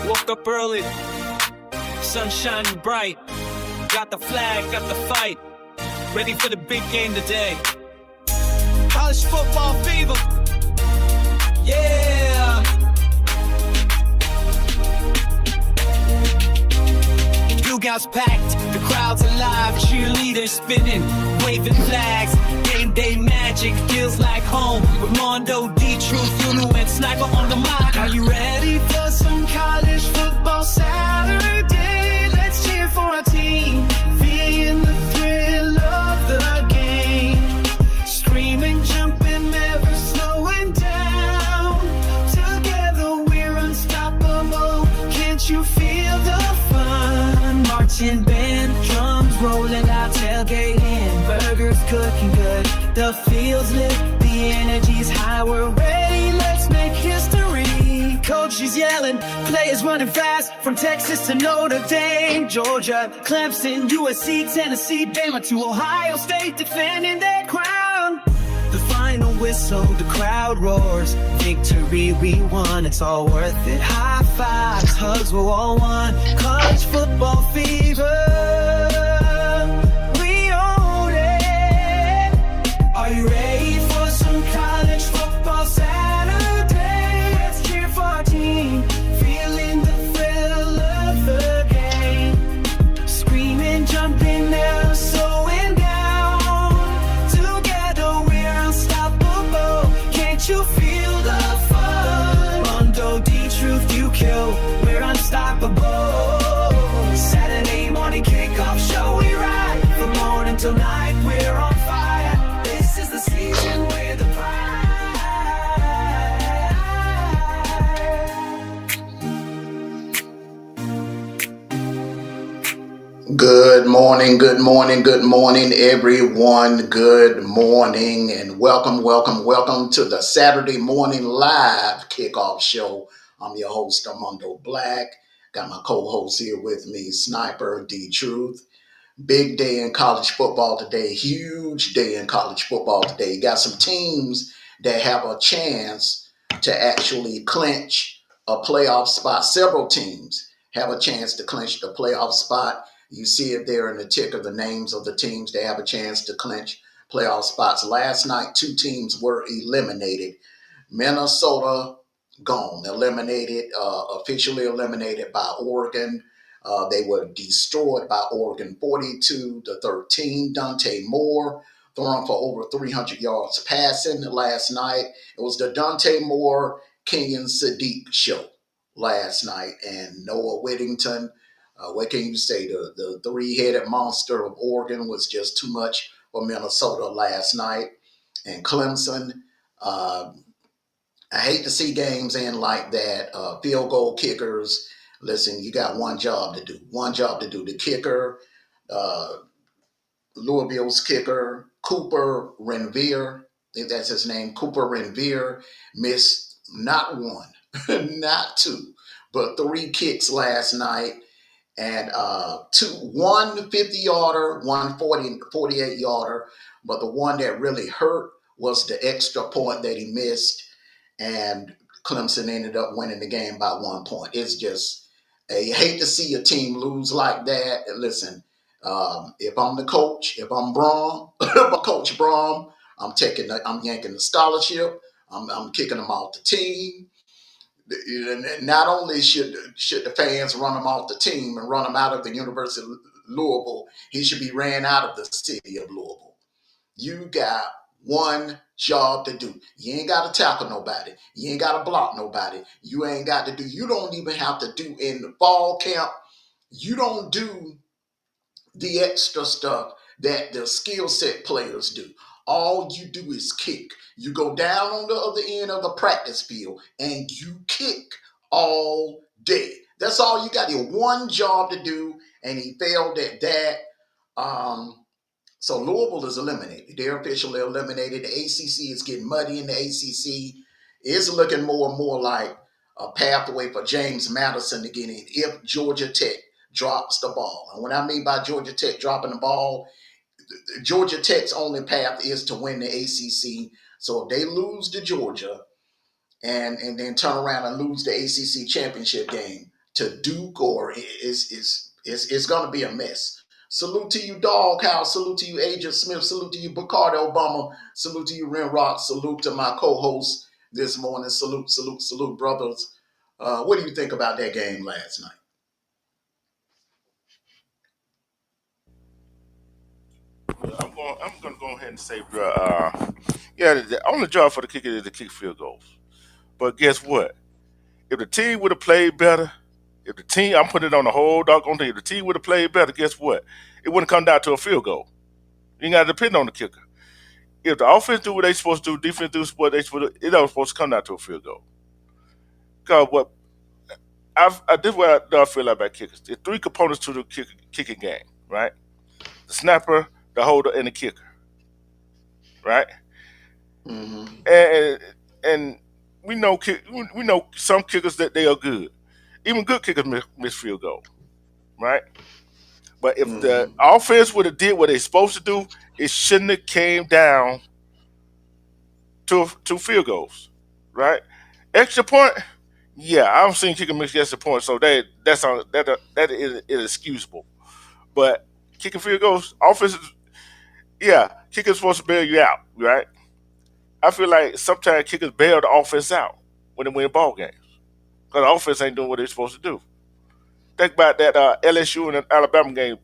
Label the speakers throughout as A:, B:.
A: Woke up early, sun shining bright. Got the flag, got the fight. Ready for the big game today. College football fever. Yeah. Dugouts packed, the crowd's alive. Cheerleaders spinning, waving flags. Game day magic feels like home. With Amondo, D-Truth, Lulu, and Sniper on the mic. Are you ready for some college football Saturday? Let's cheer for our team. Feeling the thrill of the game. Screaming, jumping, never slowing down. Together we're unstoppable. Can't you feel the fun? Marching band, drums rolling out, tailgating, burgers cooking good. The field's lit, the energy's high. We're ready, let's make history. Coach is yelling, players running fast. From Texas to Notre Dame, Georgia, Clemson, USC, Tennessee, BAMA to Ohio State, defending their crown. The final whistle, the crowd roars. Victory we won, it's all worth it. High fives, hugs, we're all one. College football fever, we own it. Are you ready for some college football Saturday? Let's cheer for our team, feeling the thrill of the game. Screaming, jumping, never slowing down. Together we're unstoppable. Can't you feel the fun? Mondo, D-Truth, you kill. We're unstoppable. Saturday morning kickoff show, we ride. From morning till night, we're on fire. This is the season with the pride.
B: Good morning, good morning, good morning, everyone. Good morning and welcome to the Saturday morning live kickoff show. I'm your host, Amondo Black. Got my co-host here with me, Sniper, D-Truth. Big day in college football today, huge day in college football today. Got some teams that have a chance to actually clinch a playoff spot. Several teams have a chance to clinch the playoff spot. You see it there in the ticker, the names of the teams that have a chance to clinch playoff spots. Last night, two teams were eliminated. Minnesota gone, eliminated, officially eliminated by Oregon. They were destroyed by Oregon 42-13. Dante Moore throwing for over 300 yards passing last night. It was the Dante Moore, Kenyon Sadiq show last night. And Noah Whittington, what can you say? The three-headed monster of Oregon was just too much for Minnesota last night. And Clemson, uh, I hate to see games end like that. Field goal kickers, listen, you got one job to do. One job to do. The kicker, uh, Louisville's kicker, Cooper Renvier, I think that's his name, Cooper Renvier, missed not one, not two, but three kicks last night. And one 50-yarder, one 48-yarder. But the one that really hurt was the extra point that he missed. And Clemson ended up winning the game by 1 point. It's just, you hate to see a team lose like that. And listen, if I'm the coach, if I'm Brom, if I'm Coach Brom, I'm yanking the scholarship. I'm kicking them off the team. Not only should the fans run him off the team and run him out of the University of Louisville, he should be ran out of the city of Louisville. You got one job to do. You ain't got to tackle nobody. You ain't got to block nobody. You ain't got to do. You don't even have to do in the fall camp. You don't do the extra stuff that the skill set players do. All you do is kick. You go down on the other end of the practice field and you kick all day. That's all you got. Your one job to do, and he failed at that. So Louisville is eliminated. They're officially eliminated. The ACC is getting muddy in the ACC. It's looking more and more like a pathway for James Madison to get in if Georgia Tech drops the ball. And what I mean by Georgia Tech dropping the ball, Georgia Tech's only path is to win the ACC. So if they lose to Georgia and then turn around and lose the ACC championship game to Duke, or it's going to be a mess. Salute to you, Doghouse. Salute to you, Agent Smith. Salute to you, Bacardi Obama. Salute to you, Renrock. Salute to my co-host this morning. Salute, salute, salute, brothers. What do you think about that game last night?
C: I'm gonna go ahead and say, bro. Yeah, the only job for the kicker is to kick field goals. But guess what? If the team would have played better, if the team, I'm putting it on the whole doggone thing. If the team would have played better, guess what? It wouldn't come down to a field goal. You ain't got to depend on the kicker. If the offense do what they supposed to do, defense do what they supposed to, it don't supposed to come down to a field goal. Because what this is what I feel like about kickers. There's three components to the kicking game, right? The snapper, the holder, and the kicker, right?
B: Mm-hmm.
C: And we know some kickers that they are good. Even good kickers miss field goal, right? But if the
B: Mm-hmm.
C: offense would have did what they supposed to do, it shouldn't have came down to field goals, right? Extra point, yeah, I've seen kicker miss extra point, so that is inexcusable. But kicking field goals, offense, yeah, kickers supposed to bail you out, right? I feel like sometimes kickers bail the offense out when they win ball games because the offense ain't doing what they're supposed to do. Think about that LSU and Alabama game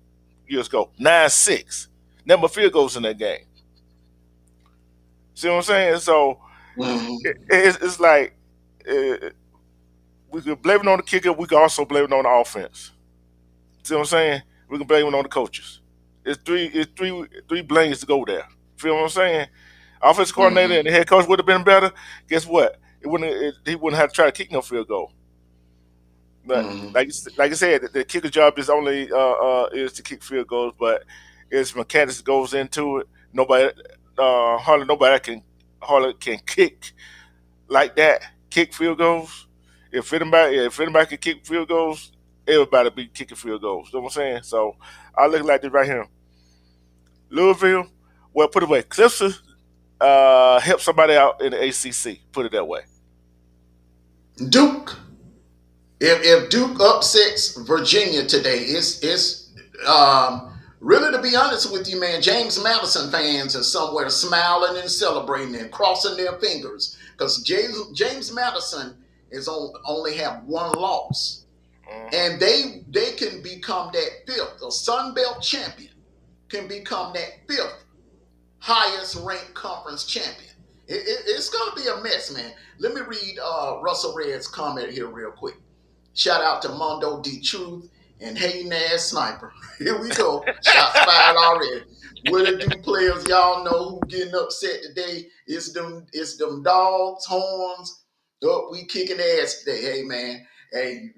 C: years ago, 9-6. Number field goals in that game. See what I'm saying? So
B: Mm-hmm.
C: it's like uh, we could blame it on the kicker. We could also blame it on the offense. See what I'm saying? We can blame it on the coaches. It's three blames to go there. Feel what I'm saying? Offensive coordinator and
B: Mm-hmm.
C: the head coach would have been better. Guess what? He wouldn't have to try to kick no field goal. But
B: Mm-hmm.
C: like I said, the kicker job is only is to kick field goals, but its mechanics goes into it. Nobody, hardly can kick like that. Kick field goals. If anybody can kick field goals, everybody be kicking field goals. You know what I'm saying? So I look like this right here. Louisville, well, put it away. Clemson help somebody out in the ACC. Put it that way.
B: Duke. If Duke upsets Virginia today, it's really, to be honest with you, man. James Madison fans are somewhere smiling and celebrating and crossing their fingers because James Madison is only have one loss. and they can become that fifth. The Sun Belt champion can become that fifth highest ranked conference champion. It's going to be a mess, man. Let me read Russell Red's comment here real quick. Shout out to Mondo D Truth and Hayden Ass Sniper. Here we go. Shots fired already. What it do, players? Y'all know who getting upset today. It's them dogs, horns. Up, we kicking ass today. Hey man. Hey,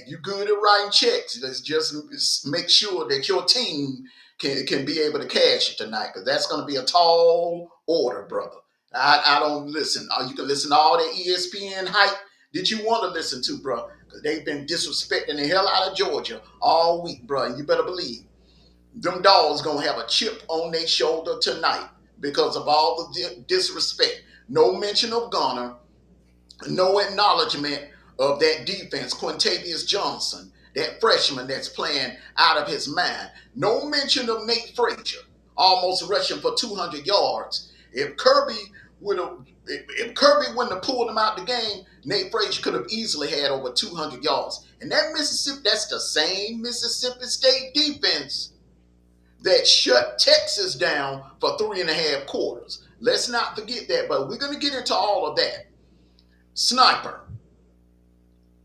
B: you good at writing checks. Let's just make sure that your team can be able to cash it tonight, because that's going to be a tall order, brother. I don't listen. You can listen to all the ESPN hype that you want to listen to, bro, because they've been disrespecting the hell out of Georgia all week, bro. And you better believe them dogs going to have a chip on their shoulder tonight because of all the disrespect. No mention of Gunner, no acknowledgement of that defense, Quintavious Johnson, that freshman that's playing out of his mind. No mention of Nate Frazier, almost rushing for 200 yards. If Kirby wouldn't have pulled him out the game, Nate Frazier could have easily had over 200 yards. And that's the same Mississippi State defense that shut Texas down for 3.5 quarters. Let's not forget that, but we're going to get into all of that. Sniper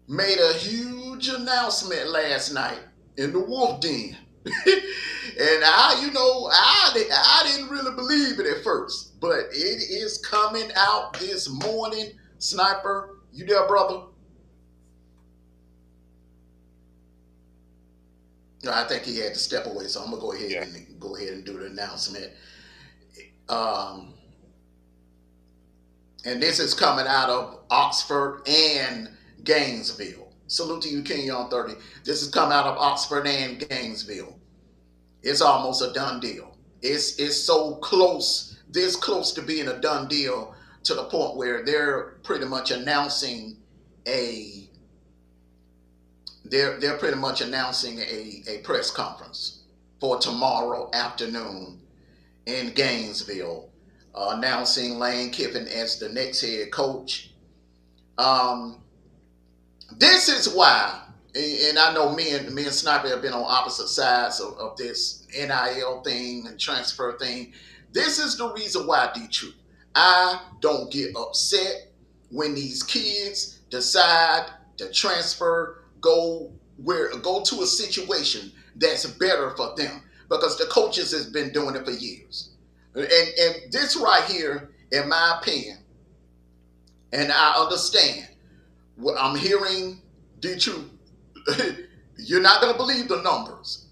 B: made a huge announcement last night in the Wolf Den. And I didn't really believe it at first, but it is coming out this morning. Sniper, you there, brother? No, I think he had to step away, so I'm gonna go ahead and do the announcement. And this is coming out of Oxford and Gainesville. Salute to you, King on 30. This is coming out of Oxford and Gainesville. It's almost a done deal. It's so close, this close to being a done deal, to the point where they're pretty much announcing a press conference for tomorrow afternoon in Gainesville, announcing Lane Kiffin as the next head coach. This is why, and I know me and Sniper have been on opposite sides of this NIL thing and transfer thing. This is the reason why, D-Truth, I don't get upset when these kids decide to transfer, go to a situation that's better for them, because the coaches has been doing it for years. And this right here, in my opinion, and I understand what I'm hearing, D-Truth, you're not going to believe the numbers.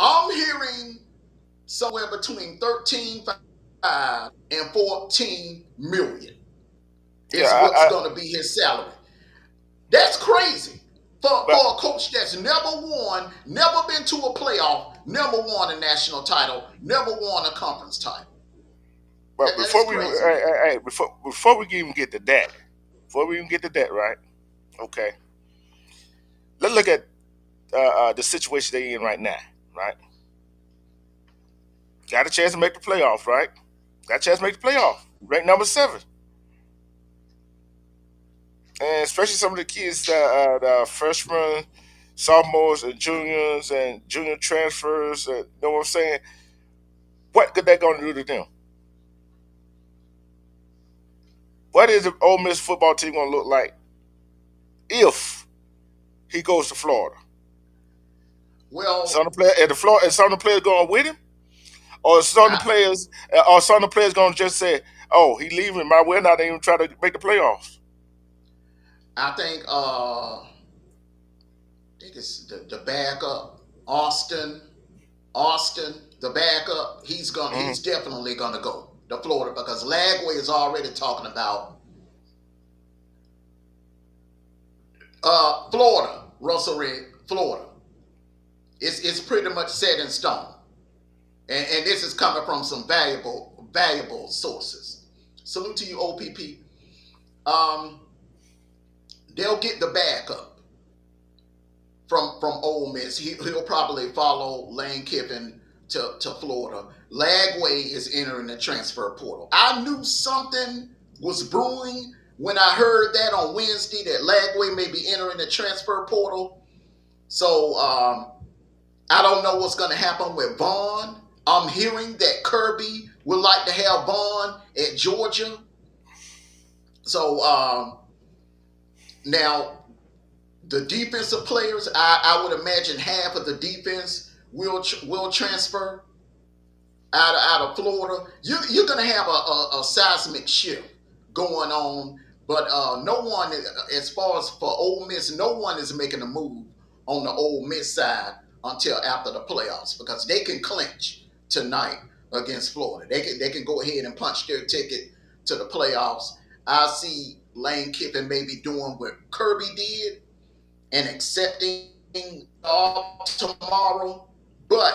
B: I'm hearing somewhere between 13.5 and 14 million is what's going to be his salary. That's crazy for a coach that's never won, never been to a playoff, never won a national title, never won a conference title.
C: But before we even get to that, right? Okay. Let's look at the situation they're in right now, right? Got a chance to make the playoffs, right? Got a chance to make the playoff. Ranked number 7. And especially some of the kids, the freshmen, sophomores, and juniors, and junior transfers. You know what I'm saying? What could that going to do to them? What is the Ole Miss football team going to look like if he goes to Florida?
B: Well,
C: some of the players going with him, or some of the players going to just say, "Oh, he leaving. We're not even trying to make the playoffs."
B: I think it's the backup, Austin, the backup. He's definitely gonna go to Florida, because Lagway is already talking about Florida. Russell Reed, Florida. It's pretty much set in stone, and this is coming from some valuable sources. Salute to you, OPP. They'll get the backup from Ole Miss. He'll probably follow Lane Kiffin to Florida. Lagway is entering the transfer portal. I knew something was brewing when I heard that on Wednesday that Lagway may be entering the transfer portal. So I don't know what's going to happen with Vaughn. I'm hearing that Kirby would like to have Vaughn at Georgia. So now the defensive players, I would imagine half of the defense will transfer out of Florida. You're going to have a seismic shift going on, but no one, as far as for Ole Miss, no one is making a move on the Ole Miss side until after the playoffs because they can clinch tonight against Florida. They can go ahead and punch their ticket to the playoffs. I see Lane Kiffin maybe doing what Kirby did and accepting tomorrow, but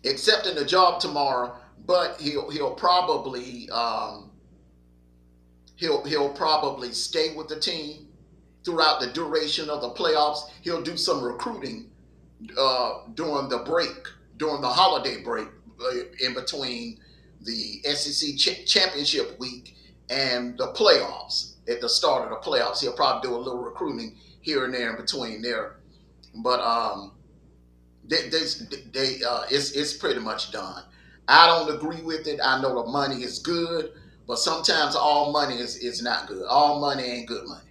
B: accepting the job tomorrow, but he'll probably he'll probably stay with the team throughout the duration of the playoffs. He'll do some recruiting during the break, during the holiday break, in between the SEC championship week and the playoffs. At the start of the playoffs, he'll probably do a little recruiting here and there in between there. But it's pretty much done. I don't agree with it. I know the money is good, but sometimes all money is not good. All money ain't good money.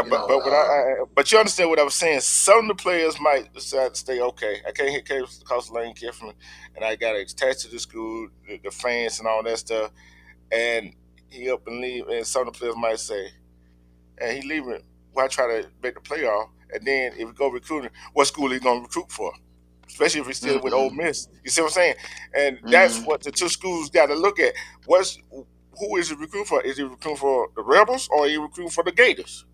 B: You
C: But
B: know.
C: but but you understand what I was saying. Some of the players might decide to stay. Okay, I can't hit Case because Lane Kiffin, and I got to attach to the school, the fans, and all that stuff. And he up and leave, and some of the players might say, "And he leaving. Why try to make the playoff?" And then if we go recruiting, what school he gonna recruit for? Especially if he's still with Ole
B: Mm-hmm.
C: Miss. You see what I'm saying? And that's
B: Mm-hmm.
C: what the two schools got to look at. Who is he recruiting for? Is he recruiting for the Rebels or are he recruiting for the Gators?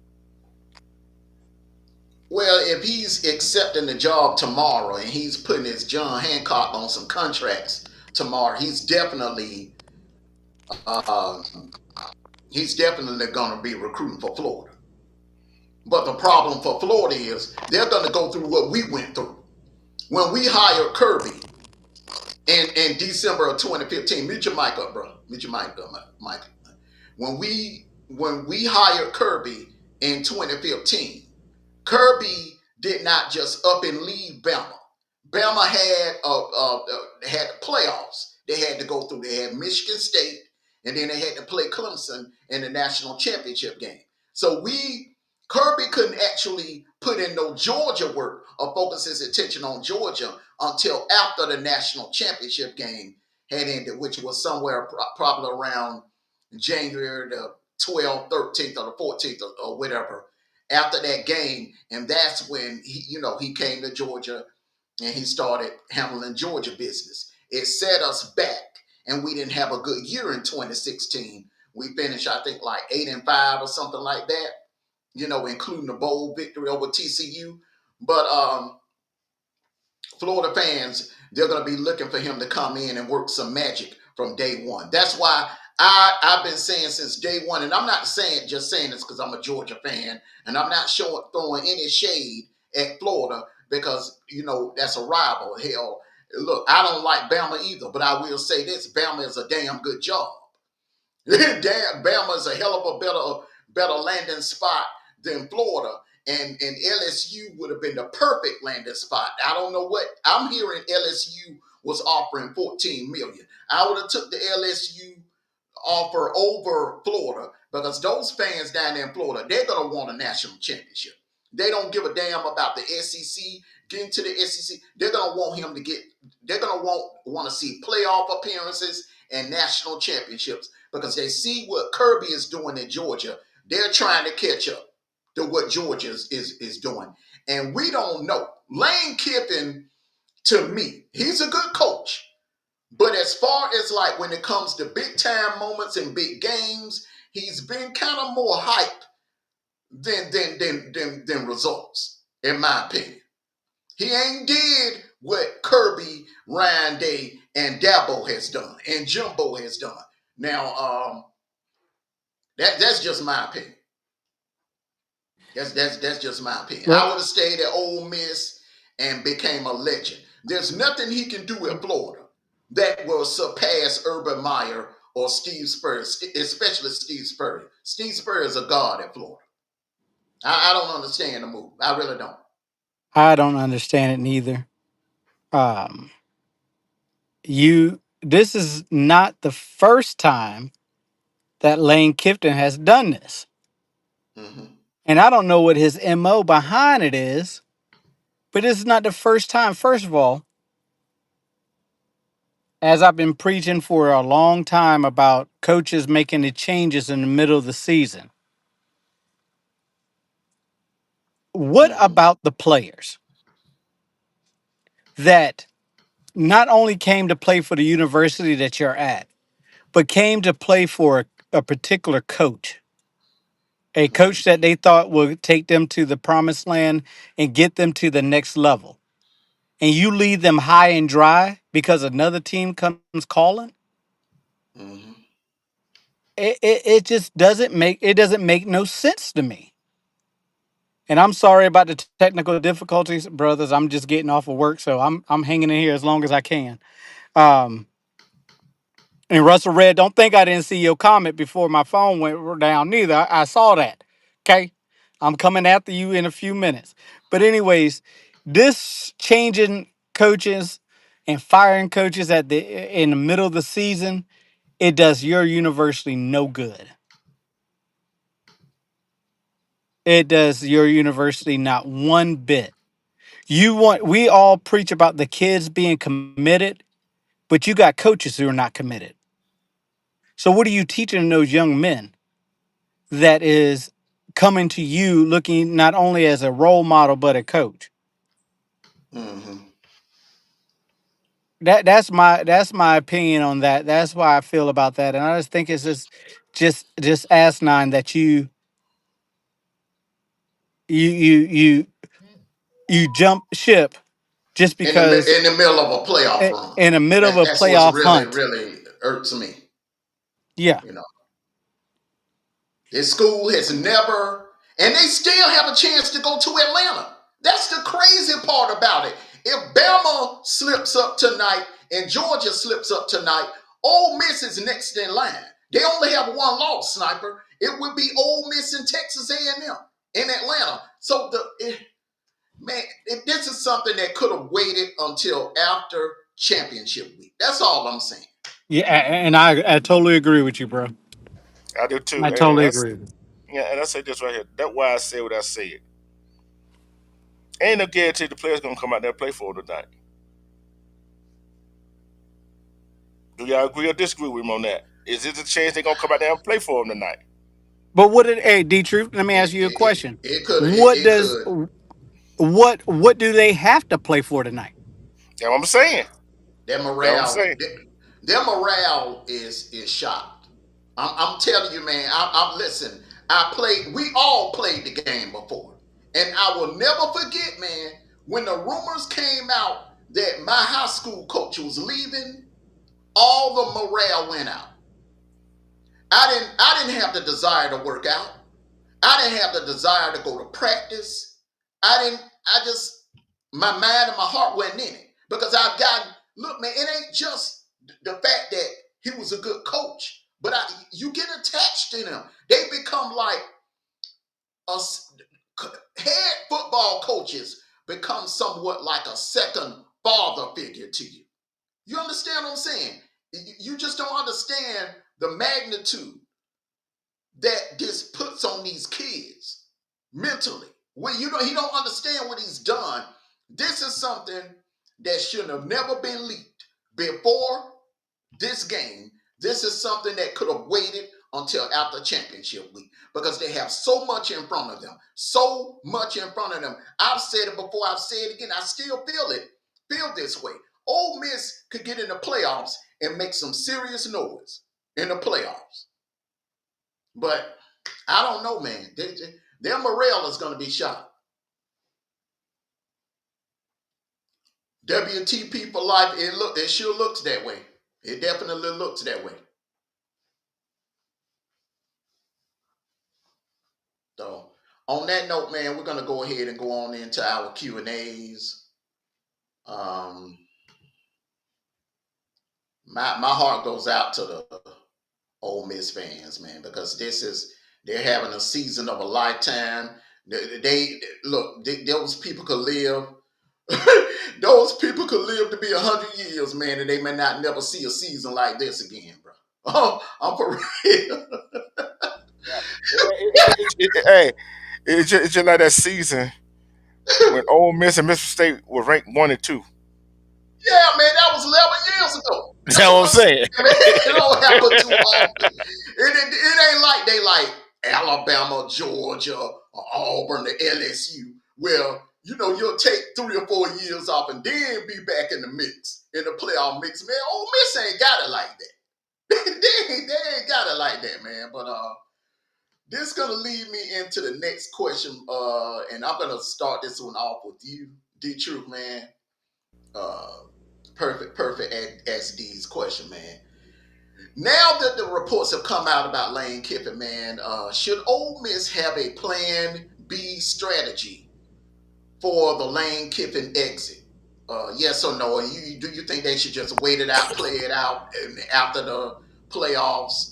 B: Well, if he's accepting the job tomorrow and he's putting his John Hancock on some contracts tomorrow, um, he's definitely going to be recruiting for Florida. But the problem for Florida is they're going to go through what we went through when we hired Kirby in December of 2015. Mute your mic up, bro. Mute your mic up, Mike. When we hired Kirby in 2015, Kirby did not just up and leave Bama. Bama had playoffs. They had to go through. They had Michigan State, and then they had to play Clemson in the national championship game. So Kirby couldn't actually put in no Georgia work or focus his attention on Georgia until after the national championship game had ended, which was somewhere probably around January the 12th, 13th, or the 14th, or whatever. After that game, and that's when he came to Georgia and he started handling Georgia business. It set us back, and we didn't have a good year in 2016. We finished, I think, like 8-5 or something like that. Including the bowl victory over TCU. But Florida fans, they're going to be looking for him to come in and work some magic from day one. That's why I've been saying since day one, and I'm not just saying this because I'm a Georgia fan, and I'm not throwing any shade at Florida because that's a rival. Hell, look, I don't like Bama either, but I will say this: Bama is a damn good job. Damn, Bama is a hell of a better landing spot than Florida, and LSU would have been the perfect landing spot. I don't know what I'm hearing. LSU was offering 14 million. I would have took the LSU offer over Florida because those fans down there in Florida, they're gonna want a national championship. They don't give a damn about the SEC getting to the SEC. They're gonna want him to get. They're gonna want to see playoff appearances and national championships because they see what Kirby is doing in Georgia. They're trying to catch up to what Georgia is doing, and we don't know. Lane Kiffin, to me, he's a good coach. But as far as like when it comes to big time moments and big games, he's been kind of more hype than results, in my opinion. He ain't did what Kirby, Ryan Day, and Dabo has done, and Jumbo has done. Now, that's just my opinion. That's just my opinion. I
D: Well,
B: would have stayed at Ole Miss and became a legend. There's nothing he can do at Florida that will surpass Urban Meyer or Steve Spurrier, especially Steve Spurrier. Steve Spurrier is a god at Florida. I don't understand the move. I really don't.
D: I don't understand it neither. Um, this is not the first time that Lane Kiffin has done this.
B: Hmm.
D: And I don't know what his MO behind it is, but this is not the first time. First of all, as I've been preaching for a long time about coaches making the changes in the middle of the season, what
B: Hmm.
D: about the players that not only came to play for the university that you're at, but came to play for a particular coach? A coach
B: Hmm.
D: that they thought would take them to the promised land and get them to the next level. And you leave them high and dry because another team comes calling?
B: Hmm.
D: It just doesn't make no sense to me. And I'm sorry about the technical difficulties, brothers. I'm just getting off of work, so I'm hanging in here as long as I can. Um, and Russell Red, don't think I didn't see your comment before my phone went down. Neither I saw that. Okay, I'm coming after you in a few minutes. But anyways, this changing coaches and firing coaches in the middle of the season, it does your university no good. It does your university not one bit. We all preach about the kids being committed, but you got coaches who are not committed. So what are you teaching those young men that is coming to you looking not only as a role model but a coach?
B: Hmm.
D: That's my opinion on that. That's why I feel about that. And I just think it's just asinine that you you jump ship just because
B: In the middle of a playoff run,
D: in the middle of a
B: that's what's
D: playoff
B: really
D: hunt.
B: really irks me.
D: Yeah.
B: You know, this school has never, and they still have a chance to go to Atlanta. That's the crazy part about it. If Bama slips up tonight and Georgia slips up tonight, Ole Miss is next in line. They only have one loss, Sniper. It would be Ole Miss and Texas A&M in Atlanta. So man, if this is something that could have waited until after championship week. That's all I'm saying.
D: Yeah, and I totally agree with you, bro.
C: I do too.
D: I
C: And
D: totally
C: that's,
D: agree with you.
C: yeah, and I say this right here. That's why I say what I said. Ain't no guarantee the players gonna come out there and play for them tonight. Do y'all agree or disagree with him on that? Is it a chance they gonna come out there and play for them tonight?
D: But what did hey D Truth, let me
B: It
D: ask you a
B: it,
D: question.
B: it could
D: What
B: it
D: does
B: could.
D: what do they have to play for tonight?
C: That's what I'm saying.
B: Their
C: That's what I'm
B: morale,
C: saying.
B: their morale is shot. I'm telling you, man. I'm listen. I played. We all played the game before, and I will never forget, man, when the rumors came out that my high school coach was leaving. All the morale went out. I didn't have the desire to work out. I didn't have the desire to go to practice. I just, my mind and my heart wasn't in it because I've gotten, look, man, it ain't just the fact that he was a good coach, but you get attached to them. They become like a head football coaches become somewhat like a second father figure to you. You understand what I'm saying? You just don't understand the magnitude that this puts on these kids mentally. When he don't understand what he's done. This is something that should have never been leaked before this game. This is something that could have waited until after championship week because they have so much in front of them. So much in front of them. I've said it before, I've said it again. I still feel this way. Ole Miss could get in the playoffs and make some serious noise in the playoffs. But I don't know, man. Their morale is going to be shot. WTP for life. It sure looks that way. It definitely looks that way. So, on that note, man, we're going to go ahead and go on into our Q and A's. Um, my heart goes out to Ole Miss fans, man, because they're having a season of a lifetime. Those people could live. Those people could live to be 100 years, man, and they may not never see a season like this again, bro. Oh, I'm for real.
C: Hey, it's just like that season when Ole Miss and Mississippi State were ranked 1 and 2.
B: Yeah, man, that was 11 years ago.
C: That's
B: That's
C: what
B: what
C: I'm
B: I'm
C: saying.
B: saying, man. It don't happen too often. It ain't like they like Alabama, Georgia, or Auburn, or LSU. Well, you'll take 3 or 4 years off and then be back in the mix, in the playoff mix, man. Ole Miss ain't got it like that. they ain't got it like that, man. But this gonna lead me into the next question, and I'm gonna start this one off with you, D Truth, man. Uh, perfect SD's question, man. Now that the reports have come out about Lane Kiffin, man, should Ole Miss have a Plan B strategy for the Lane Kiffin exit? Yes or no? And do you think they should just wait it out, play it out, and after the playoffs,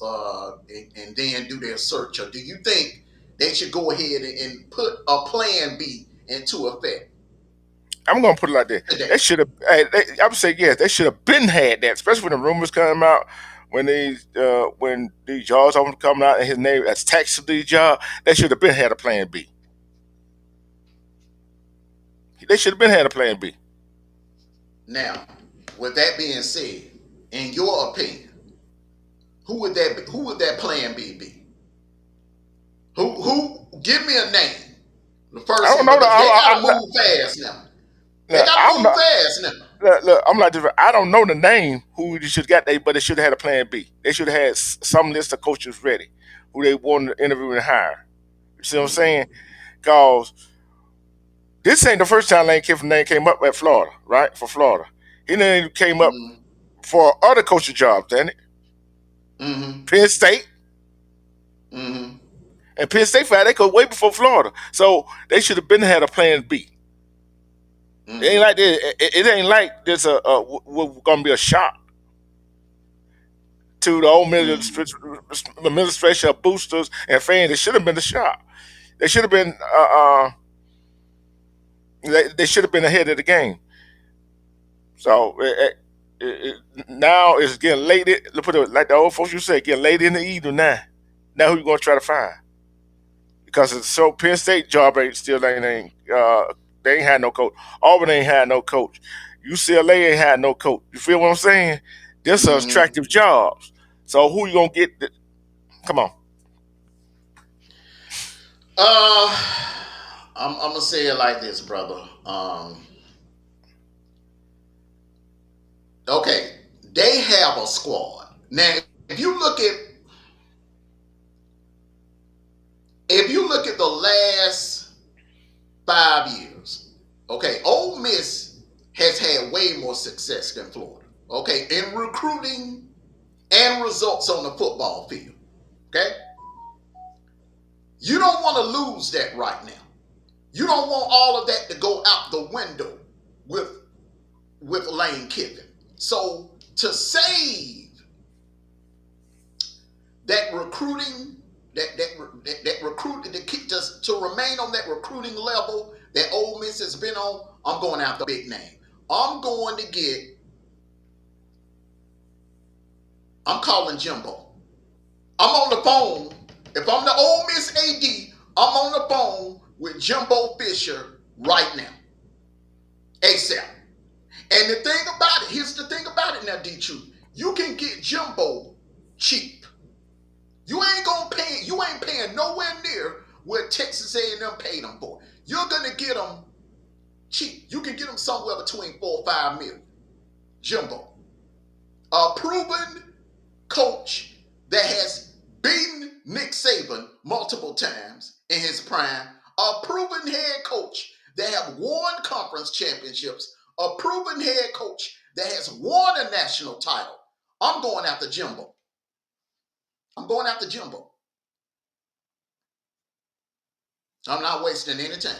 B: and then do their search, or do you think they should go ahead and put a Plan B into effect
C: I'm gonna put it like that. They
B: today?
C: should have. I would say yes. They should have been had that, especially when the rumors came out when these jobs are coming out and his name attached to these jobs. They should have been had a plan B. They should have been had a plan B.
B: Now, with that being said, in your opinion, who would that Plan B be? Who? Give me a name. The
C: I
B: first
C: don't
B: one
C: know.
B: because they got to move fast now. They got
C: I
B: to
C: don't
B: move
C: know.
B: fast now.
C: Look, I'm like this. I don't know the name who you should got, but they should have had a plan B. They should have had some list of coaches ready who they wanted to interview and hire. You see what I'm saying?
B: Mm-hmm.
C: Because this ain't the first time Lane Kiffin name came up at Florida, right? For Florida, he name came up
B: Mm-hmm.
C: for other coaching jobs, didn't it?
B: Mm-hmm.
C: Penn State
B: Mm-hmm.
C: and Penn State fired they coach way before Florida, so they should have been had a plan B. It ain't
B: Mm-hmm.
C: like this. It ain't like this. Gonna be a shock to the old
B: Mm-hmm.
C: administration of boosters and fans. It should have been a shock. They should have been. They should have been ahead of the game. So now it's getting late. Put it like the old folks used to say, getting late in the evening now. Now who you gonna try to find? Because it's so Penn State job ain't still ain't they ain't had no coach. Auburn ain't had no coach. UCLA ain't had no coach. You feel what I'm saying? This are
B: Mm-hmm.
C: attractive jobs. So who you gonna get? Come on.
B: Uh, I'm gonna say it like this, brother. Okay, they have a squad now. If you look at the last 5 years, okay, Ole Miss has had way more success than Florida. Okay, in recruiting and results on the football field. Okay, you don't want to lose that right now. You don't want all of that to go out the window with Lane Kiffin. So to save that recruiting, that recruit to keep just to remain on that recruiting level that Ole Miss has been on, I'm going after a big name. I'm going to get. I'm calling Jimbo. I'm on the phone. If I'm the Ole Miss AD, I'm on the phone with Jimbo Fisher right now, ASAP. And the thing about it, here's the thing about it now, D Truth. You can get Jimbo cheap. You ain't paying nowhere near what Texas A&M paid them for. You're gonna get them cheap. You can get them somewhere between 4 or 5 million. Jimbo, a proven coach that has beaten Nick Saban multiple times in his prime, a proven head coach that have won conference championships, a proven head coach that has won a national title. I'm going after Jimbo. I'm going after Jimbo. I'm not wasting any time.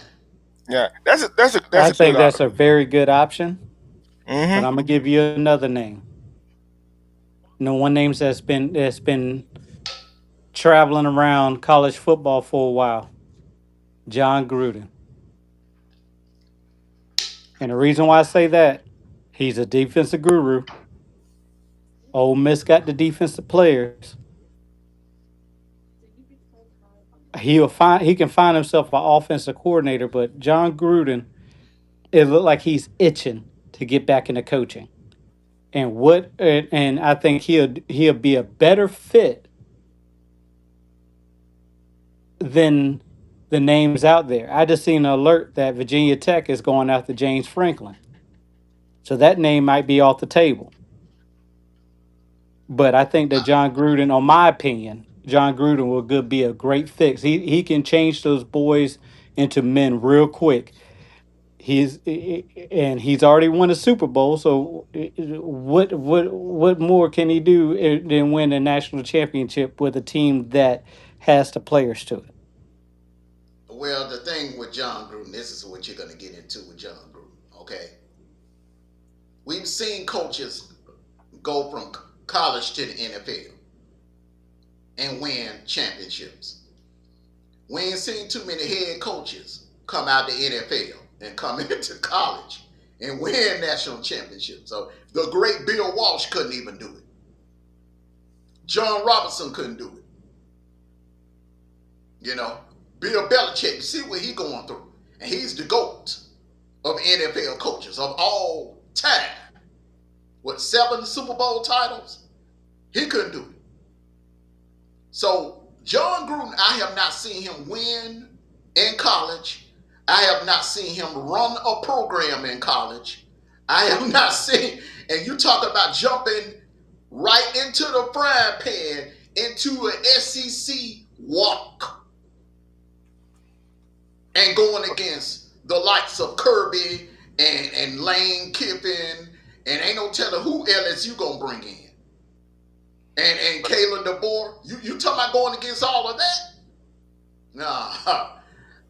C: Yeah, that's
D: I
C: a good
D: think that's
C: option.
D: a very good option, but
C: Mm-hmm.
D: I'm gonna give you another name. No one names that's been traveling around college football for a while. John Gruden. And the reason why I say that, he's a defensive guru. Ole Miss got the defensive players. He can find himself an offensive coordinator, but John Gruden, it looked like he's itching to get back into coaching. And I think he'll be a better fit than the names out there. I just seen an alert that Virginia Tech is going after James Franklin. So that name might be off the table. But I think that John Gruden, on my opinion, John Gruden will be a great fix. He can change those boys into men real quick. He's already won a Super Bowl. So what more can he do than win a national championship with a team that has the players to it?
B: Well, the thing with John Gruden, this is what you're going to get into with John Gruden. Okay, we've seen coaches go from college to the NFL and win championships. We ain't seen too many head coaches come out the NFL and come into college and win national championships. So the great Bill Walsh couldn't even do it. John Robinson couldn't do it. You know, Bill Belichick, see what he going through. And he's the GOAT of NFL coaches of all time. What, 7 Super Bowl titles? He couldn't do it. So John Gruden, I have not seen him win in college. I have not seen him run a program in college. I have not seen, and you talk about jumping right into the frying pan into an SEC walk and going against the likes of Kirby and Lane Kiffin, and ain't no telling who LSU gonna bring in. And Kalen DeBoer, you talking about going against all of that? Nah,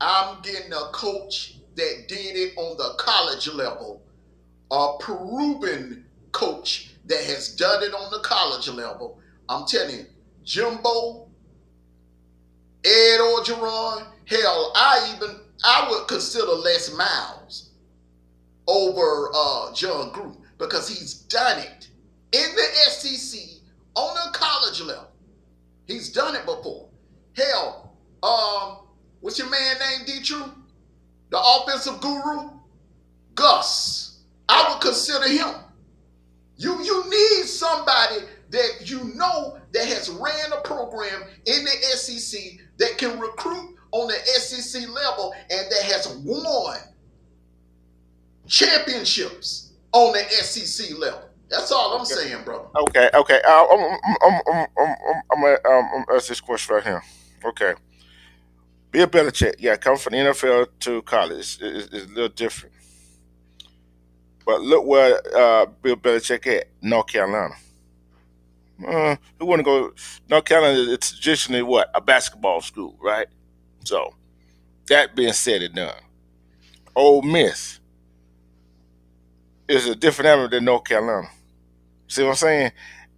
B: I'm getting a coach that did it on the college level, a proven coach that has done it on the college level. I'm telling you, Jimbo, Ed Orgeron, hell, I would consider Les Miles over John Gruden because he's done it in the SEC on a college level. He's done it before. Hell, what's your man named D-True? The offensive guru? Gus. I would consider him. You need somebody that you know that has ran a program in the SEC that can recruit on the SEC level and that has won championships on the SEC level. That's all I'm saying, brother.
C: Okay. I'm gonna ask this question right here. Okay. Bill Belichick, yeah, come from the NFL to college is a little different. But look where Bill Belichick at, North Carolina. Who want to go? North Carolina is traditionally what? A basketball school, right? So, that being said and done, Ole Miss is a different animal than North Carolina. See what I'm saying?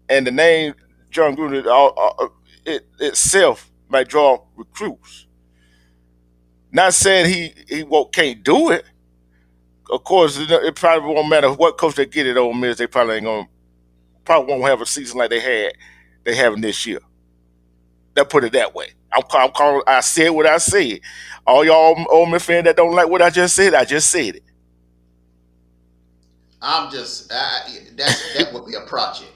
C: And the name John Gruden it itself might draw recruits. Not saying can't do it. Of course, it probably won't matter what coach they get at Ole Miss. They probably won't have a season like they having this year. Let's put it that way. I'm calling. I said what I said. All y'all Ole Miss fans that don't like what I just said it.
B: That would be a project.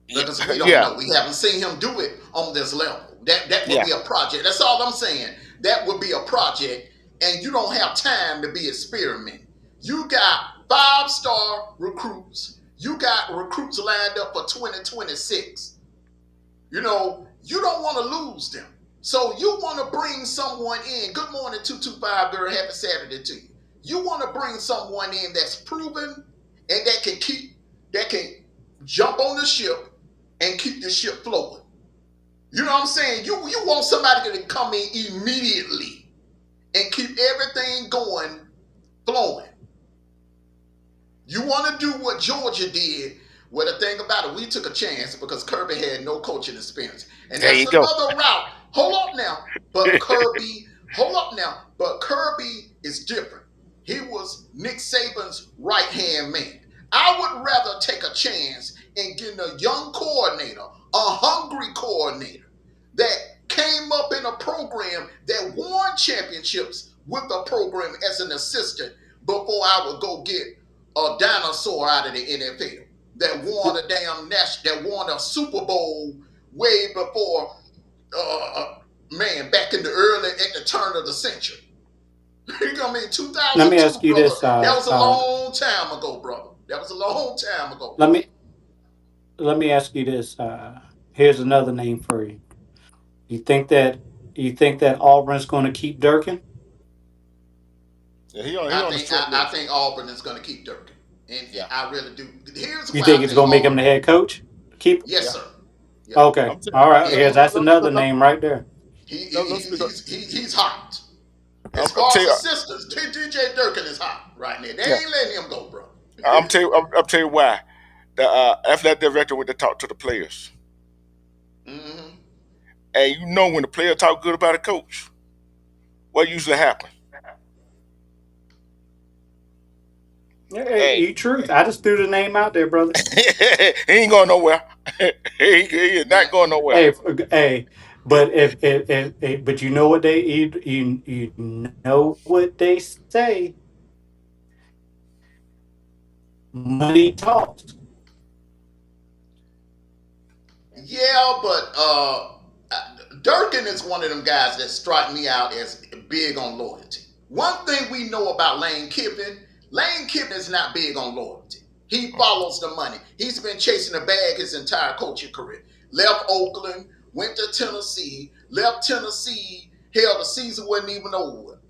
B: Because we don't
C: Yeah,
B: know. We haven't seen him do it on this level. That would
C: yeah.
B: be a project. That's all I'm saying. That would be a project, and you don't have time to be experimenting. You got 5-star recruits. You got recruits lined up for 2026. You know, you don't want to lose them. So you want to bring someone in. Good morning, 225 girl. Happy Saturday to you. You want to bring someone in that's proven and that can jump on the ship and keep the ship floating. You know what I'm saying? You want somebody to come in immediately and keep everything flowing. You want to do what Georgia did Well, the thing about it, we took a chance because Kirby had no coaching experience. And
C: There
B: that's
C: you go.
B: another route. Hold up now. But Kirby, hold up now. But Kirby is different. He was Nick Saban's right hand man. I would rather take a chance in getting a young coordinator, a hungry coordinator that came up in a program that won championships with the program as an assistant before I would go get a dinosaur out of the NFL that won a that won a Super Bowl way before back in the early at the turn of the century. You know what I mean?
D: Let me
B: 2002,
D: ask you
B: brother.
D: this.
B: That was a long time ago, brother. That was a long time ago.
D: Let me let me ask you this. Here's another name for you. You think that you think that Auburn's going to keep Durkin?
C: Yeah, he on the short
B: I
C: list.
B: think Auburn is going to keep Durkin, and
C: Yeah,
B: I really do. Here's
D: You
B: why
D: think
B: I
D: it's
B: think
D: going to make him the
B: Auburn.
D: head coach? Keep.
B: Yes,
C: yeah.
B: sir. Yeah.
D: Okay.
C: I'm t-
D: All right.
B: He
D: Here's that's another name right there.
C: let me speak.
B: he's hot. As
C: I'm
B: far
C: tell
B: as
C: you.
B: assistants, DJ Durkin is hot right now. They
C: Yeah,
B: ain't letting him go, bro.
C: I'm tell you why. The athletic director went to talk to the players,
B: Hmm.
C: and you know when the player talk good about a coach, what usually happens?
D: Hey,
C: Hey,
D: you truth. I just threw the name out there, brother.
C: he ain't going nowhere. He is
B: Yeah.
C: not going nowhere.
D: Hey. But but you know what you know what they say. Money talks.
B: Yeah, but Durkin is one of them guys that strike me out as big on loyalty. One thing we know about Lane Kiffin is not big on loyalty. He follows the money. He's been chasing the bag his entire coaching career. Left Oakland, went to Tennessee, left Tennessee. Hell, the season wasn't even over.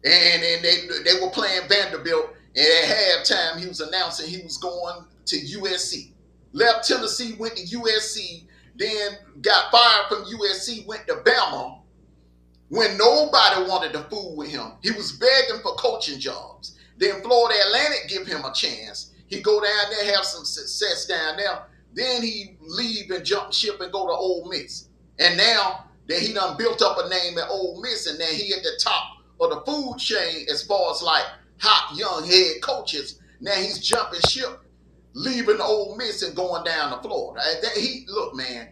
B: And they were playing Vanderbilt, and at halftime he was announcing he was going to USC. Left Tennessee, went to USC, then got fired from USC, went to BAMA when nobody wanted to fool with him. He was begging for coaching jobs. Then Florida Atlantic give him a chance. He go down there, have some success down there. Then he leave and jump ship and go to Ole Miss. And now that he done built up a name at Ole Miss, and then he at the top of the food chain as far as like hot young head coaches. Now he's jumping ship, leaving Ole Miss and going down to Florida. Look, man,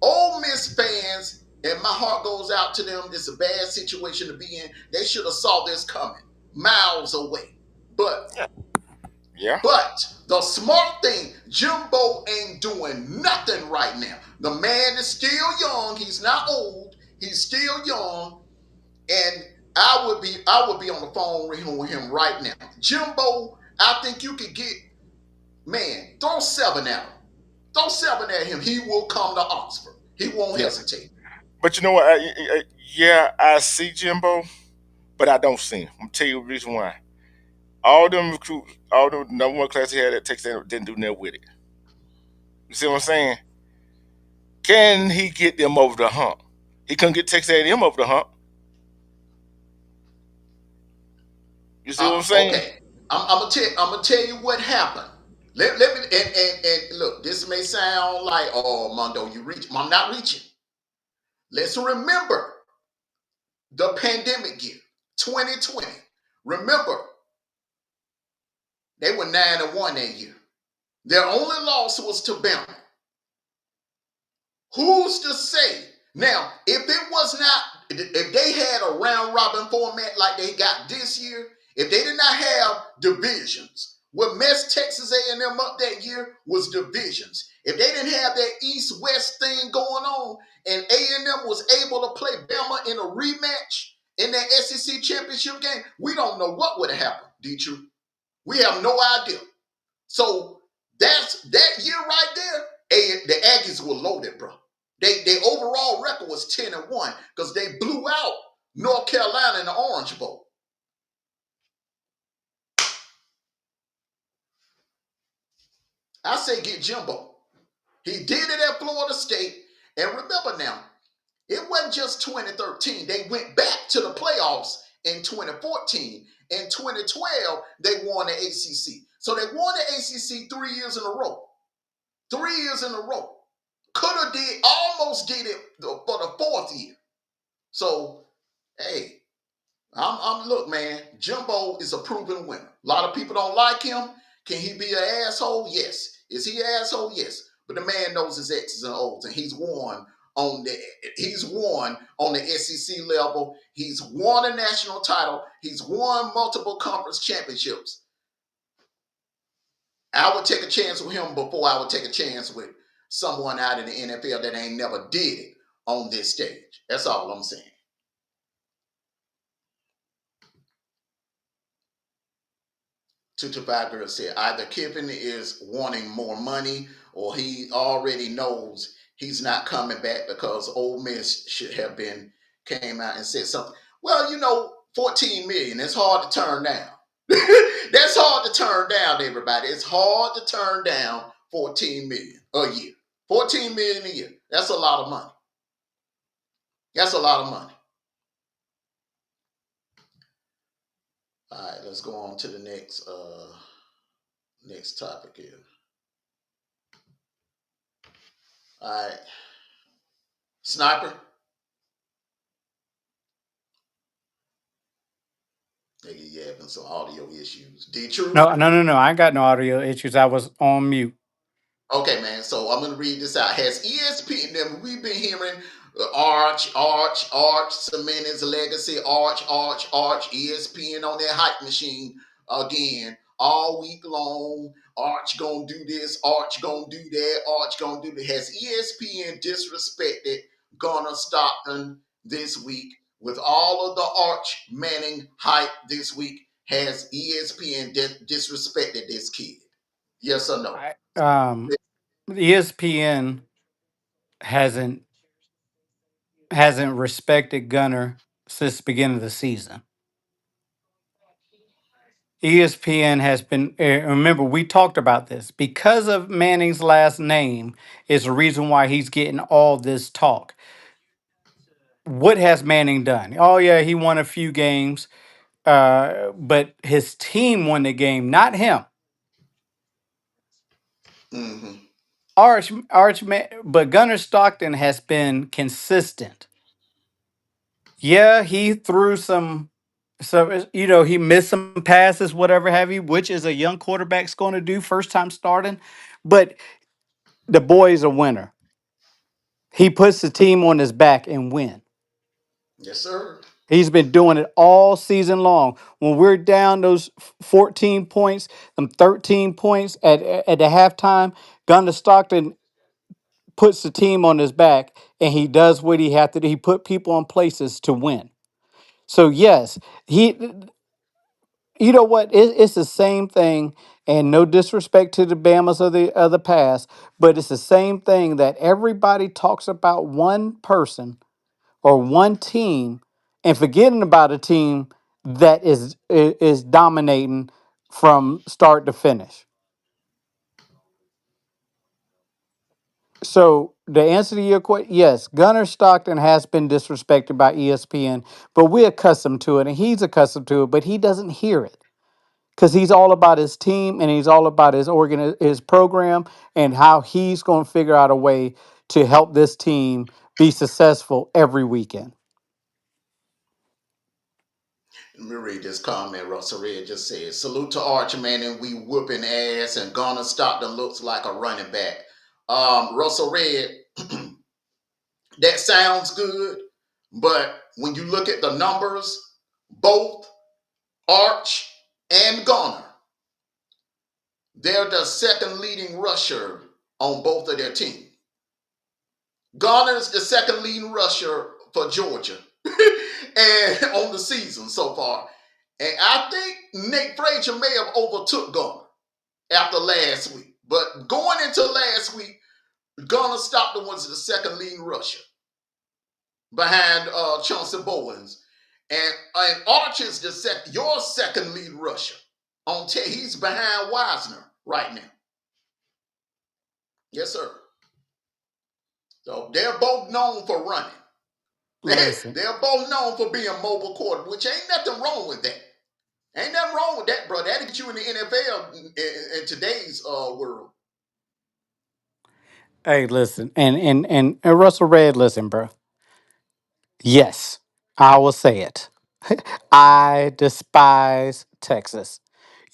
B: Ole Miss fans, and my heart goes out to them. It's a bad situation to be in. They should have saw this coming miles away. But
C: Yeah, yeah,
B: but the smart thing, Jimbo ain't doing nothing right now. The man is still young. He's not old. He's still young. And I would be on the phone with him right now. Jimbo, I think you could get, man, throw 7 at him. Throw 7 at him. He will come to Oxford. He won't
C: yeah.
B: hesitate.
C: But you know what? Yeah, I see Jimbo, but I don't see him. I'm tell you the reason why. All them recruits, all the number one class he had at Texas didn't do nothing with it. You see what I'm saying? Can he get them over the hump? He couldn't get Texas A&M over the hump. You see what I'm saying?
B: Okay. I'm gonna tell you what happened. Let me and look, this may sound like, oh, Mondo, you reach. I'm not reaching. Let's remember the pandemic year, 2020. Remember, they were 9-1 that year. Their only loss was to Bama. Who's to say? Now, if they had a round robin format like they got this year, if they did not have divisions, what messed Texas A&M up that year was divisions. If they didn't have that East-West thing going on, and A&M was able to play Bama in a rematch in that SEC championship game, we don't know what would have happened, Dietrich. We have no idea. So that's that year right there. The Aggies were loaded, bro. Their overall record was 10-1 because they blew out North Carolina in the Orange Bowl. I say get Jimbo. He did it at Florida State. And remember now, it wasn't just 2013. They went back to the playoffs in 2014. In 2012, they won the ACC. So they won the ACC 3 years in a row. 3 years in a row. Could have almost did it for the 4th year. So, hey, look, man, Jimbo is a proven winner. A lot of people don't like him. Can he be an asshole? Yes. Is he an asshole? Yes. But the man knows his X's and O's, and on the he's won on the SEC level. He's won a national title. He's won multiple conference championships. I would take a chance with him before I would take a chance with someone out in the NFL that ain't never did it on this stage. That's all I'm saying. 225 Girl said either Kiffin is wanting more money or he already knows he's not coming back because Ole Miss should have came out and said something. Well, 14 million, it's hard to turn down. That's hard to turn down, everybody. It's hard to turn down 14 million a year. 14 million a year. That's a lot of money. That's a lot of money. All right, let's go on to the next topic here. All right. Sniper. Nigga, you having some audio issues. D True.
D: No, no, no, no. I ain't got no audio issues. I was on mute.
B: Okay, man. So I'm gonna read this out. Has ESPN? Then we've been hearing Arch, cement his legacy. Arch. ESPN on that hype machine again all week long. Arch gonna do this. Arch gonna do that. Arch gonna do that. Has ESPN disrespected Gunnar Stockton this week with all of the Arch Manning hype this week? Has ESPN disrespected this kid? Yes or no?
D: ESPN hasn't respected Gunner since the beginning of the season. ESPN has been. Remember, we talked about this because of Manning's last name is the reason why he's getting all this talk. What has Manning done? Oh yeah, he won a few games, but his team won the game, not him.
B: Mm-hmm.
D: But Gunnar Stockton has been consistent. Yeah, he threw some. So he missed some passes, whatever have you, which is a young quarterback's going to do first time starting. But the boy is a winner. He puts the team on his back and win.
B: Yes, sir.
D: He's been doing it all season long. When we're down those 14 points, them 13 points at the halftime, Gunnar Stockton puts the team on his back and he does what he had to do. He put people in places to win. So yes, you know what? It's the same thing, and no disrespect to the Bamas of the past, but it's the same thing that everybody talks about one person or one team, and forgetting about a team that is dominating from start to finish. So the answer to your question, yes, Gunnar Stockton has been disrespected by ESPN, but we're accustomed to it, and he's accustomed to it, but he doesn't hear it because he's all about his team and he's all about his program and how he's going to figure out a way to help this team be successful every weekend.
B: Let me read this comment. Russell Red just said, salute to Arch Manning. We whooping ass and Gunnar Stockton looks like a running back. Russell Red, that sounds good. But when you look at the numbers, both Arch and Gunnar, they're the second leading rusher on both of their teams. Garner's the second leading rusher for Georgia and on the season so far. And I think Nate Frazier may have overtook Garner after last week. But going into last week, Garner Stockton was the second leading rusher behind Chauncey Bowens. And Arch is your second lead rusher. He's behind Wisner right now. Yes, sir. So they're both known for running.
D: Listen,
B: They're both known for being mobile quarter, which ain't nothing wrong with that. Ain't nothing wrong with that, bro. That'll get you in the NFL in today's world.
D: Hey, listen, and Russell Red, listen, bro. Yes, I will say it. I despise Texas.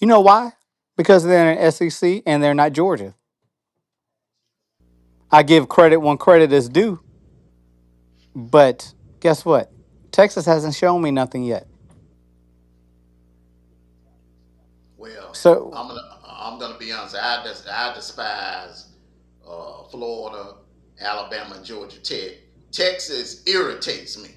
D: You know why? Because they're an SEC and they're not Georgia. I give credit when credit is due, but guess what? Texas hasn't shown me nothing yet.
B: Well,
D: So,
B: I'm gonna be honest. I despise Florida, Alabama, and Georgia Tech. Texas irritates me.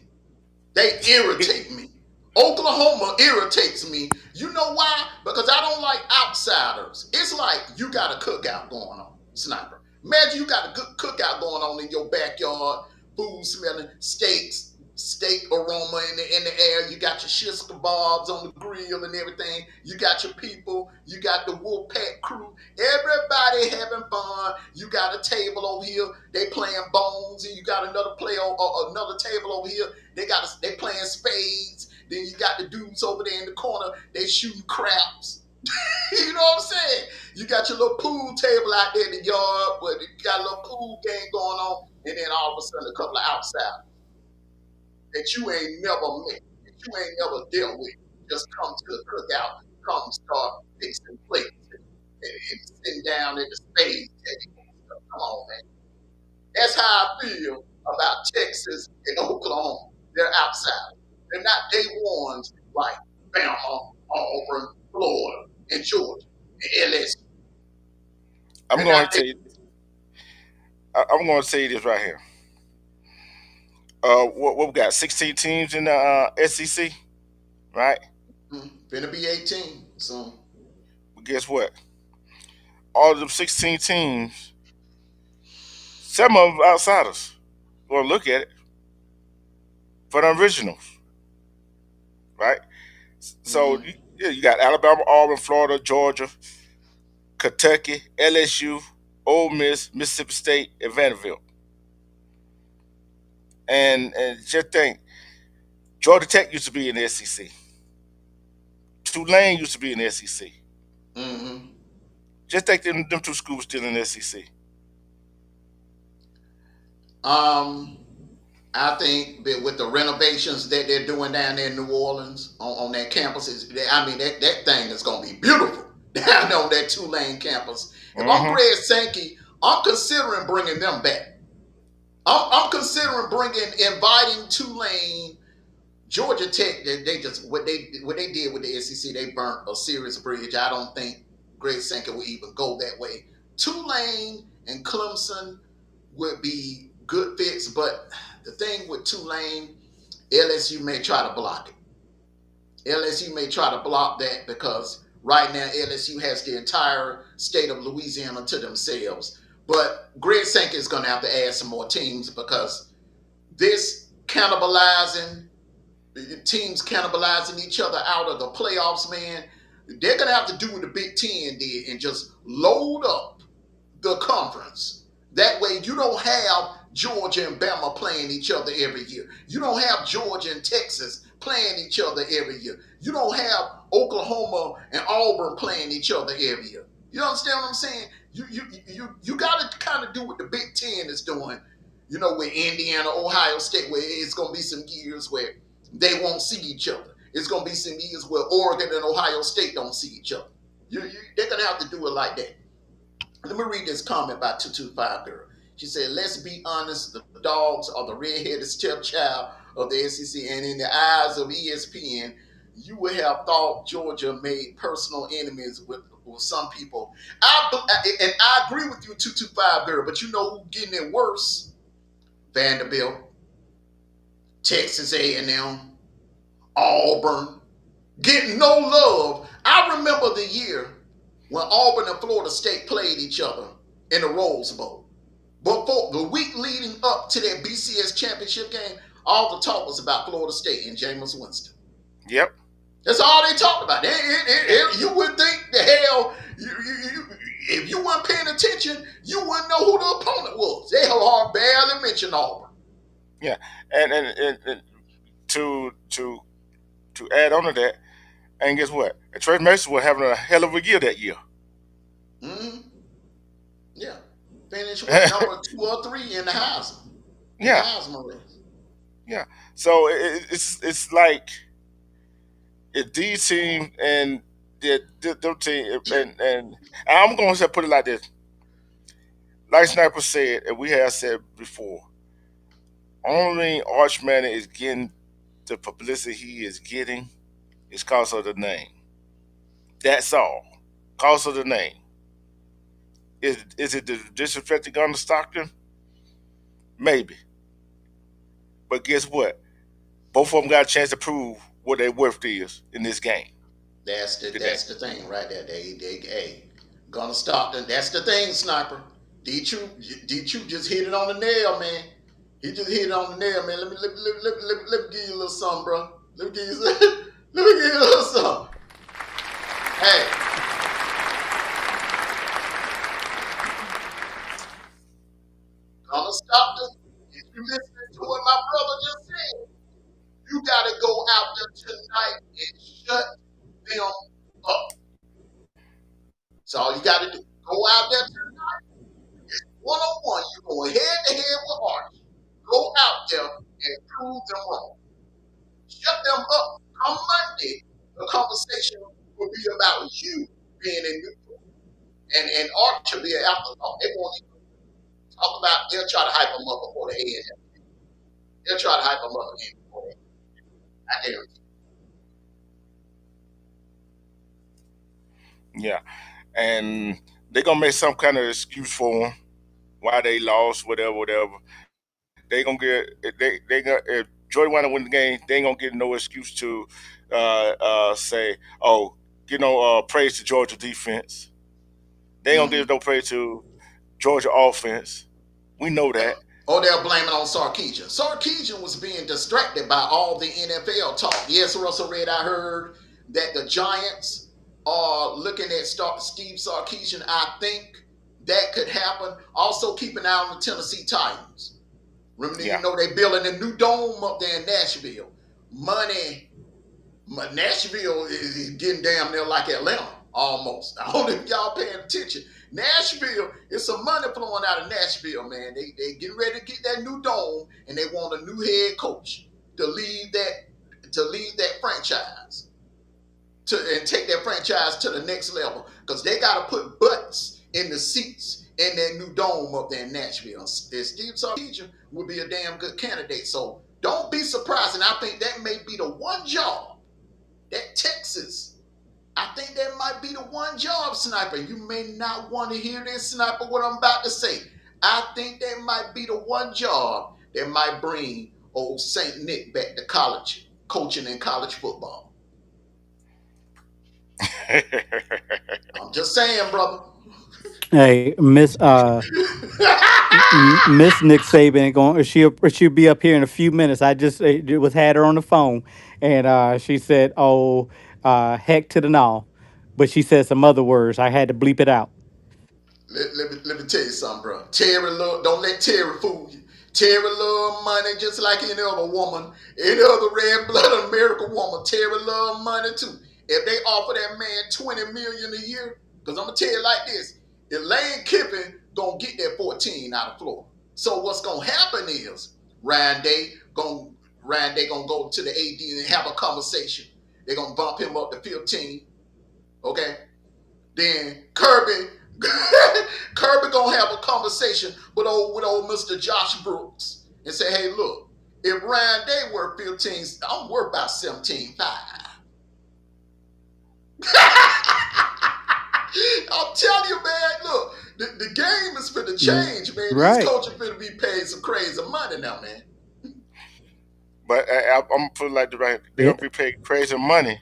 B: They irritate me. Oklahoma irritates me. You know why? Because I don't like outsiders. It's like you got a cookout going on, sniper. Imagine you got a good cookout going on in your backyard, food smelling, steak aroma in the air. You got your shish kebabs on the grill and everything. You got your people. You got the Wolfpack crew. Everybody having fun. You got a table over here. They playing bones, and you got another another table over here. They playing spades. Then you got the dudes over there in the corner. They shooting craps. You know what I'm saying? You got your little pool table out there in the yard, but you got a little pool game going on, and then all of a sudden a couple of outsiders that you ain't never met, that you ain't never dealt with, just come to the cookout, come start fixing plates and sitting down at the spades table. Come on, man. That's how I feel about Texas and Oklahoma. They're outside. They're not day ones like Bama, Auburn, Florida, and Georgia, and LSU.
C: I'm
B: They're not
C: going to
B: day.
C: tell you. I'm going to tell you this right here. What we got? 16 teams in the SEC, right?
B: Finna be 18. So,
C: But guess what? All of them 16 teams, some of them outsiders. Going to look at it for the originals, right? So
B: mm-hmm,
C: yeah, you got Alabama, Auburn, Florida, Georgia, Kentucky, LSU, Ole Miss, Mississippi State, and Vanderbilt. And just think, Georgia Tech used to be in the SEC. Tulane used to be in the SEC.
B: mm-hmm.
C: Just think them two schools still in the SEC.
B: Um, I think that with the renovations that they're doing down there in New Orleans on that campus, I mean, that thing is going to be beautiful down on that Tulane campus. If I'm
C: Hmm.
B: Greg Sankey, I'm considering bringing them back. I'm considering inviting Tulane, Georgia Tech. They just what they did with the SEC. They burnt a serious bridge. I don't think Greg Sankey will even go that way. Tulane and Clemson would be good fits, but the thing with Tulane, LSU may try to block it. LSU may try to block that because right now LSU has the entire state of Louisiana to themselves. But Greg Sankey is going to have to add some more teams because this cannibalizing teams cannibalizing each other out of the playoffs, man, they're going to have to do what the Big Ten did and just load up the conference. That way, you don't have Georgia and Bama playing each other every year. You don't have Georgia and Texas playing each other every year. You don't have Oklahoma and Auburn playing each other every year. You understand what I'm saying? You got to kind of do what the Big Ten is doing. You know, with Indiana, Ohio State, where it's going to be some years where they won't see each other. It's going to be some years where Oregon and Ohio State don't see each other. They're going to have to do it like that. Let me read this comment by 225 Girl. She said, let's be honest, the dogs are the redheaded stepchild of the SEC, and in the eyes of ESPN, you would have thought Georgia made personal enemies with some people. And I agree with you, 225 Girl, but you know who's getting it worse? Vanderbilt, Texas A&M, Auburn, getting no love. I remember the year when Auburn and Florida State played each other in the Rose Bowl. But for the week leading up to that BCS championship game, all the talk was about Florida State and Jameis Winston.
C: Yep.
B: That's all they talked about.
C: Yeah.
B: You would think the hell, if you weren't paying attention, you wouldn't know who the opponent was. They barely mentioned Auburn.
C: Yeah. And to add on to that, and guess what? And Trey Mason was having a hell of a year that year.
B: Mm-hmm. Yeah. Finished what number 2 or 3 in the
C: Yeah,
B: Heisman race.
C: yeah. So it's like if D team and them team and I'm gonna say put it like this. Like Sniper said, and we have said before, only Archman is getting the publicity he is getting is cause of the name. That's all. Cause of the name. Is it the disrespecting Gunner Stockton? Maybe. But guess what? Both of them got a chance to prove what their worth is in this game today.
B: That's the thing right there. They hey, gonna stop them. That's the thing, sniper. D Troop just hit it on the nail, man. He just hit it on the nail, man. Let me give you a little something, bro. Let me give you let me give you a little something. Hey, gonna stop them. If you listening to what my brother just said, you gotta go out there tonight and shut them up. That's all you gotta do. Go out there tonight. One on one, you're going head to head with Arch. Go out there and prove them wrong. Shut them up. On Monday, the conversation will be about you being in neutral. And Arch will be an afterthought. They won't even talk about, they'll try to hype them up before the end. They'll try to hype them up again before the end. I guarantee.
C: Yeah. And they're gonna make some kind of excuse for them why they lost, whatever, whatever. They gonna get they gonna if Jordan wanna win the game, they ain't gonna get no excuse to say, oh, praise to Georgia defense. They ain't gonna
B: Mm-hmm.
C: give no praise to Georgia offense. We know that.
B: Or they'll blame it on Sarkeesian. Sarkeesian was being distracted by all the NFL talk. Yes, Russell Red, I heard that the Giants are looking at Steve Sarkeesian. I think that could happen. Also, keep an eye on the Tennessee Titans. Remember,
C: Yeah.
B: they're building a new dome up there in Nashville. Money Nashville is getting damn near like Atlanta almost. I don't know if y'all paying attention. Nashville, it's some money flowing out of Nashville, man. They getting ready to get that new dome, and they want a new head coach to lead that franchise and take that franchise to the next level because they got to put butts in the seats in that new dome up there in Nashville. And Steve Sarkisian would be a damn good candidate. So don't be surprised, and I think that may be the one job that Texas, I think that might be the one job, Sniper. You may not want to hear this, Sniper, what I'm about to say. I think that might be the one job that might bring old St. Nick back to college, coaching in college football. I'm just saying, brother.
D: Hey, Miss Nick Saban going. She'll be up here in a few minutes. I just was had her on the phone, and she said, "Oh, heck to the no," but she said some other words. I had to bleep it out.
B: Let me tell you something, bro. Terry love, don't let Terry fool you. Terry love money just like any other woman, any other red-blooded American woman. Terry love money too. If they offer that man $20 million a year, because I'm gonna tell you like this, if Lane Kiffin gonna get that 14 out of Florida. So what's gonna happen is gonna Ryan Day gonna go to the AD and have a conversation. They're gonna bump him up to 15. Okay, then Kirby gonna have a conversation with old Mr. Josh Brooks and say, hey, look, if Ryan Day worth 15, I'm worth about 17.5. I'm telling you, man, look, the game is for the
D: Mm,
B: change, man. These
D: right.
B: coaches finna be paid some crazy money now, man.
C: But I'm gonna put it like the right. They're
D: Yeah.
C: gonna be paid crazy money,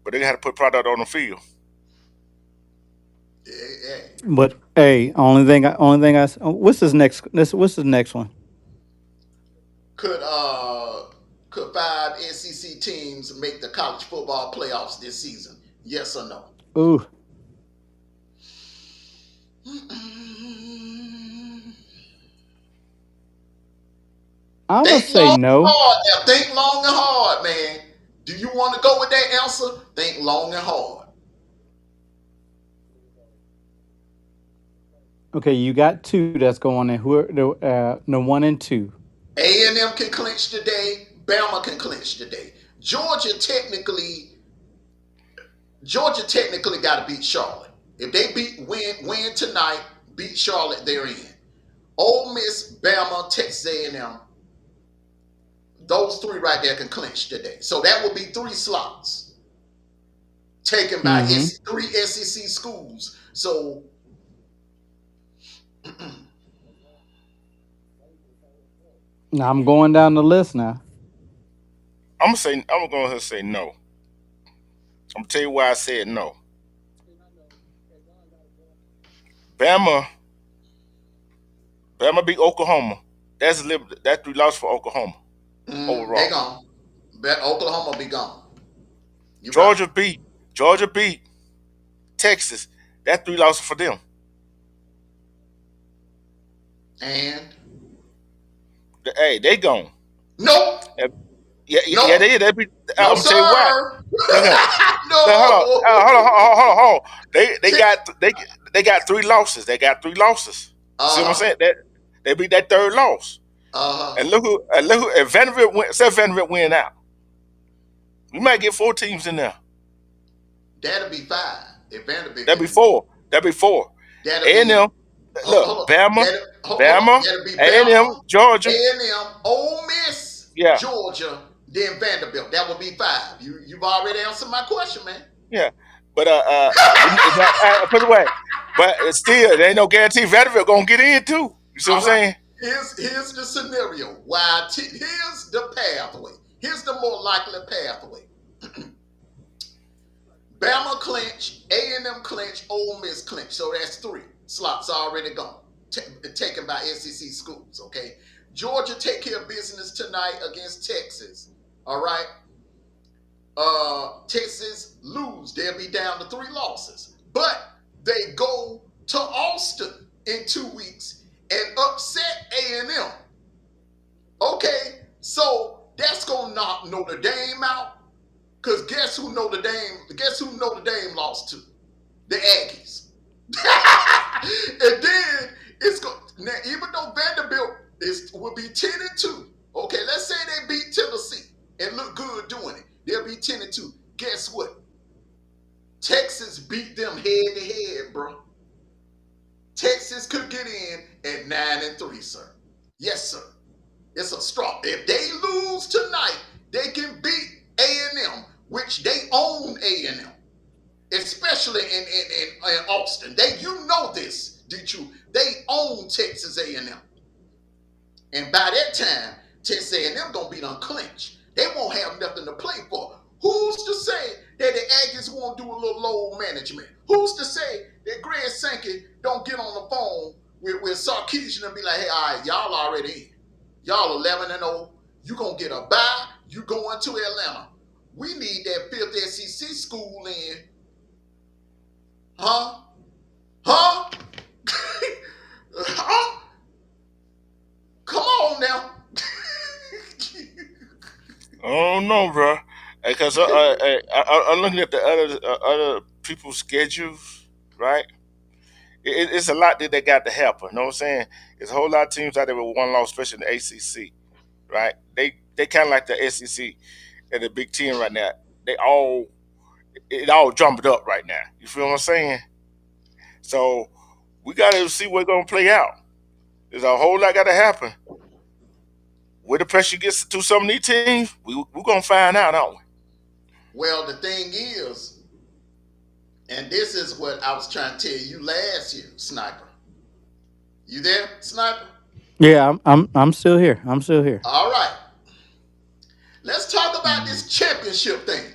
C: but they got to put product on the field.
B: Yeah, yeah.
D: But hey, what's his next? What's his next one?
B: Could uh could 5 SEC teams make the college football playoffs this season? Yes or no?
D: Ooh, I'm gonna
B: Think
D: say
B: long and
D: no.
B: hard now. Think long and hard, man. Do you want to go with that answer? Think long and hard.
D: Okay, you got two that's going in. Who are the one and two?
B: A&M can clinch today. Bama can clinch today. Georgia technically got to beat Charlotte. If they win tonight, beat Charlotte, they're in. Ole Miss, Bama, Texas A&M, those three right there can clinch today. So that would be three slots taken by
D: Mm-hmm.
B: three SEC schools. So
D: Now I'm going down the list now.
C: I'm gonna go ahead and say no. I'm gonna tell you why I said no. Bama, Bama beat Oklahoma. That's three losses for Oklahoma
B: they
C: overall.
B: gone. Bet Oklahoma be gone. You right.
C: Georgia beat Georgia beat Texas. That's three losses for them.
B: And
C: Hey, they gone.
B: nope,
C: Uh, Yeah, yeah, yeah,
B: nope,
C: they They beat.
B: no
C: I'm gonna tell you why.
B: sir,
C: No, no, no. Hold on, hold on. They
B: Tick.
C: they got three losses. They got three losses. You see what I'm
B: Uh-huh.
C: saying? That they beat that third loss.
B: Uh-huh.
C: And look who if Vanderbilt win, say Vanderbilt win out, we might get four teams in there.
B: That'll be five. If Vanderbilt
C: That'd be
B: can,
C: four. That'd be four.
B: that'll
C: A and
B: be
C: M, look,
B: hold on. Hold on.
C: Bama,
B: That'll be
C: A and M,
B: Bama,
C: Georgia.
B: A&M, Ole Miss,
C: Yeah,
B: Georgia, then Vanderbilt. That would be five. You've already answered my question, man.
C: yeah. But put it away. But it's still, there ain't no guarantee Vanderbilt gonna get in too. You see what I'm
B: All right.
C: saying?
B: Here's the scenario. Here's the pathway. Here's the more likely pathway. Bama clinch, A&M clinch, Ole Miss clinch. So that's three slots already gone, taken by SEC schools. Okay, Georgia take care of business tonight against Texas. All right, Texas lose. They'll be down to three losses, but they go to Austin in 2 weeks and upset A&M. Okay, so that's gonna knock Notre Dame out. Cause guess who Notre Dame? Guess who Notre Dame lost to? The Aggies. And then it's go now, even though Vanderbilt will be 10-2. Okay, let's say they beat Tennessee and look good doing it. They'll be 10-2. Guess what? Texas beat them head to head, bro. Texas could get in at 9-3, sir. Yes, sir. It's a straw. If they lose tonight, they can beat A&M, which they own A&M, especially in Austin. You know this, did you? They own Texas A&M. And by that time, Texas A&M gonna be unclinched. They won't have nothing to play for. Who's to say that the Aggies won't do a little load management? Who's to say that Greg Sankey don't get on the phone with Sarkeesian and be like, hey, all right, y'all already in. Y'all 11-0. You gonna get a bye. You going to Atlanta. We need that fifth SEC school in. Huh? Huh? Huh? Come on now.
C: I don't know, bro. Because I'm looking at the other people's schedules, right? It's a lot that they got to happen. You know what I'm saying? There's a whole lot of teams out there with one loss, especially in the ACC, right? They kind of like the SEC and the Big Ten right now. It all jumped up right now. You feel what I'm saying? So we got to see what's gonna play out. There's a whole lot got to happen. Where the pressure gets to some of these teams, we're gonna find out, aren't we?
B: Well, the thing is, and this is what I was trying to tell you last year, Sniper. You there, Sniper?
D: Yeah, I'm still here. I'm still here.
B: All right. Let's talk about this championship thing.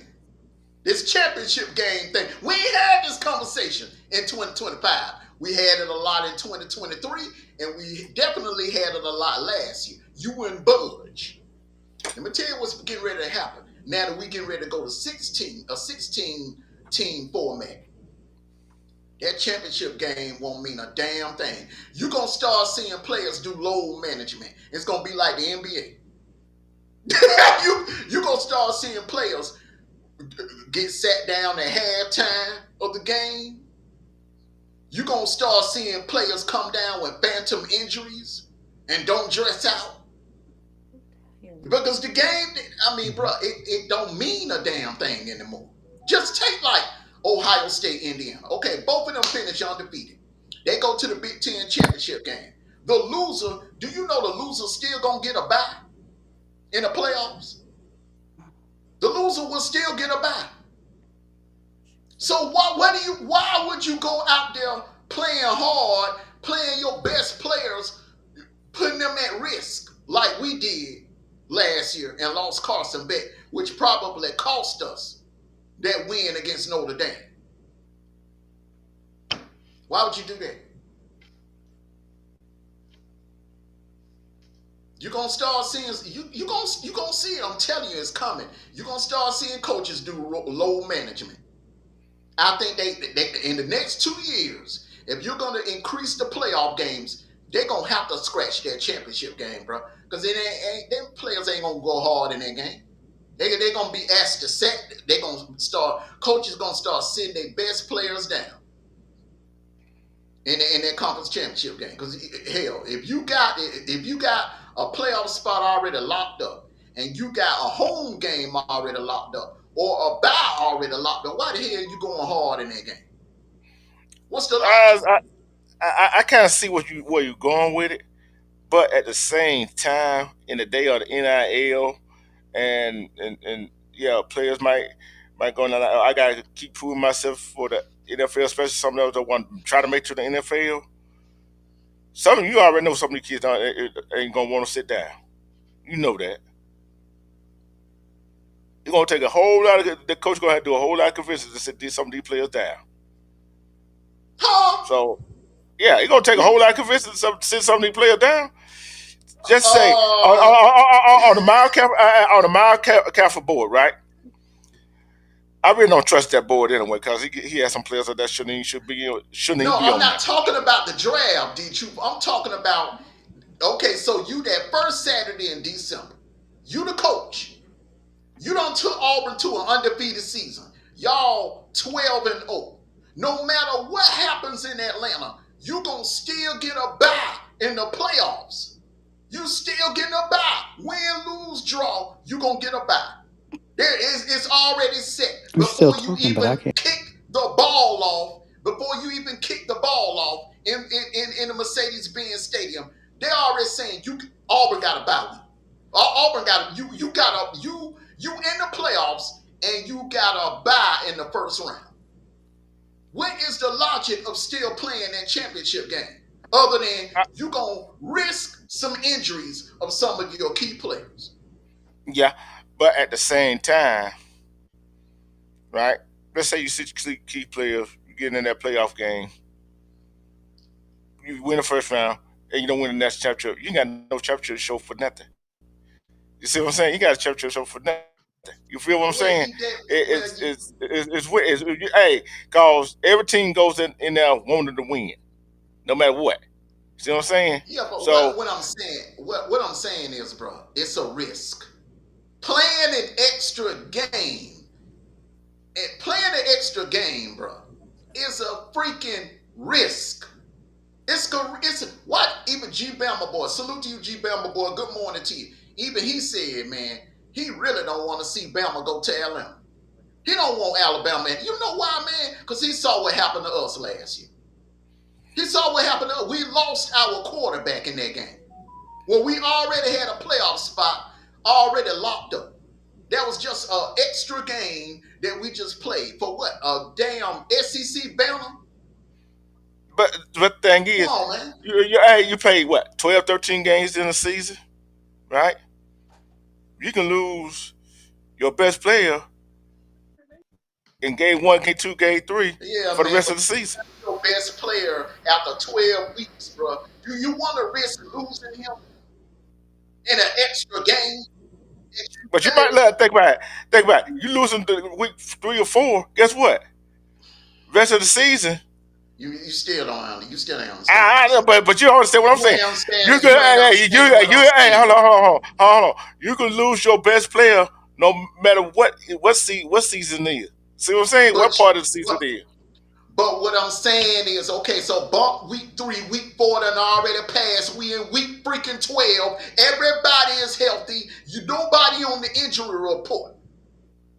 B: This championship game thing. We ain't had this conversation in 2025. We had it a lot in 2023, and we definitely had it a lot last year. You wouldn't budge. Let me tell you what's getting ready to happen. Now that we getting ready to go to 16 team format, that championship game won't mean a damn thing. You're going to start seeing players do load management. It's going to be like the NBA. You're going to start seeing players get sat down at halftime of the game. You're going to start seeing players come down with phantom injuries and don't dress out. Because the game, I mean, bro, it don't mean a damn thing anymore. Just take like Ohio State, Indiana. Okay, both of them finish undefeated. They go to the Big Ten championship game. The loser, do you know the loser still gonna get a bye in the playoffs? The loser will still get a bye. So why would you go out there playing hard, playing your best players, putting them at risk like we did last year and lost Carson Beck, which probably cost us that win against Notre Dame? Why would you do that? You're gonna start seeing you gonna see it. I'm telling you, it's coming. You're gonna start seeing coaches do low management. I think they in the next 2 years, if you're gonna increase the playoff games, they're gonna have to scratch that championship game, bro. Because it ain't them players ain't gonna go hard in that game. They're gonna be asked to set. They're gonna start. Coaches gonna start sitting their best players down in that conference championship game. Because hell, if you got a playoff spot already locked up, and you got a home game already locked up, or a bye already locked up, why the hell are you going hard in that game? What's the logic?
C: I kind of see where you're going with it, but at the same time, in the day of the NIL, and yeah, players might go. I gotta keep proving myself for the NFL, especially some of those that want to try to make it to the NFL. Some of you already know some of these kids ain't gonna want to sit down. You know that. It's gonna take a whole lot of the coach gonna have to do a whole lot of convincing to sit some of these players down.
B: Huh?
C: So yeah, it's gonna take a whole lot of convincing to sit some of these players down. Just say on the mile Caffrey board, right? I really don't trust that board anyway because he has some players that shouldn't even
B: No,
C: be
B: I'm
C: on
B: not
C: there.
B: talking about the draft, D Troop. I'm talking about okay. So you that first Saturday in December, you the coach. You done took Auburn to an undefeated season. Y'all 12-0. No matter what happens in Atlanta, you gonna still get a bye in the playoffs. You still getting a bye. Win, lose, draw, you gonna get a bye. It's already set
D: You're still
B: before you
D: talking, but I
B: even
D: can't.
B: kick the ball off. Before you even kick the ball off in the Mercedes-Benz Stadium, they're already saying Auburn got a bye week. Auburn got you in the playoffs and you got a bye in the first round. What is the logic of still playing that championship game? Other than
C: I,
B: you gonna risk some injuries of some of your key players.
C: yeah, but at the same time, right? Let's say you sit key players, you get in that playoff game, you win the first round, and you don't win the next championship. You ain't got no championship show for nothing. You see what I'm saying? You got a championship show for nothing. You feel what I'm
B: Well,
C: saying?
B: you that well
C: It's
B: you
C: it's it's, it's, it's hey, cause every team goes in there wanting to win, no matter what. See what I'm saying?
B: yeah, but what,
C: So,
B: what I'm saying, what I'm saying is, bro, it's a risk. Playing an extra game, playing an extra game, bro, is a freaking risk. It's what even G Bama boy. Salute to you, G Bama boy. Good morning to you. Even he said, man, he really don't want to see Bama go to Atlanta. He don't want Alabama. And you know why, man? Because he saw what happened to us last year. He saw what happened to us. We lost our quarterback in that game. Well, we already had a playoff spot already locked up. That was just an extra game that we just played for what? A damn SEC banner?
C: but the thing
B: Come
C: is,
B: on, man.
C: you played what 12, 13 games in a season, right? You can lose your best player in game one, game two, game three
B: Yeah,
C: for the
B: man,
C: rest
B: but
C: of the season.
B: your best player after 12 weeks, bro. Do you want to risk losing him in an extra game? If you
C: But you might
B: really,
C: let think about it. Think about it. You losing the week 3 or 4. Guess what? Rest of the season.
B: you still don't you still don't understand what I'm saying.
C: But you understand what I'm
B: You
C: saying.
B: ain't
C: You
B: understanding.
C: can
B: You ain't understanding what I'm
C: hey,
B: saying.
C: hold on. You can lose your best player no matter what season is. See what I'm saying?
B: But
C: What part of the
B: but
C: season it is?
B: But what I'm saying is, okay, so bump week 3, week 4 done already passed. We in week freaking 12. Everybody is healthy. You nobody on the injury report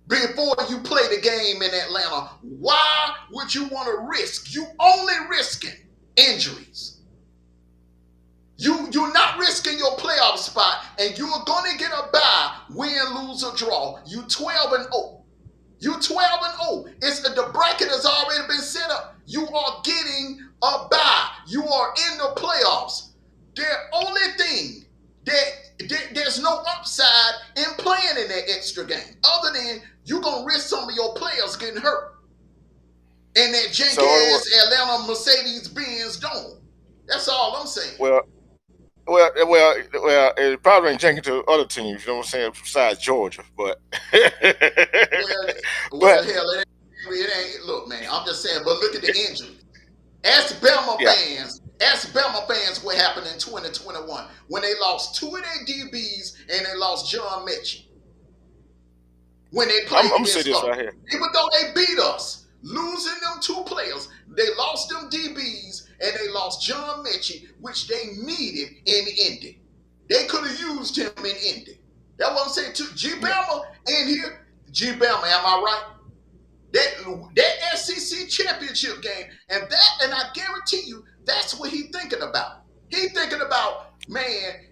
B: before you play the game in Atlanta. Why would you want to risk? You only risking injuries. You're not risking your playoff spot, and you're gonna get a bye, win, lose, or draw. You 12 and 0. You 12 and 0. It's the bracket has already been set up. You are getting a bye. You are in the playoffs. The only thing there's no upside in playing in that extra game, other than you're gonna risk some of your players getting hurt in that janky
C: So
B: ass Atlanta Mercedes Benz dome. That's all I'm saying.
C: well, it probably ain't janking to other teams. You know what I'm saying? Besides Georgia, but
B: Well,
C: but
B: hell, it ain't. Look, man, I'm just saying. But look at the injuries. Ask Bama
C: yeah,
B: fans. Ask Bama fans what happened in 2021 when they lost two of their DBs and they lost John Mechie when they
C: I'm
B: played
C: gonna say
B: against
C: this
B: us.
C: right here.
B: Even though they beat us, losing them two players, they lost them DBs and they lost John Mechie, which they needed in Indy. They could have used him in Indy. That's what I'm saying too. G
C: Yeah,
B: Bama in here. G Bama, am I right? That SEC championship game, and I guarantee you, that's what he thinking about. He thinking about, man,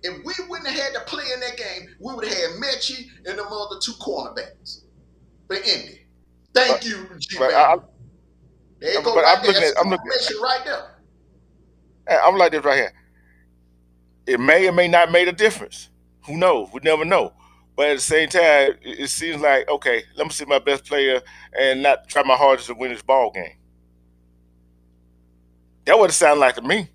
B: if we wouldn't have had to play in that game, we would have had Mechie and them other two cornerbacks for Indy.
C: but
B: Thank you, G
C: but
B: Bama. There you go, right there. That's
C: I'm looking
B: information right there.
C: I'm like this right here. It may or may not make a difference. Who knows? We never know. But at the same time, it seems like okay, let me see my best player and not try my hardest to win this ball game. That what it sounded like to me.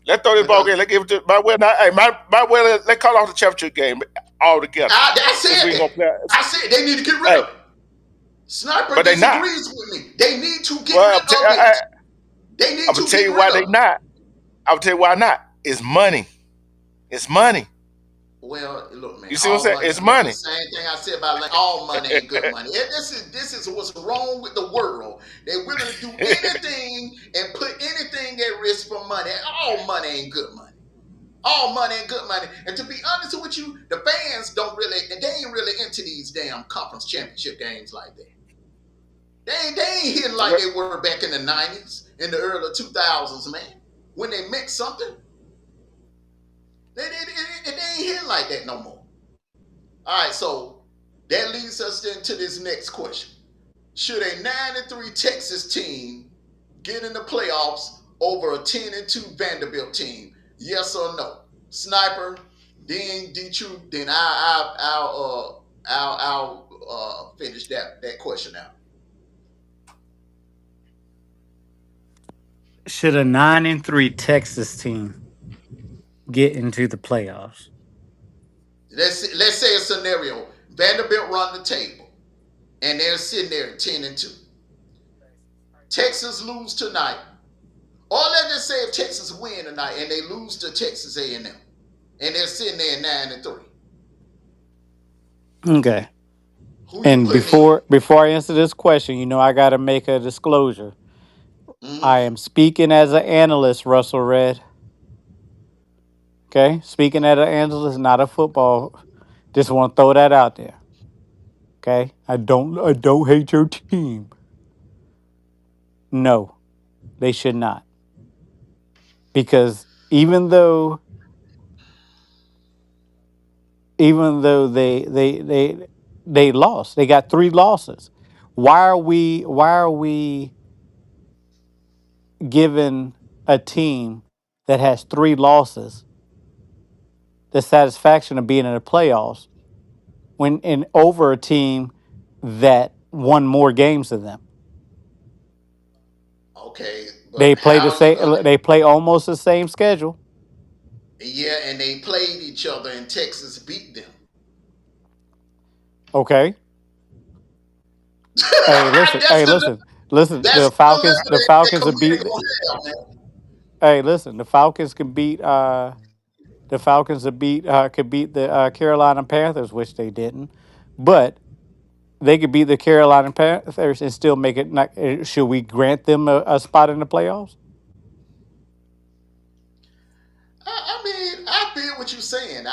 C: Let's throw this ball
B: Because
C: game. Let's give it to my well. Not, hey, my well. Let's call off the championship game altogether.
B: I
C: Since
B: said
C: we ain't
B: that.
C: gonna play.
B: I said they need to get rid
C: Hey,
B: of it. Sniper
C: but they not.
B: disagrees with me. They need to get
C: Well,
B: rid of it. They need
C: I'm gonna
B: to
C: tell
B: get
C: you
B: rid
C: why
B: of
C: they
B: it.
C: not. I'm gonna tell you why not. It's money. It's money.
B: Well, look, man,
C: You see what I'm
B: all
C: saying?
B: money.
C: It's
B: Look, the
C: money.
B: same thing I said about like all money ain't good money. This is what's wrong with the world. They're willing to do anything and put anything at risk for money. All money ain't good money. All money ain't good money. And to be honest with you, the fans don't really, and they ain't really into these damn conference championship games like that. They ain't hitting like
C: Well,
B: they were back in the 90s, in the early 2000s, man. When they mixed something, they ain't hitting like that no more. All right, so that leads us then to this next question. Should a 9-3 Texas team get in the playoffs over a 10-2 Vanderbilt team? Yes or no? Sniper, then D-Truth, then I'll finish that question out.
D: Should a 9-3 Texas team get into the playoffs?
B: Let's say a scenario. Vanderbilt run the table and they're sitting there at 10-2. Texas lose tonight. Or let's just say if Texas win tonight and they lose to Texas A&M and they're sitting there at 9-3.
D: Okay.
B: Who you
D: And
B: putting in?
D: before I answer this question, I got to make a disclosure. I
B: Mm-hmm.
D: am speaking as an analyst, Russell Red. Okay, speaking as an analyst, not a football. Just want to throw that out there. Okay, I don't hate your team. No, they should not, because even though they lost, they got three losses. Why are we giving a team that has three losses the satisfaction of being in the playoffs when in over a team that won more games than them?
B: Okay,
D: They
B: but
D: play the
B: how's it gonna?
D: same. They play almost the same schedule.
B: Yeah, and they played each other and Texas beat them.
D: Okay. Hey, listen.
B: that's
D: Hey,
B: the
D: listen. Listen.
B: that's
D: The
B: the
D: Falcons.
B: level
D: The
B: that
D: Falcons have
B: committee
D: beat.
B: gonna have, man.
D: Hey, listen. The Falcons can beat. The Falcons have beat. Could beat the Carolina Panthers, which they didn't. But they could beat the Carolina Panthers and still make it. Not, should we grant them a spot in the playoffs?
B: I mean, I feel what you're saying. Look,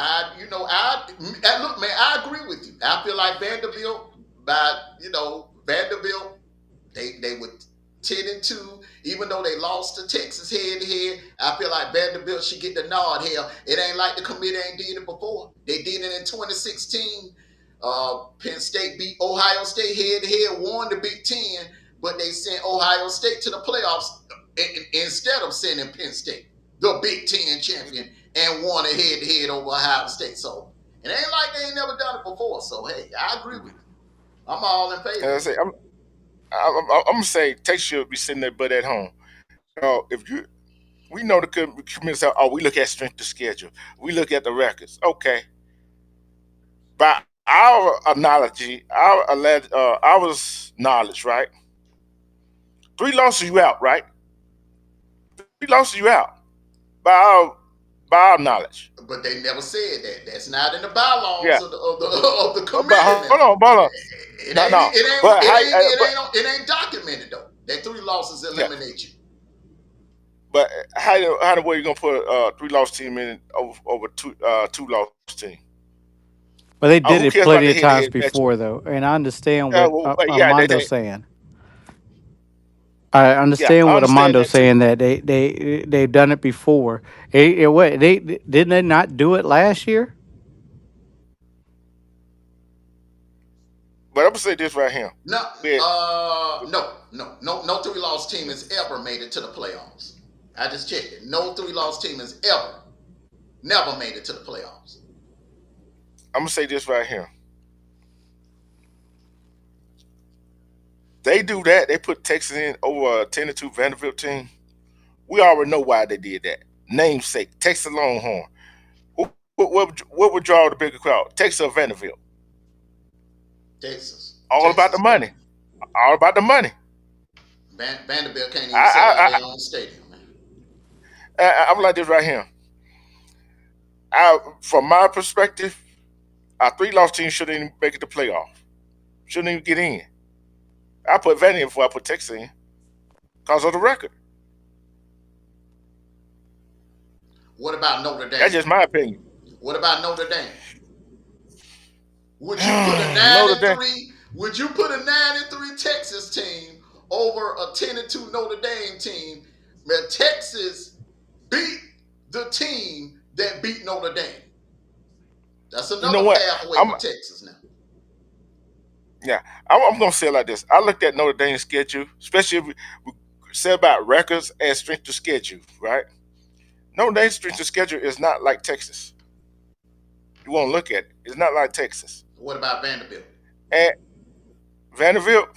B: man, I agree with you. I feel like Vanderbilt, they were 10-2, even though they lost to Texas head to head. I feel like Vanderbilt should get the nod. Hell, it ain't like the committee ain't did it before. They did it in 2016. Penn State beat Ohio State head to head, won the Big Ten, but they sent Ohio State to the playoffs instead of sending Penn State, the Big Ten champion, and won a head to head over Ohio State. So it ain't like they ain't never done it before. So hey, I agree with you. I'm all in
C: And
B: favor
C: I
B: of
C: say,
B: it.
C: I'm gonna say Texas should be sitting their butt at home. If you we know the committee say, oh, we look at strength of schedule, we look at the records. Okay, by our analogy, our knowledge, right? 3 losses you out, right? 3 losses you out by our knowledge.
B: But they never said that. That's not in the bylaws
C: Yeah,
B: of the
C: but
B: committee. Now,
C: hold on.
B: it
C: No,
B: ain't
C: no.
B: it ain't
C: But
B: it
C: how?
B: ain't it
C: But
B: ain't it ain't documented though. That 3 losses
C: yeah.
B: eliminate you.
C: But how the way you gonna put a 3 loss team in over two loss team?
D: Well, they
C: Who
D: did it
C: cares about
D: plenty
C: the
D: of
C: head to
D: times
C: head matchup?
D: before, though, and I understand what
C: Yeah,
D: Amondo's saying. I
C: yeah,
D: understand
C: I
D: what
C: understand
D: Amondo's
C: that too.
D: saying that they've done it before. What they didn't they not do it last year?
C: But I'm gonna say this right here.
B: No,
C: With
B: no 3 loss team has ever made it to the playoffs. I just checked it. No 3 loss team has ever, never made it to the playoffs.
C: I'm gonna say this right here. They do that. They put Texas in over a 10-2 Vanderbilt team. We already know why they did that. Namesake, Texas Longhorn. What would draw the bigger crowd? Texas or Vanderbilt?
B: Texas,
C: All about the
B: Texas,
C: money.
B: Texas.
C: All about the money.
B: Vanderbilt can't even sell out
C: I,
B: their own stadium, man.
C: I'm like this right here. From my perspective, our 3 loss team shouldn't even make it to playoff. Shouldn't even get in. I put Vandy in before I put Texas in because of the record.
B: What about Notre
C: That's
B: Dame?
C: just my opinion.
B: What about Notre Dame? Would you put a nine
C: Notre
B: and
C: Dame.
B: three? Would you put a 9-3 Texas team over a 10-2 Notre Dame team? Where Texas beat the team that beat Notre Dame. That's
C: You know
B: another
C: what?
B: pathway
C: I'm
B: for Texas now.
C: yeah. I'm gonna say it like this. I looked at Notre Dame's schedule, especially if we say about records and strength of schedule, right? Notre Dame's strength of schedule is not like Texas. You want to look at it. It's not like Texas.
B: What about Vanderbilt?
C: And Vanderbilt,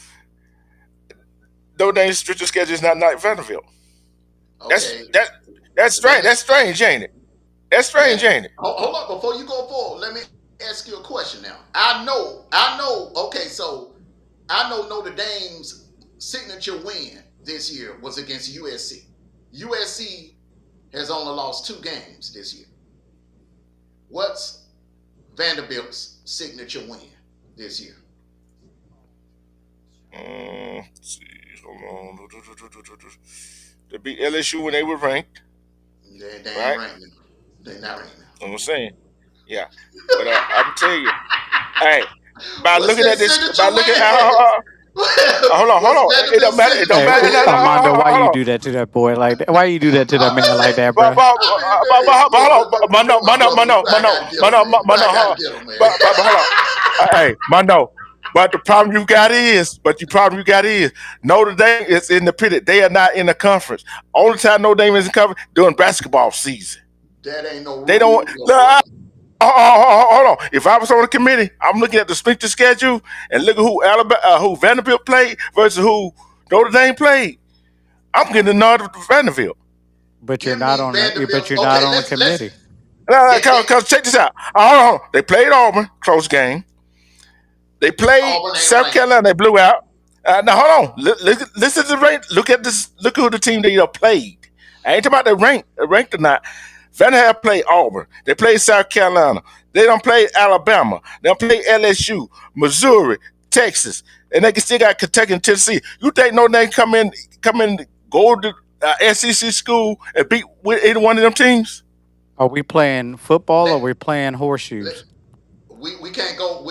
C: Notre Dame's strength of schedule is not like Vanderbilt. That's
B: Okay,
C: that that's
B: let
C: strange.
B: me
C: That's strange, ain't it? That's
B: man.
C: strange, ain't it?
B: Hold up before you go forward. Let me ask you a question now. I know. Okay, so I know Notre Dame's signature win this year was against USC. USC has only lost 2 games this year. What's Vanderbilt's signature win this year?
C: Let's see, hold on. They beat LSU when they were ranked,
B: They ain't
C: right?
B: ranked now. They not ranked now.
C: I'm saying, yeah. But I'm telling you, hey, by
B: What's
C: looking
B: their
C: at this,
B: signature
C: by looking at,
B: win?
C: hold
B: What's
C: on. It don't
B: Vanderbilt's
C: matter. It don't
B: signature
C: matter.
B: win?
C: No,
D: Armando, why you
C: hold on.
D: do that to that boy like that? Why you do that to that man like that,
C: But,
D: bruh?
C: but, but hold on,
B: You know my brother. You know I gotta get him, man. You know I
C: Hold
B: gotta
C: on.
B: get him, man.
C: But hold on. Hey, Mondo. But the problem you got is, Notre Dame is independent. They are not in the conference. Only time Notre Dame is in conference during basketball season.
B: That ain't no
C: They don't.
B: rule, little
C: Look,
B: brother.
C: hold on. If I was on the committee, I'm looking at the strength of schedule and look at who Vanderbilt played versus who Notre Dame played. I'm getting the nod of Vanderbilt.
D: But you're
B: Give
D: not
B: me
D: on the, but
B: Vanderbilt.
D: you're not
B: Okay,
D: on the
B: let's
D: committee.
B: yeah,
C: Cause check this out. Hold on. They played Auburn, close game. They played
B: Auburn ain't
C: South
B: ranked.
C: Carolina. They blew out. Now hold on. Listen to the rank. Look at this. Look who the team they played. I ain't talking about ranked or not. Vanderbilt played Auburn. They played South Carolina. They don't play Alabama. They don't play LSU, Missouri, Texas, and they still got Kentucky and Tennessee. You think Notre Dame come in, go to SEC school and beat with either one of them teams?
D: Are we playing football or are
B: Let,
D: we playing
B: let
D: horseshoes?
B: we can't go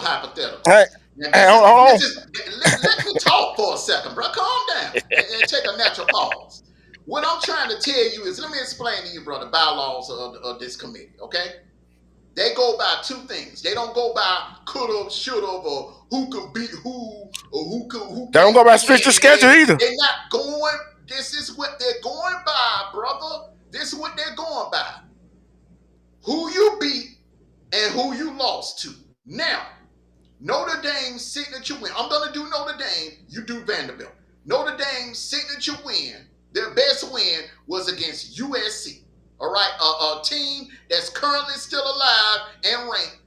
C: Hey,
B: hypotheticals. Now
C: hey,
B: this is
C: hold
B: this
C: on.
B: is let me talk for a second, bro. Calm down and take a natural pause. What I'm trying to tell you is, let me explain to you, bro, the bylaws of this committee. Okay, they go by two things. They don't go by could have, should have, or who could beat who, or who
C: They don't
B: can't
C: go by strict to
B: win.
C: schedule either.
B: They're not going. This is what they're going by, brother. This is what they're going by. Who you beat and who you lost to. Now, Notre Dame's signature win. I'm going to do Notre Dame. You do Vanderbilt. Notre Dame's signature win, their best win, was against USC. All right, a team that's currently still alive and ranked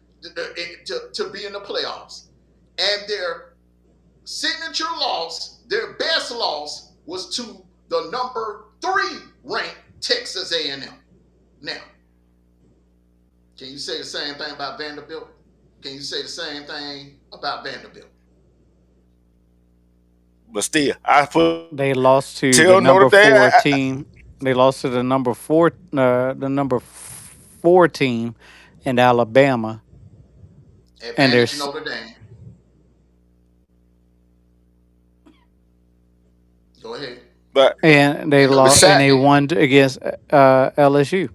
B: to be in the playoffs. And their signature loss, their best loss, was to the number 3 ranked Texas A&M. Now, can you say the same thing about Vanderbilt? Can you say the same thing about Vanderbilt?
C: But still, I put
D: They lost to the
C: tell Notre
D: number
C: Dame.
D: four team. They lost to the number four team in Alabama, and
B: Advantage
D: there's
B: Notre Dame. Go ahead.
C: But
D: and they
B: And Notre
D: lost
B: Dame
D: and
C: beside
D: they won against LSU.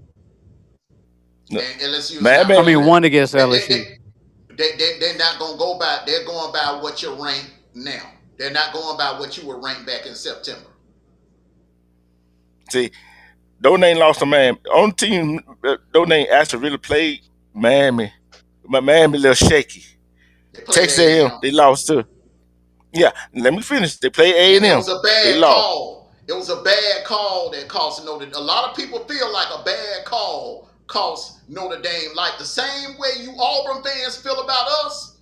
B: and LSU's not
C: Miami,
D: I mean,
B: going.
D: won against
B: They,
D: LSU.
B: they're not going to go by. They're going by what you're ranked now. They're not going by what you were ranked back in September.
C: see, Notre Dame lost to Miami. Only team Notre Dame actually really played Miami. But Miami a little shaky.
B: They played
C: Texas
B: A&M,
C: A&M,
B: and
C: they lost to. Yeah, let me finish. They played
B: it
C: A&M.
B: was a
C: They
B: bad
C: lost.
B: call. It was a bad call that cost Notre Dame. A lot of people feel like a bad call cost Notre Dame, like the same way you Auburn fans feel about us.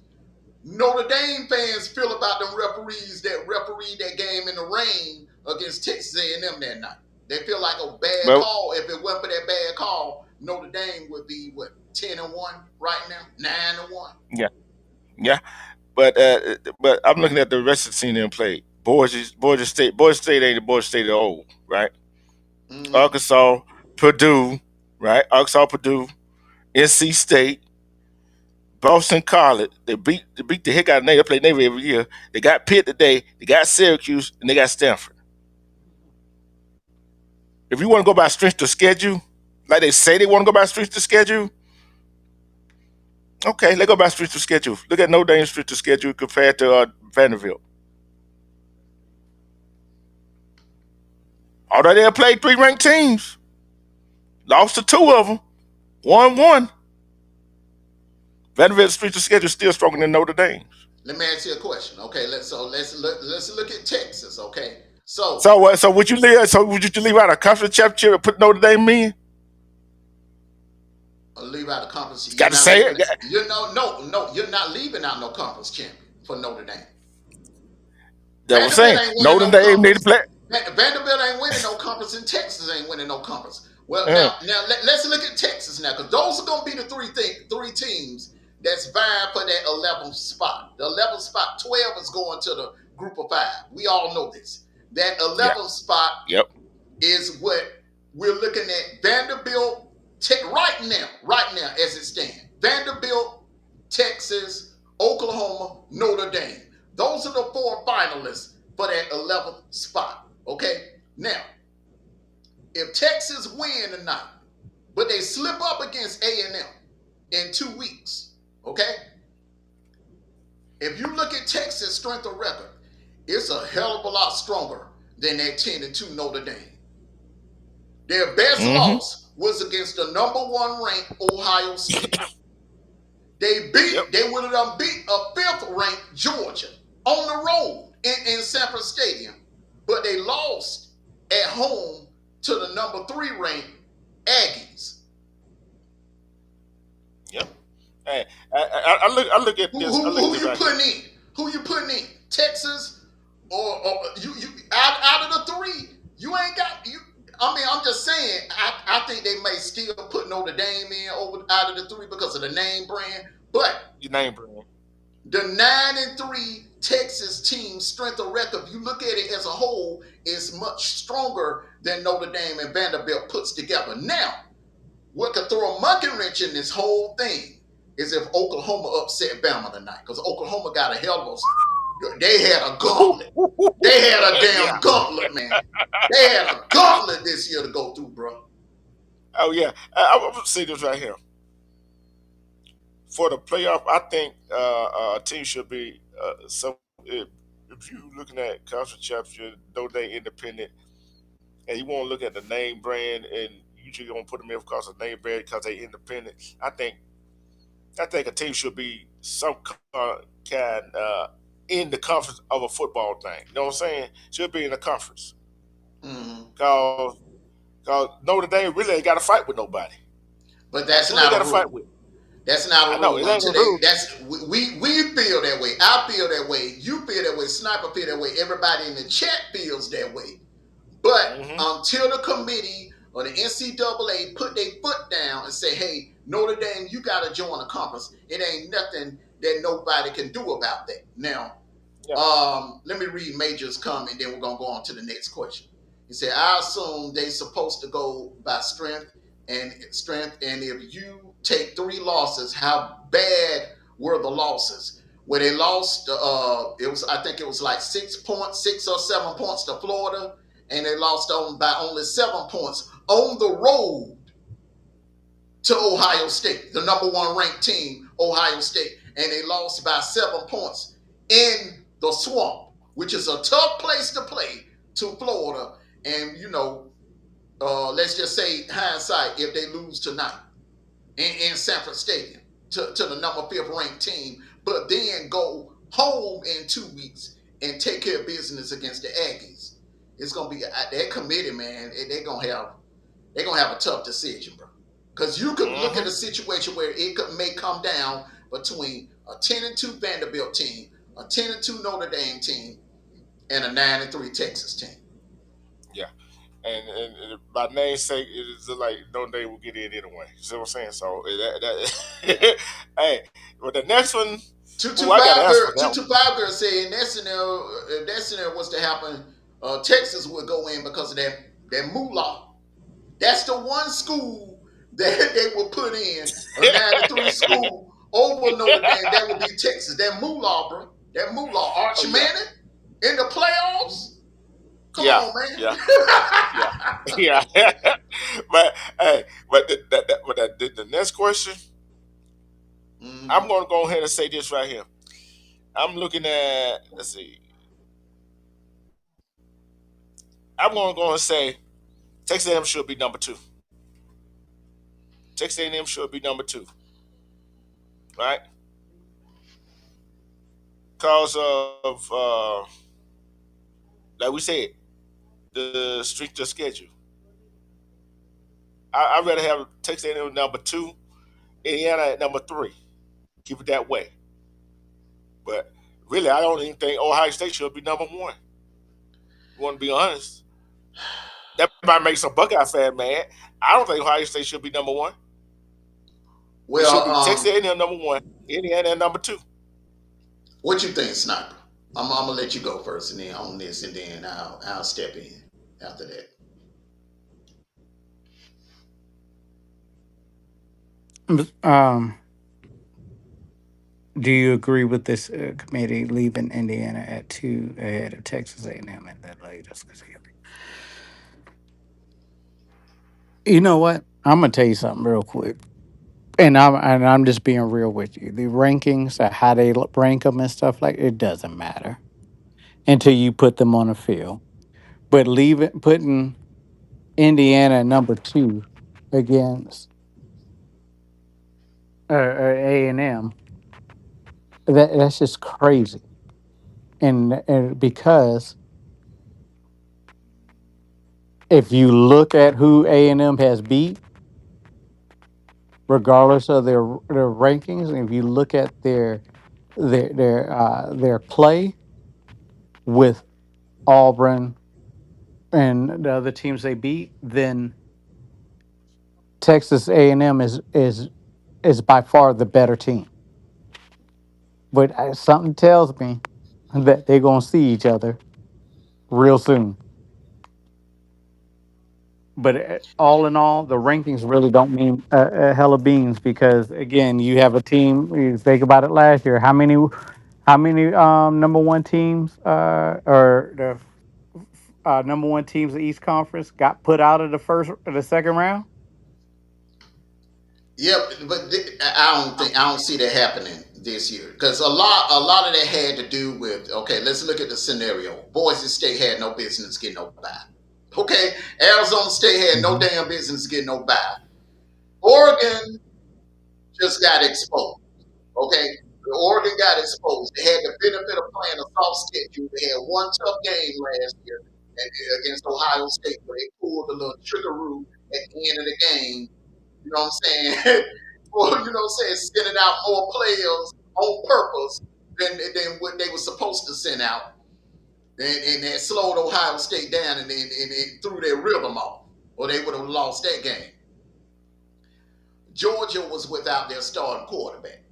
B: Notre Dame fans feel about them referees that refereed that game in the rain against Texas A&M that night. They feel like a bad
C: Well,
B: call. If it wasn't for that bad call, Notre Dame would be what, 10-1 right now, 9-1.
C: yeah, yeah. But I'm looking at the rest of the team they played. Boise State ain't the Boise State of old, right?
B: Mm-hmm.
C: Arkansas, Purdue, right? Arkansas, Purdue, NC State, Boston College. They beat the heck out of Navy. They play Navy every year. They got Pitt today. They got Syracuse, and they got Stanford. If you want to go by strength of schedule, like they say they want to go by strength of schedule, okay, let's go by strength of schedule. Look at Notre Dame's strength of schedule compared to Vanderbilt. Although they have played 3 ranked teams, lost to 2 of them, won 1. Vanderbilt's strength of schedule is still stronger than Notre Dame's.
B: Let me ask you a question. Okay, let's look at Texas. Okay, so
C: So what? So would you leave? So would you leave out a conference championship and put Notre Dame in?
B: leave out a conference. You're
C: Got to
B: not
C: say
B: leaving.
C: it.
B: No. You're not leaving out no conference champion for Notre Dame.
C: That was
B: Vanderbilt
C: saying
B: ain't winning
C: Notre
B: no
C: Dame need to
B: conference.
C: play.
B: Vanderbilt ain't winning no conference, and Texas ain't winning no conference. Well,
C: Uh,
B: let's look at Texas now, because those are going to be the three teams that's vying for that 11th spot. The 11th spot, 12 is going to the group of 5. We all know this. That
C: yeah.
B: 11th spot
C: Yep.
B: is what we're looking at. Vanderbilt, right now as it stands. Vanderbilt, Texas, Oklahoma, Notre Dame. Those are the 4 finalists for that 11th spot. Okay? Now, if Texas win tonight, but they slip up against A&M in 2 weeks, okay? If you look at Texas' strength of record, it's a hell of a lot stronger than that 10-2 Notre Dame. Their best
C: Mm-hmm.
B: loss was against the number 1 ranked Ohio State.
C: Yep.
B: They would have beat a 5th ranked Georgia on the road in Sanford Stadium, but they lost at home to the number 3 ranked Aggies.
C: Yep. Hey, I look at
B: Who,
C: this. I
B: who,
C: look at
B: who
C: this
B: you
C: right here.
B: putting in? Who you putting in? Texas or you out of the 3? You ain't got you. I mean, I'm just saying. I think they may still put Notre Dame in over out of the 3 because of the name brand, but
C: Your name brand.
B: The 9-3 Texas team strength of record, if you look at it as a whole, is much stronger than Notre Dame and Vanderbilt puts together. Now, what could throw a monkey wrench in this whole thing is if Oklahoma upset Bama tonight, because Oklahoma got a hell of a. They had a gauntlet. They had a
C: Yeah.
B: damn gauntlet, man. They had a gauntlet this year to go through, bro.
C: Oh yeah. I'm gonna say this right here. For the playoff, I think a team should be some. If you looking at conference championship, though they independent, and you want to look at the name brand, and you just gonna put them in because of name brand because they independent. I think a team should be some kind in the conference of a football thing. You know what I'm saying? Should be in the conference.
B: Mm-hmm.
C: Cause, Cause Notre Dame really ain't got to fight with nobody.
B: But that's
C: Who they got
B: not
C: to
B: a
C: fight
B: rule.
C: with?
B: That's not
C: I
B: a
C: know
B: rule
C: it ain't
B: until
C: no
B: they.
C: rule.
B: That's we feel that way. I feel that way. You feel that way. Sniper feel that way. Everybody in the chat feels that way. But
C: Hmm.
B: until the committee or the NCAA put their foot down and say, "Hey, Notre Dame, you got to join the conference," it ain't nothing that nobody can do about that. Now,
C: Yeah.
B: let me read Major's comment, then we're gonna go on to the next question. He said, "I assume they supposed to go by strength, and if you take three losses, how bad were the losses? Where they lost, it was I think it was like 6 points, 6 or 7 points to Florida, and they lost on by only 7 points on the road to Ohio State, the number one ranked team, Ohio State, and they lost by 7 points in the swamp, which is a tough place to play to Florida. And let's just say hindsight, if they lose tonight in Sanford Stadium to the number fifth ranked team, but then go home in 2 weeks and take care of business against the Aggies, it's gonna be that committee, man. They're gonna have a tough decision, bro. Because you could look at
C: Hmm.
B: a situation where may come down between a 10-2 Vanderbilt team, a 10-2 Notre Dame team, and a 9-3 Texas team.
C: Yeah. And by namesake, it is like Notre Dame will get in anyway. You see what I'm saying? So hey, but the next one,
B: Two
C: oh,
B: two
C: I got to
B: five
C: ask
B: girl,
C: for
B: two
C: that
B: two
C: one.
B: five girl said in that scenario, if that scenario was to happen, Texas would go in because of that moolah. That's the one school that they will put in a 9-3 school over Notre Dame. That would be Texas. That moolah, bro. That moolah.
C: Oh
B: Arch
C: yeah,
B: Manning in the playoffs. Come
C: yeah,
B: on, man.
C: yeah, yeah, yeah. but hey, but the next question, I'm
B: Mm-hmm.
C: going to go ahead and say this right here. I'm looking at, let's see, I'm going to go and say Texas A&M should be number two. Texas A&M should be number two, right? Because of, like we said, the strength of schedule. I'd rather have Texas A&M number two, Indiana at number three. Keep it that way. But really, I don't even think Ohio State should be number one. You want to be honest? That might make some Buckeye fan mad. I don't think Ohio State should be number one. It
B: Well,
C: should be Texas A&M number one, Indiana number two.
B: what you think, Sniper? I'm gonna let you go first, and then on this, and then I'll step in after that.
D: Um, do you agree with this committee leaving Indiana at two ahead of Texas A&M in that latest? You know what? I'm gonna tell you something real quick, and I'm just being real with you. The rankings, how they rank them and stuff like it doesn't matter until you put them on the field. But putting Indiana at number two against A&M, that's just crazy. And because if you look at who A&M has beat, regardless of their rankings, and if you look at their play with Auburn and the other teams they beat, then Texas A&M is by far the better team. but something tells me that they're gonna see each other real soon. But all in all, the rankings really don't mean a hell of beans because again, you have a team. You think about it last year. How many number one teams or the number one teams of each conference got put out of the second round?
B: Yep, but I don't see that happening this year because a lot of that had to do with, okay. Let's look at the scenario. Boise State had no business getting no bye. Okay, Arizona State had no
D: Hmm.
B: damn business getting no bye. Oregon just got exposed. Okay, the Oregon got exposed. They had the benefit of playing a soft schedule. They had one tough game last year against Ohio State where they pulled a little trickaroo at the end of the game. You know what I'm saying? Or, you know what I'm saying? Sending out more players on purpose than what they were supposed to send out. And that slowed Ohio State down and threw their rhythm off. Or they would have lost that game. Georgia was without their starting quarterback.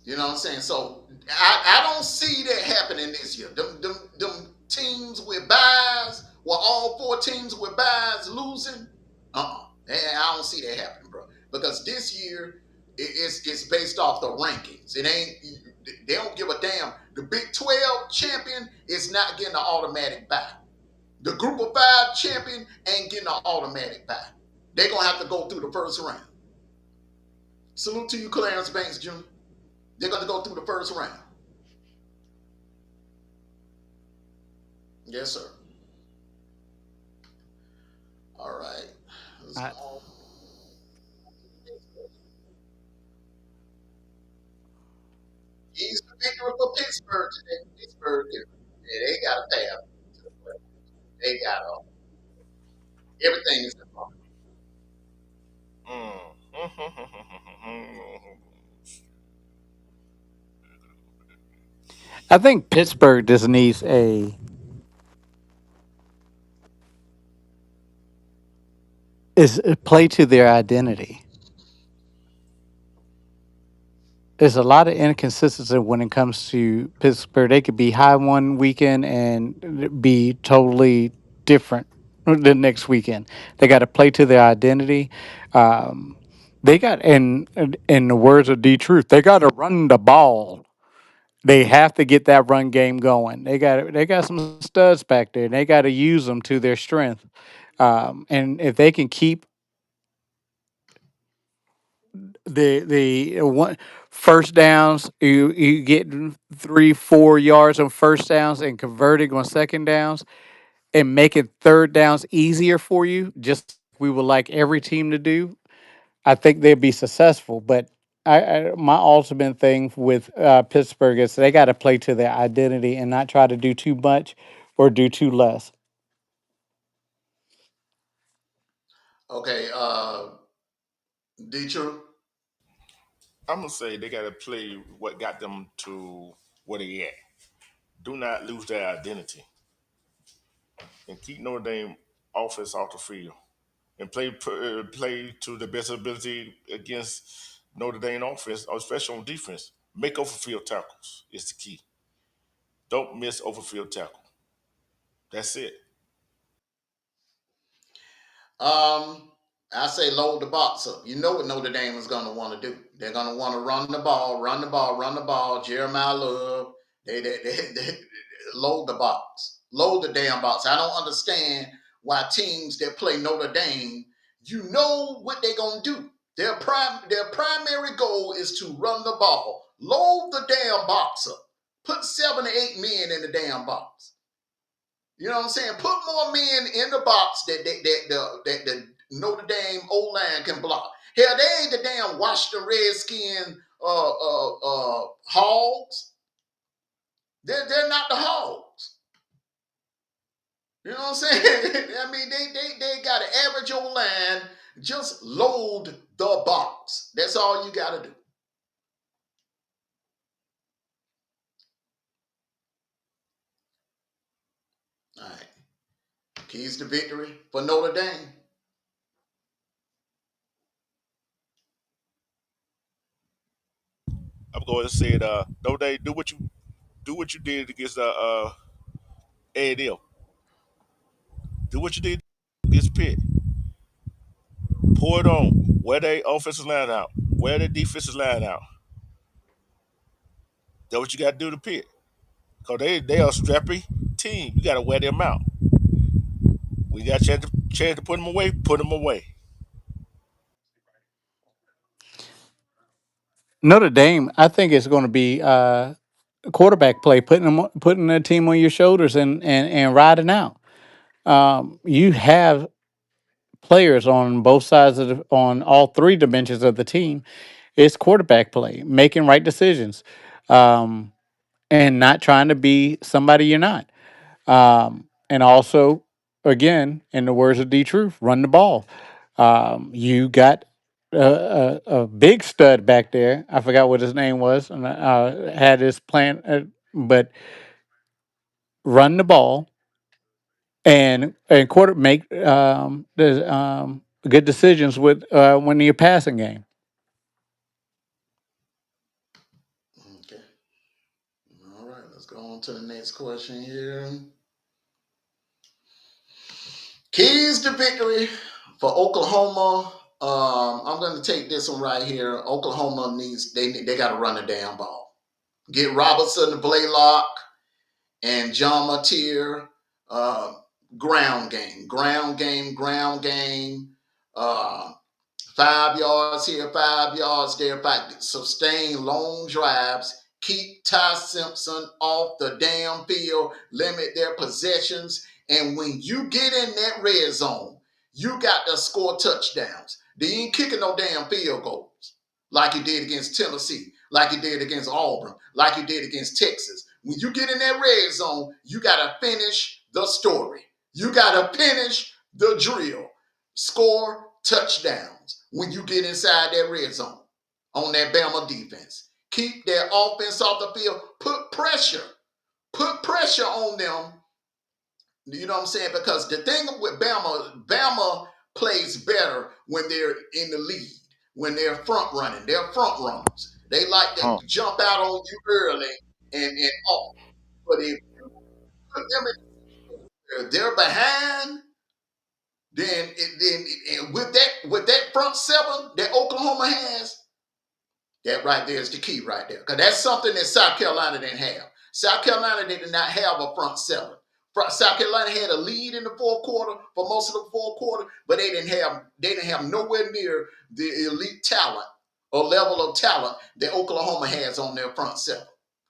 B: You know what I'm saying? So I don't see that happening this year. Them teams with buys, well, all four teams with buys losing. I don't see that happening, bro. Because this year it's based off the rankings. It ain't. They don't give a damn. The Big 12 champion is not getting an automatic buy. The Group of Five champion ain't getting an automatic buy. They're gonna have to go through the first round. Salute to you, Clarence Banks Jr. They're gonna go through the first round. Yes, sir. All right. Let's
D: I,
B: go. He's the victory for Pittsburgh today. Pittsburgh, yeah, they got a path to the playoffs. They got everything is in front.
D: I think Pittsburgh just needs a is a play to their identity. There's a lot of inconsistency when it comes to Pittsburgh. They could be high one weekend and be totally different the next weekend. They got to play to their identity. Um, they got, in the words of D Truth, they got to run the ball. They have to get that run game going. They got some studs back there. And they got to use them to their strength. And if they can keep the one first downs, you get 3-4 yards on first downs and converting on second downs and making third downs easier for you, just like we would like every team to do. I think they'd be successful. But my ultimate thing with Pittsburgh is they got to play to their identity and not try to do too much or do too less.
B: Okay, D True.
C: I'm gonna say they gotta play what got them to where they at. Do not lose their identity and keep Notre Dame offense off the field and play to the best ability against Notre Dame offense, especially on defense. Make over field tackles is the key. Don't miss over field tackle. That's it.
B: Um, I say load the box up. You know what Notre Dame is going to want to do. They're going to want to run the ball, run the ball, run the ball. Jeremiah Love. They load the box, load the damn box. I don't understand why teams that play Notre Dame, you know what they're going to do. Their primary goal is to run the ball, load the damn box up, put 7 or 8 men in the damn box. You know what I'm saying? Put more men in the box that the Notre Dame O line can block. Hell, they ain't the damn Washington Redskin hogs. They're not the hogs. You know what I'm saying? I mean, they got an average O line. Just load the box. That's all you got to do. All right. Keys to victory for Notre Dame.
C: I'm going to say it. Don't they do what you did against A&M. Do what you did against Pitt. Pour it on. Wear their offensive line out. Wear their defensive line out. That's what you got to do to Pitt. Because they are a strappy team. You got to wear them out. We got a chance to put them away, put them away.
D: Notre Dame, I think it's going to be quarterback play, putting the team on your shoulders and riding out. You have players on both sides of on all three dimensions of the team. It's quarterback play, making right decisions, um, and not trying to be somebody you're not. And also, again, in the words of D Truth, run the ball. You got a big stud back there. I forgot what his name was, and had his plan, but run the ball and quarter make the good decisions with when you're passing game.
B: Okay. All right. Let's go on to the next question here. Keys to victory for Oklahoma. I'm going to take this one right here. Oklahoma needs they got to run the damn ball. Get Robertson to Blaylock and John Mateer. Uh, ground game. Uh, 5 yards here, 5 yards there. If I sustain long drives, keep Ty Simpson off the damn field, limit their possessions. And when you get in that red zone, you got to score touchdowns. They ain't kicking no damn field goals like you did against Tennessee, like you did against Auburn, like you did against Texas. When you get in that red zone, you got to finish the story. You got to finish the drill. Score touchdowns when you get inside that red zone on that Bama defense. Keep their offense off the field. Put pressure. Put pressure on them. You know what I'm saying? Because the thing with Bama plays better when they're in the lead, when they're front running. They're front runners. They like to
C: Huh.
B: jump out on you early and off. But if you put them in, they're behind, then with that front seven that Oklahoma has, that right there is the key right there. Because that's something that South Carolina didn't have. South Carolina did not have a front seven. South Carolina had a lead in the fourth quarter for most of the fourth quarter, but they didn't have nowhere near the elite talent or level of talent that Oklahoma has on their front seven.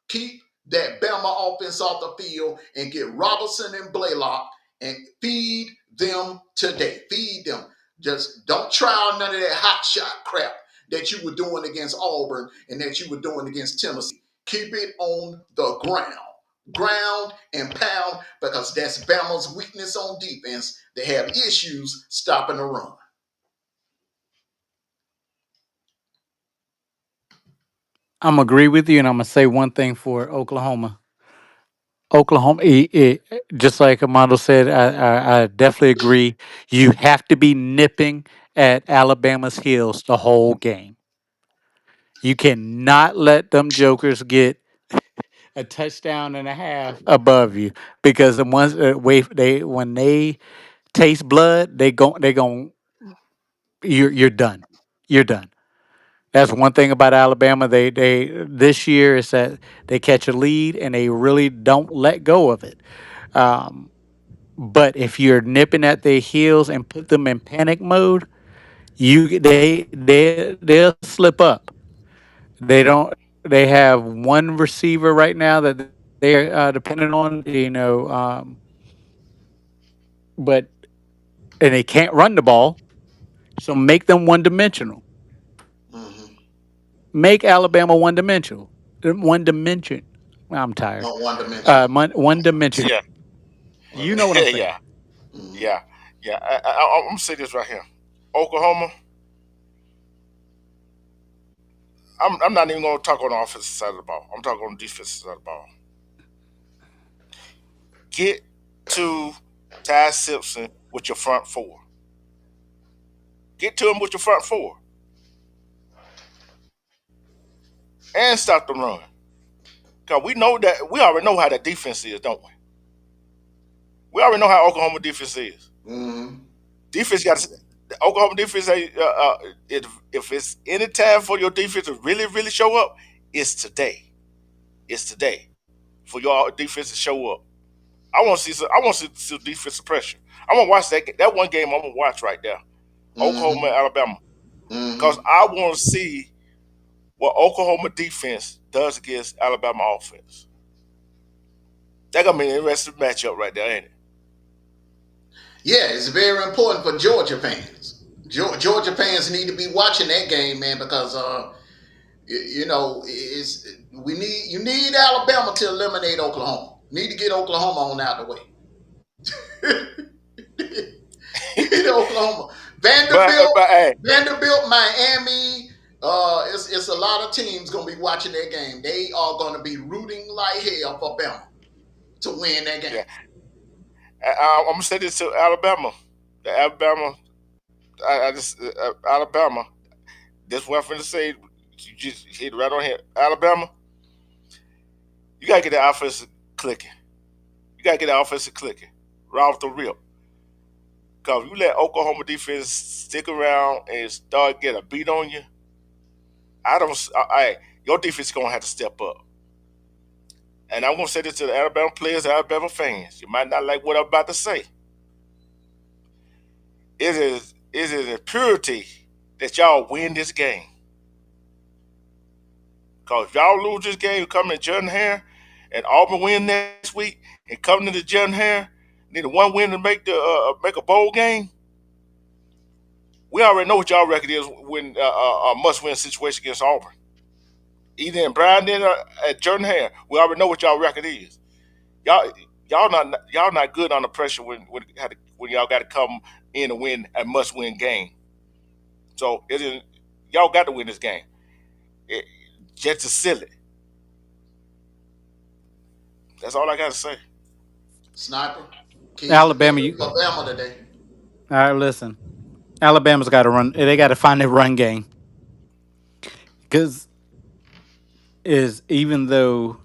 B: Keep that Bama offense off the field and get Robertson and Blaylock and feed them today. Feed them. Just don't try none of that hot shot crap that you were doing against Auburn and that you were doing against Tennessee. Keep it on the ground and pound, because that's Bama's weakness on defense. They have issues stopping the run.
D: I'm gonna agree with you, and I'm gonna say one thing for Oklahoma. Oklahoma, just like Amondo said, I definitely agree. You have to be nipping at Alabama's heels the whole game. You cannot let them jokers get a touchdown and a half above you, because the ones they when they taste blood, they gon' you're done. You're done. That's one thing about Alabama. They this year is that they catch a lead and they really don't let go of it. Um, but if you're nipping at their heels and put them in panic mode, they'll slip up. They don't. They have one receiver right now that they're dependent on. But and they can't run the ball, so make them one dimensional.
B: Mm-hmm.
D: Make Alabama one dimensional. One dimension. I'm tired.
B: Not one dimensional.
D: One dimension.
C: Yeah,
B: One
D: You know what I'm
B: dimensional.
C: yeah,
D: saying.
B: Mm-hmm.
C: yeah, yeah. I'm gonna say this right here. Oklahoma. I'm not even gonna talk on the offensive side of the ball. I'm talking on the defensive side of the ball. Get to Ty Simpson with your front four. Get to him with your front four. and stop the run. Cause we already know how that defense is, don't we? We already know how Oklahoma defense is.
B: Mm-hmm.
C: Defense got to. The Oklahoma defense. If it's any time for your defense to really, really show up, it's today. It's today for your defense to show up. I want to see. I want to see some defensive pressure. I want to watch that one game. I'm gonna watch right there, Oklahoma,
B: Mm-hmm.
C: Alabama, because
B: Mm-hmm.
C: I want to see what Oklahoma defense does against Alabama offense. That gonna be an interesting matchup right there, ain't it?
B: Yeah, it's very important for Georgia fans. Georgia fans need to be watching that game, man, because you know, you need Alabama to eliminate Oklahoma. Need to get Oklahoma on out the way. Get Oklahoma,
C: But hey,
B: Vanderbilt, Miami. It's a lot of teams gonna be watching that game. They are gonna be rooting like hell for Bama to win that game.
C: yeah, I'm gonna say this to Alabama. The Alabama, I just Alabama. That's what I'm finna say. You just hit right on here. Alabama, you gotta get the offense clicking. You gotta get the offense clicking right off the rip. Cause if you let Oklahoma defense stick around and start getting a beat on you, I don't. Your defense is gonna have to step up. And I'm gonna say this to the Alabama players, Alabama fans. You might not like what I'm about to say. It is a purity that y'all win this game. Cause if y'all lose this game, come to Jordan Hare, and Auburn win next week, and come to the Jordan Hare, need a one win to make a bowl game. We already know what y'all record is when a must win situation against Auburn. Either in Brandon or at Jordan Hare, we already know what y'all record is. Y'all y'all not good on the pressure when y'all got to come in and win a must win game. So it is y'all got to win this game. It, just to seal it. That's all I got to say.
B: Sniper, keys to
D: Alabama,
B: victory
D: you
B: for Bama today.
D: all right? Listen, Alabama's got to run. They got to find their run game because is even though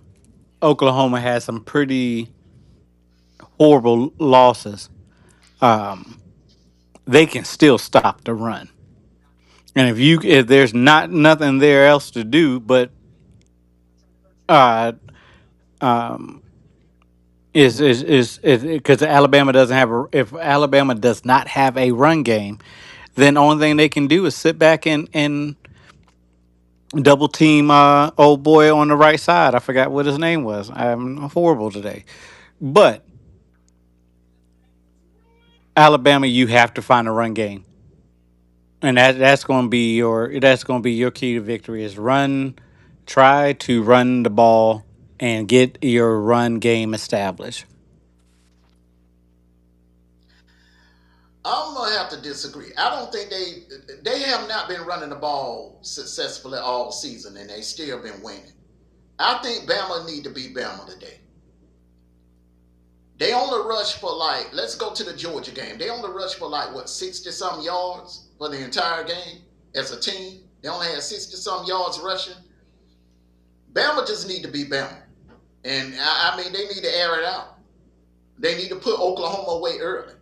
D: Oklahoma has some pretty horrible losses, um, they can still stop the run. And if there's not nothing there else to do, but uh, um, is because Alabama doesn't have a if Alabama does not have a run game, then the only thing they can do is sit back and double team old boy on the right side. I forgot what his name was. I'm horrible today. But Alabama, you have to find a run game. And that's going to be your key to victory is try to run the ball and get your run game established.
B: I'm gonna have to disagree. I don't think they have not been running the ball successfully all season, and they still been winning. I think Bama need to beat Bama today. They only rush for like, let's go to the Georgia game. They only rush for like what 60 some yards for the entire game as a team. They only had 60 some yards rushing. Bama just need to beat Bama, and I mean they need to air it out. They need to put Oklahoma away early.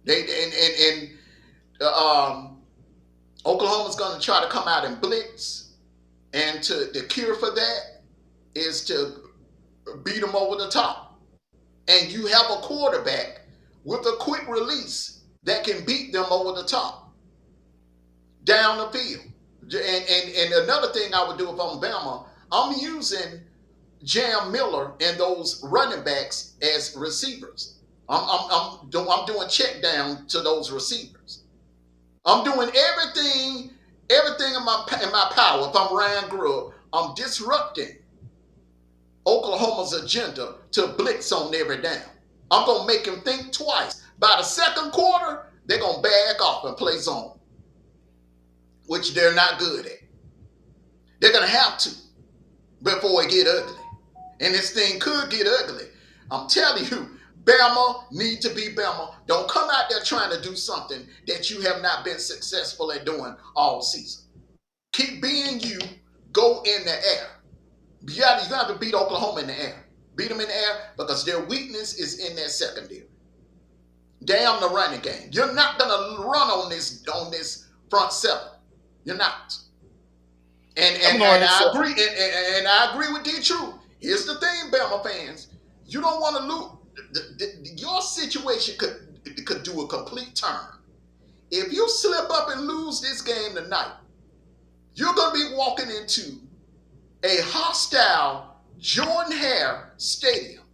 B: They and Oklahoma's going to try to come out and blitz, and the cure for that is to beat them over the top. And you have a quarterback with a quick release that can beat them over the top down the field. And another thing I would do if I'm Bama, I'm using Jam Miller and those running backs as receivers. I'm doing check down to those receivers. I'm doing everything in my power. If I'm Ryan Grubb, I'm disrupting Oklahoma's agenda to blitz on every down. I'm gonna make them think twice. By the second quarter, they're gonna back off and play zone, which they're not good at. They're gonna have to before it get ugly. And this thing could get ugly. I'm telling you, Bama need to be Bama. Don't come out there trying to do something that you have not been successful at doing all season. Keep being you. go in the air. You got to beat Oklahoma in the air. Beat them in the air because their weakness is in their secondary. Damn the running game. You're not gonna run on this front seven. You're not. And
C: I'm
B: and,
C: going
B: and
C: to say,
B: I agree, and I agree with D True. Here's the thing, Bama fans. You don't want to lose. Your situation could do a complete turn. If you slip up and lose this game tonight, you're gonna be walking into a hostile Jordan Hare Stadium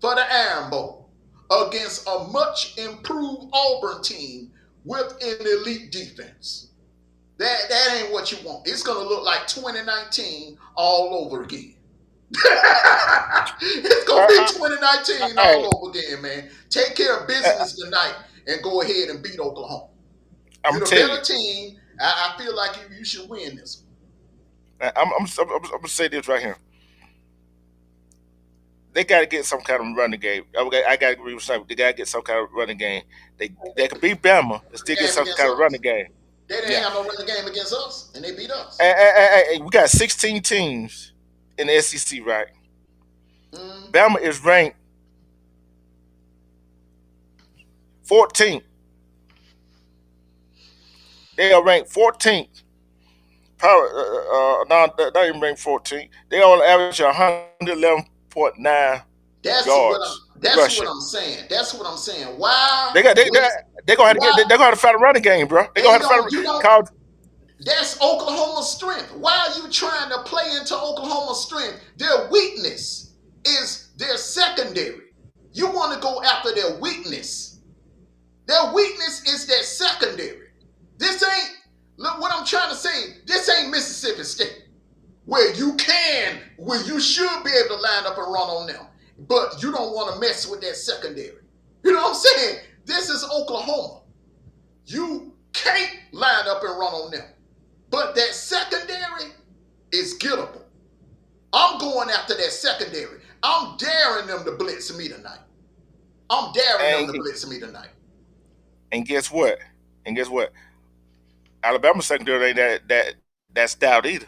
B: for the Iron Bowl against a much improved Auburn team with an elite defense. That ain't what you want. It's gonna look like 2019 all over again. It's gonna be
C: I,
B: 2019
C: I,
B: all over again, man. Take care of
C: I,
B: business tonight and go ahead and beat Oklahoma.
C: I'm
B: You're
C: gonna
B: the
C: tell you.
B: better team. I feel like you should win this
C: I'm gonna say this right here. They got to get some kind of running game. I got to agree with something. They got to get some kind of running game. They could beat Bama and still get
B: game
C: some
B: against
C: kind of running
B: us.
C: game.
B: They didn't
C: Yeah.
B: have no running game against us, and they beat us.
C: We got 16 teams in the SEC, right?
B: Mm.
C: Bama is ranked 14th. They are ranked 14th. Power, not even ranked 14th. They only average 111.9
B: That's what I'm.
C: yards
B: That's what
C: rushing.
B: I'm saying. That's what I'm saying. Why
C: They got they
B: would?
C: they gonna have to get
B: Why
C: they gonna have to find a running game, bro. They gonna
B: they
C: have to find
B: don't? You
C: a
B: don't.
C: call.
B: That's Oklahoma's strength. Why are you trying to play into Oklahoma's strength? Their weakness is their secondary. You want to go after their weakness. Their weakness is their secondary. This ain't. Look what I'm trying to say. This ain't Mississippi State, where you should be able to line up and run on them, but you don't want to mess with that secondary. You know what I'm saying? This is Oklahoma. You can't line up and run on them, but that secondary is gettable. I'm going after that secondary. I'm daring them to blitz me tonight. I'm daring them
C: And
B: to blitz me tonight.
C: and guess what? And guess what? Alabama secondary ain't that stout either.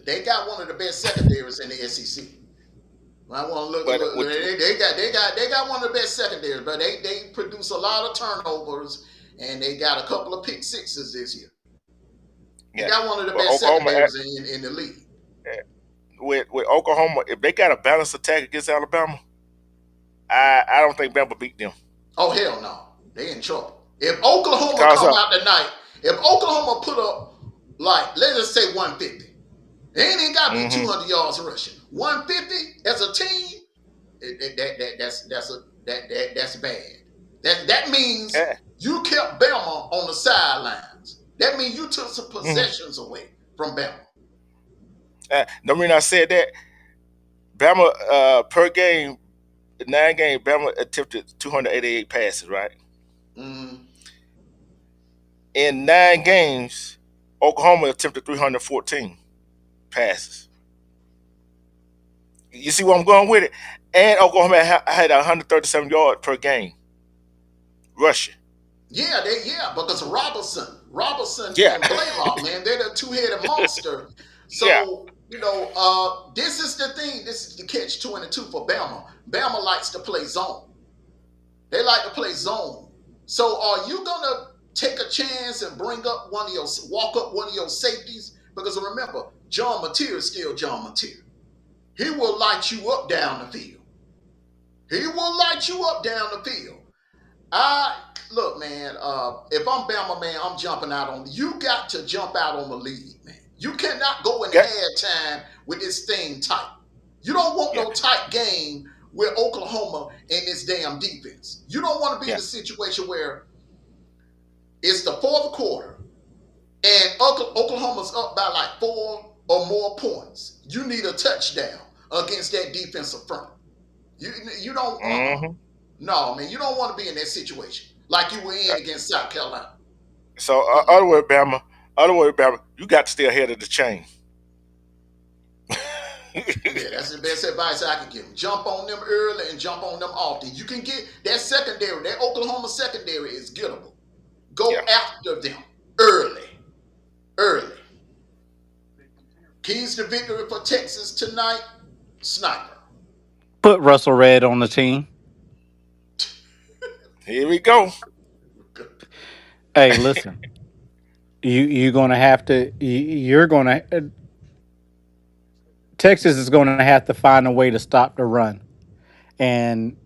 B: They got one of the best secondaries in the SEC. I want to
C: But
B: look. They got one of the best secondaries, but they produce a lot of turnovers, and they got a couple of pick sixes this year. They
C: yeah,
B: got one of the
C: but
B: best secondaries in the league.
C: with Oklahoma, if they got a balanced attack against Alabama, I don't think Bama beat them.
B: Oh hell no, they in trouble. If Oklahoma
C: Cause
B: come out tonight, if Oklahoma put up like let's just say 150, they ain't even got to be
C: mm-hmm,
B: 200 yards rushing. 150 as a team, that's bad. That means
C: eh,
B: you kept Bama on the sidelines. That means you took some
C: mm-hmm.
B: possessions away from Bama.
C: The reason I said that, Bama per game, 9 game, Bama attempted 288 passes, right?
B: Mm,
C: In 9 games, Oklahoma attempted 314 passes. You see where I'm going with it? And Oklahoma had 137 yards per game rushing.
B: yeah, because Robertson
C: Yeah,
B: and Blaylock, man, they're the two-headed monster.
C: yeah.
B: So this is the thing. This is the catch-22 for Bama. Bama likes to play zone. They like to play zone. So are you gonna take a chance and walk up one of your safeties? Because remember, John Mateer is still John Mateer. He will light you up down the field. He will light you up down the field. I look, man. If I'm Bama, man, I'm jumping out on. You got to jump out on the lead, man. You cannot go in
C: Yeah,
B: halftime with this thing tight. You don't want
C: yeah,
B: no tight game with Oklahoma and this damn defense. You don't want to be in
C: yeah.
B: a situation where it's the fourth quarter and Oklahoma's up by like 4 or more points. You need a touchdown against that defensive front. You don't
C: hmm
B: no, man, you don't want to be in that situation like you were in against South Carolina.
C: So,
B: Mm-mm.
C: other word, Bama, you got to stay ahead of the chain.
B: Yeah, that's the best advice I can give them. Jump on them early and jump on them often. You can get that secondary, that Oklahoma secondary is gettable. Go
C: Yeah.
B: after them early. Early. Keys to victory for Texas tonight. Sniper.
D: Put Russell Red on the team.
C: Here we go.
D: Hey, listen, you're gonna have to. You're gonna. Texas is gonna have to find a way to stop the run, and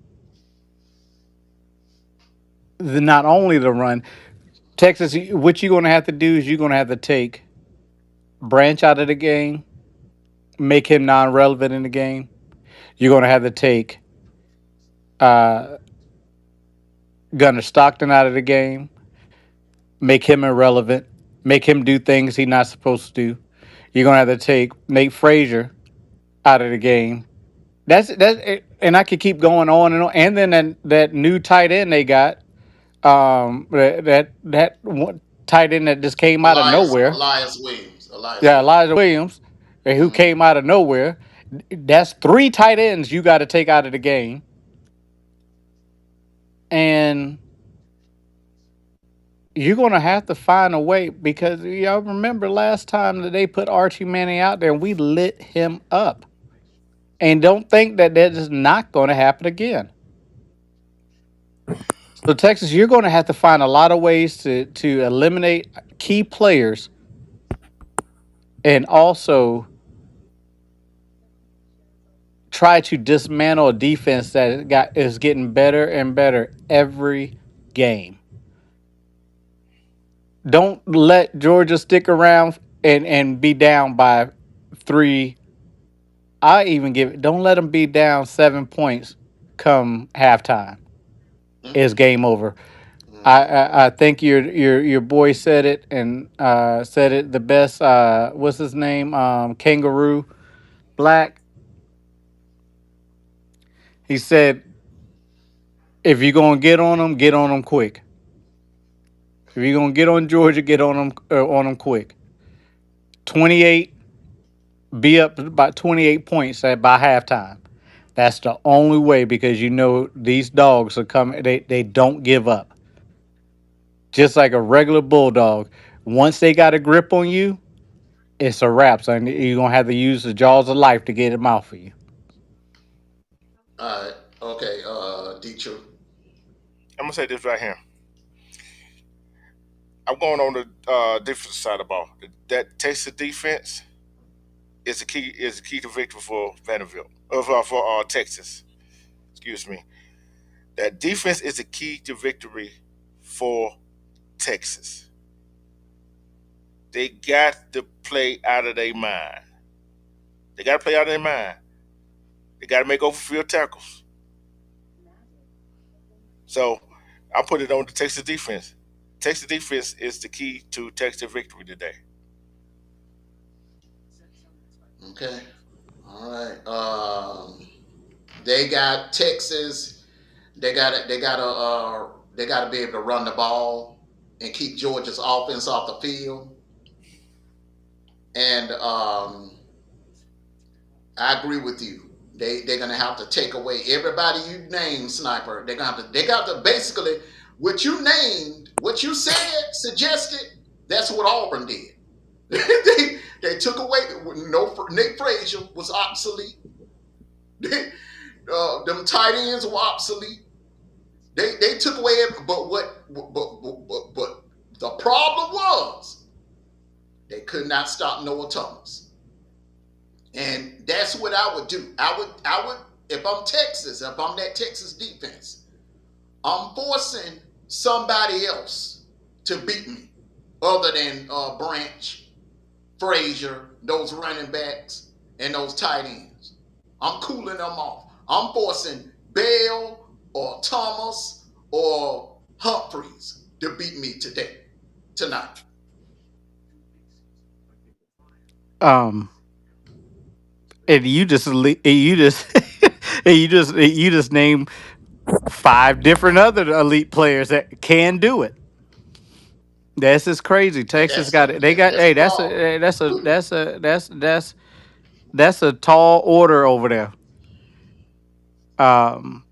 D: not only the run. Texas, what you're gonna have to do is you're gonna have to take Branch out of the game, make him non-relevant in the game. You're gonna have to take uh, Gunner Stockton out of the game, make him irrelevant, make him do things he's not supposed to do. You're gonna have to take Nate Frazier out of the game. And I could keep going on and on. And then that new tight end they got, that one tight end that just came out of nowhere.
B: Elias Williams. Elias
D: Yeah,
B: Williams.
D: Elijah Williams, who
B: Mm-hmm.
D: came out of nowhere. That's three tight ends you got to take out of the game. And you're going to have to find a way because y'all remember last time that they put Archie Manning out there and we lit him up. And don't think that that is not going to happen again. So Texas, you're going to have to find a lot of ways to eliminate key players and also try to dismantle a defense that is getting better and better every game. Don't let Georgia stick around and be down by three. I even give it. Don't let them be down 7 points come halftime. It's game over. I think your boy said it and said it the best. What's his name? Kangaroo Black. He said, "If you're gonna get on them quick. If you're gonna get on Georgia, get on them quick. 28, be up about 28 points by halftime. That's the only way because you know these dogs are coming. They don't give up. Just like a regular bulldog. Once they got a grip on you, it's a wrap. So you're gonna have to use the jaws of life to get them off of you."
B: All right. Okay. Detroit.
C: I'm gonna say this right here. I'm going on the defensive side of the ball. That Texas defense is a key to victory for Vanderbilt. For Texas. Excuse me. That defense is a key to victory for Texas. They got to play out of their mind. They got to play out of their mind. They got to make open field tackles. So I put it on the Texas defense. Texas defense is the key to Texas victory today.
B: Okay. All right. They got Texas. They got it. They got to. They got to be able to run the ball and keep Georgia's offense off the field. And I agree with you. They're gonna have to take away everybody you named, Sniper. They're gonna have to. They got to basically what you named, what you said, suggested. That's what Auburn did. They took away. No, Nick Frazier was obsolete. Them tight ends were obsolete. They took away. But but the problem was they could not stop Noah Thomas. And that's what I would do. I would if I'm Texas, if I'm that Texas defense, I'm forcing somebody else to beat me other than Branch, Frazier, those running backs, and those tight ends. I'm cooling them off. I'm forcing Bell or Thomas or Humphreys to beat me tonight.
D: Um, and you just name five different other elite players that can do it. This is crazy.
B: And
D: Texas got it. They got.
B: that's
D: Hey,
B: the problem.
D: that's a tall order over there. Um,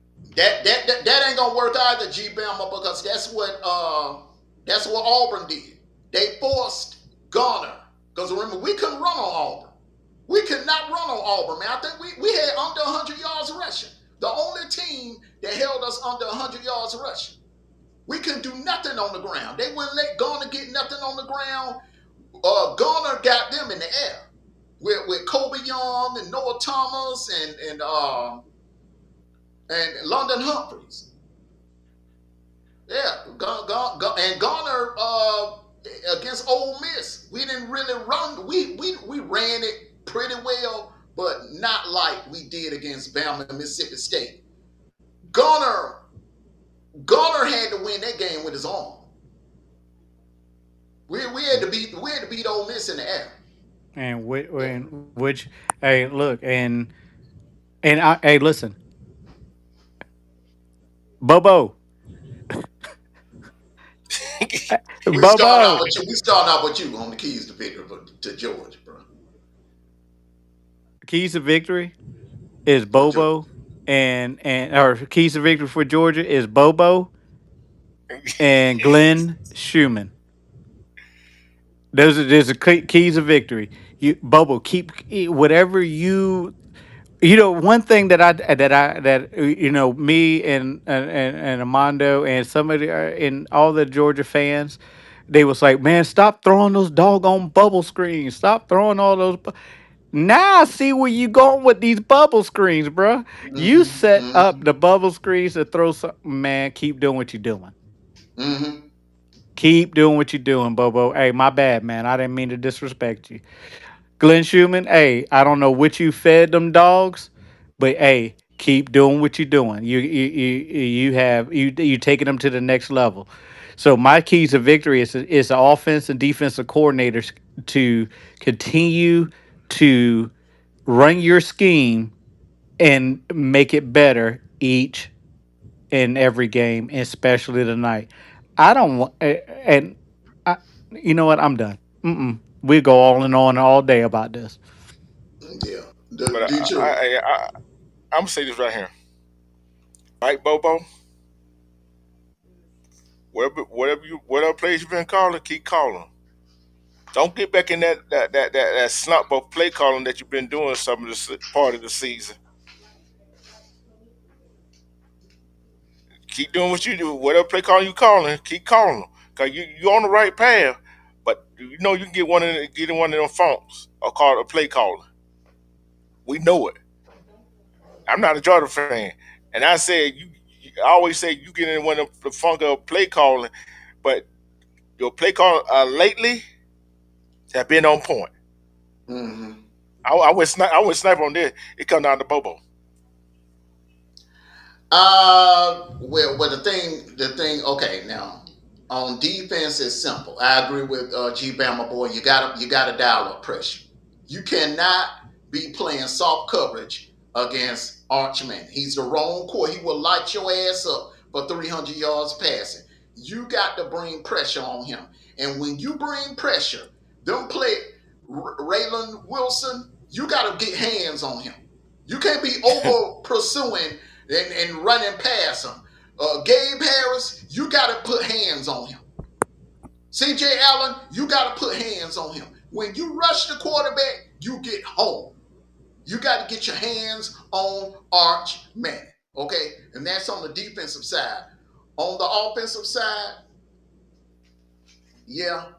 B: That ain't gonna work either, G Bama, because that's what Auburn did. They forced Garner. Because remember, we couldn't run on Auburn. We could not run on Auburn, man. I think we had under 100 yards rushing. The only team that held us under 100 yards rushing. We couldn't do nothing on the ground. They wouldn't let Garner get nothing on the ground. Garner got them in the air with Kobe Young and Noah Thomas and London Humphreys. Yeah, and Garner against Ole Miss, we didn't really run. We ran it pretty well, but not like we did against Bama and Mississippi State. Garner Garner had to win that game with his arm. We had to beat Ole Miss in the air.
D: And
B: Yeah.
D: which, hey, look, hey, listen, Bobo,
B: We start out
D: Bobo,
B: with you. We start out with you on the keys to victory to Georgia, bro.
D: keys to victory is
B: For Georgia.
D: Bobo, and or keys to victory for Georgia is Bobo and Glenn Schumann. There's a keys of victory. You Bobo, keep whatever one thing that me and Amondo and somebody and all the Georgia fans, they was like, man, stop throwing those doggone bubble screens, stop throwing all those. Now I see where you going with these bubble screens, bro. You
B: Mm-hmm,
D: set up
B: mm-hmm,
D: the bubble screens to throw some. Man, keep doing what you're doing.
B: mm-hmm.
D: Keep doing what you're doing, Bobo. Hey, my bad, man. I didn't mean to disrespect you. Glenn Schumann, hey, I don't know what you fed them dogs, but hey, keep doing what you're doing. You taking them to the next level. So my keys to victory is the offense and defensive coordinators to continue to run your scheme and make it better each and every game, especially tonight. I don't want, and I, you know what? I'm done. We go all and on all day about this.
B: Yeah.
C: But
B: Detroit.
C: I'm gonna say this right here, right, Bobo? Whatever plays you've been calling, keep calling. Don't get back in that slump of play calling that you've been doing some of the part of the season. Keep doing what you do. Whatever play calling you calling, keep calling them. Cause you on the right path. But you know you can get in one of them phones or call a play caller. We know it. I'm not a Jordan fan, and I said I always say you get in one of the funk of play calling, but your play call lately have been on point.
B: Mm-hmm.
C: I went sniper on this. It come down to Bobo.
B: Well, the thing. Okay, now on defense is simple. I agree with G Bama boy. You gotta dial up pressure. You cannot be playing soft coverage against Archman. He's the wrong core. He will light your ass up for 300 yards passing. You got to bring pressure on him, and when you bring pressure, don't play Raylan Wilson. You got to get hands on him. You can't be over pursuing and running past him. Gabe Harris, you got to put hands on him. CJ Allen, you got to put hands on him. When you rush the quarterback, you get home. You got to get your hands on Arch Manning. Okay? And that's on the defensive side. On the offensive side, yeah,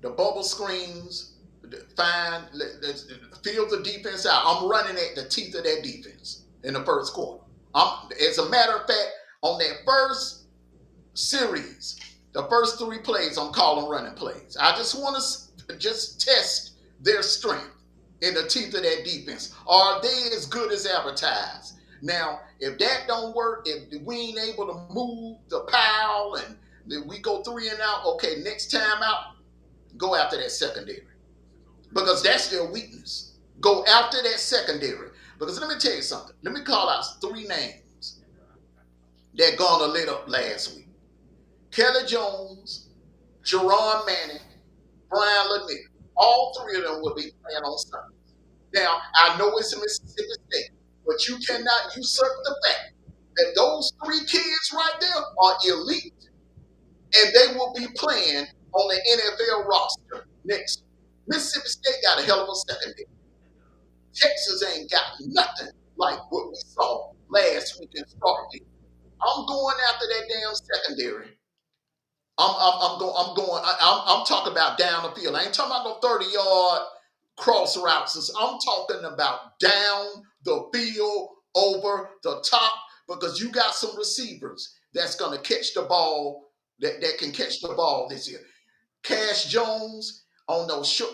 B: the bubble screens, fine. Field the defense out. I'm running at the teeth of that defense in the first quarter. As a matter of fact, on that first series, the first three plays, I'm calling running plays. I just want to just test their strength in the teeth of that defense. Are they as good as advertised? Now, if that don't work, if we ain't able to move the pile and we go three and out, okay, next time out, go after that secondary because that's their weakness. Go after that secondary. Because let me tell you something. Let me call out three names that Garner lit up last week. Kelly Jones, Jerron Manning, Brian Lanier. All three of them will be playing on Sunday. Now, I know it's in Mississippi State, but you cannot usurp the fact that those three kids right there are elite and they will be playing on the NFL roster next. Mississippi State got a hell of a secondary. Texas ain't got nothing like what we saw last week in Starkville. I'm going after that damn secondary. I'm talking about down the field. I ain't talking about no 30-yard cross routes. I'm talking about down the field over the top because you got some receivers that's gonna catch the ball that can catch the ball this year. Cash Jones on those short.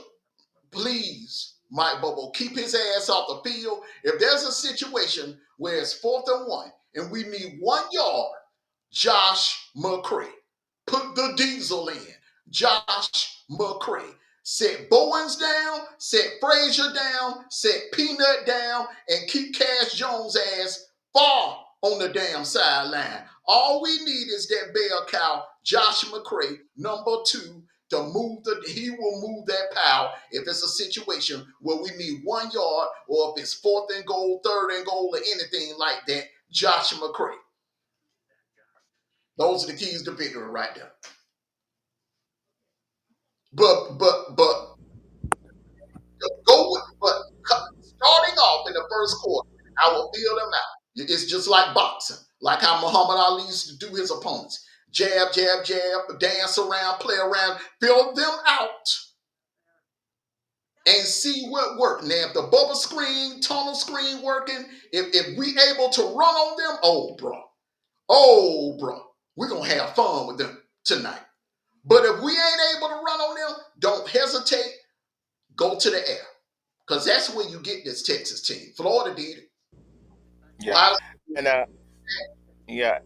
B: Please, Mike Bobo, keep his ass off the field. If there's a situation where it's 4th and 1 and we need 1 yard, Josh McCray. Put the diesel in. Josh McCray. Set Bowens down, set Frazier down, set Peanut down, and keep Cash Jones' ass far on the damn sideline. All we need is that bell cow, Josh McCray, number 2, to move he will move that pile if it's a situation where we need 1 yard or if it's 4th and goal, 3rd and goal, or anything like that. Josh McCray. Those are the keys to victory right there. But go with but starting off in the first quarter, I will feel them out. It's just like boxing, like how Muhammad Ali used to do his opponents. Jab, jab, jab, dance around, play around, fill them out and see what works. Now, if the bubble screen, tunnel screen working, if we able to run on them, oh, bro, we're going to have fun with them tonight. But if we ain't able to run on them, don't hesitate, go to the air. Because that's where you get this Texas team. Florida did it.
C: Yeah, and yeah,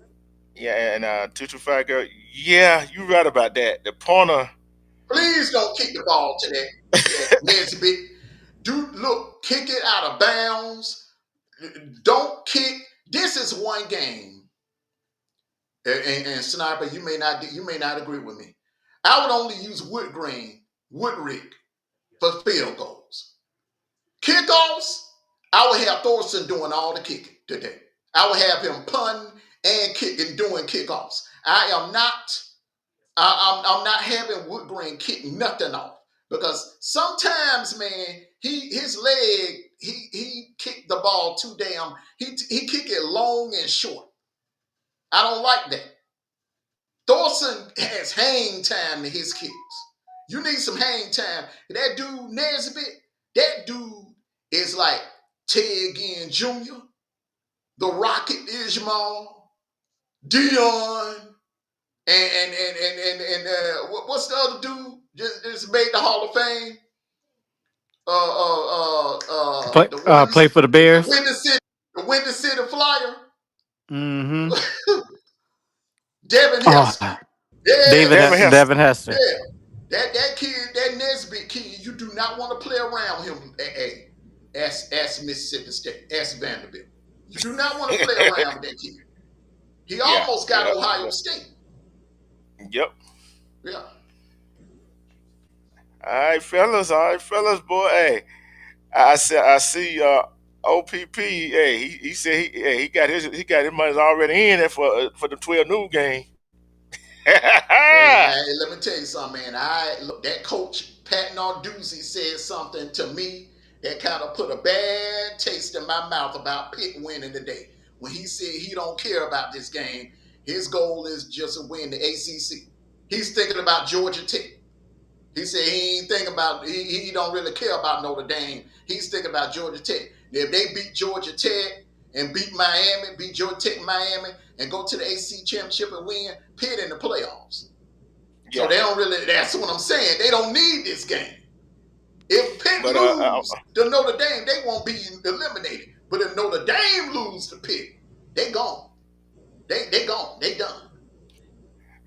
C: yeah, and 225 girl. Yeah, you right about that. The punter.
B: Please don't kick the ball to that Nesbitt. Dude, look, kick it out of bounds. Don't kick. This is one game. And Sniper, you may not agree with me. I would only use Woodrick for field goals. Kickoffs, I would have Thorson doing all the kicking today. I would have him punting and kicking, doing kickoffs. I'm not having Woodgreen kick nothing off because sometimes, man, his leg he kicked the ball too damn. He kick it long and short. I don't like that. Thorson has hang time to his kicks. You need some hang time. That dude Nesbitt, that dude is like Ted Ginn Jr., the Rocket Ishmael, Dion, what's the other dude just made the Hall of Fame? The
D: Play for the Bears.
B: Windy City Flyer,
D: Mm-hmm.
B: Devin
D: Oh,
B: Hester. Yeah,
C: Devin Hester.
D: Devin Hester.
B: yeah. That kid, that Nesbitt kid, you do not want to play around him. Hey, ask Mississippi State, ask Vanderbilt. You do not want to play around with that kid. He
C: Yeah,
B: almost got
C: yeah,
B: Ohio
C: yeah.
B: State.
C: Yep.
B: Yeah.
C: All right, fellas, boy. Hey, I see OPP. Hey, he said he got his money already in there for the 12 new game.
B: Hey, let me tell you something, man. That coach Pat Narduzzi said something to me that kind of put a bad taste in my mouth about Pitt winning today. When he said he don't care about this game, his goal is just to win the ACC. He's thinking about Georgia Tech. He said he ain't thinking about he don't really care about Notre Dame. He's thinking about Georgia Tech. If they beat Georgia Tech and beat Miami, beat Georgia Tech, Miami, and go to the ACC championship and win, Pitt in the playoffs. So
C: Yeah,
B: they don't really. That's what I'm saying. They don't need this game. If Pitt
C: but
B: lose to Notre Dame, they won't be eliminated. But if Notre Dame lose to Pitt, they gone. They gone. They done.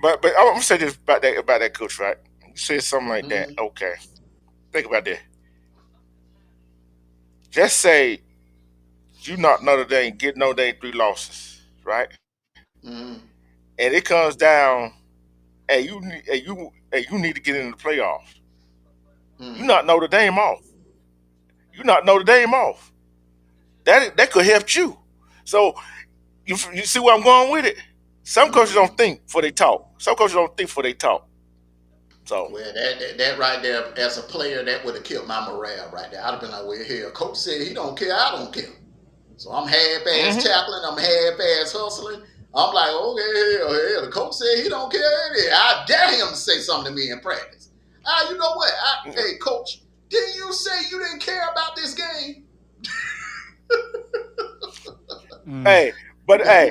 C: but I'm gonna say this about that coach, right? You said something like that.
B: Mm-hmm.
C: Okay, think about that. Just say you not Notre Dame, get Notre Dame 3 losses, right?
B: Mm-hmm.
C: And it comes down, you need to get into the playoffs. You
B: Mm-hmm.
C: not Notre Dame off. You not Notre Dame off. That could help you. So you see where I'm going with it. Some coaches
B: Mm-hmm.
C: don't think before they talk. Some coaches don't think before they talk. So,
B: Well, that right there, as a player, that would have killed my morale right there. I'd have been like, well, hell, coach said he don't care, I don't care. So I'm half-ass
C: hmm
B: tackling, I'm half-ass hustling. I'm like, okay, hell, the coach said he don't care. I dare him to say something to me in practice. You know what? Hey, coach, didn't you say you didn't care about this game?
D: Mm.
C: hey, but hey,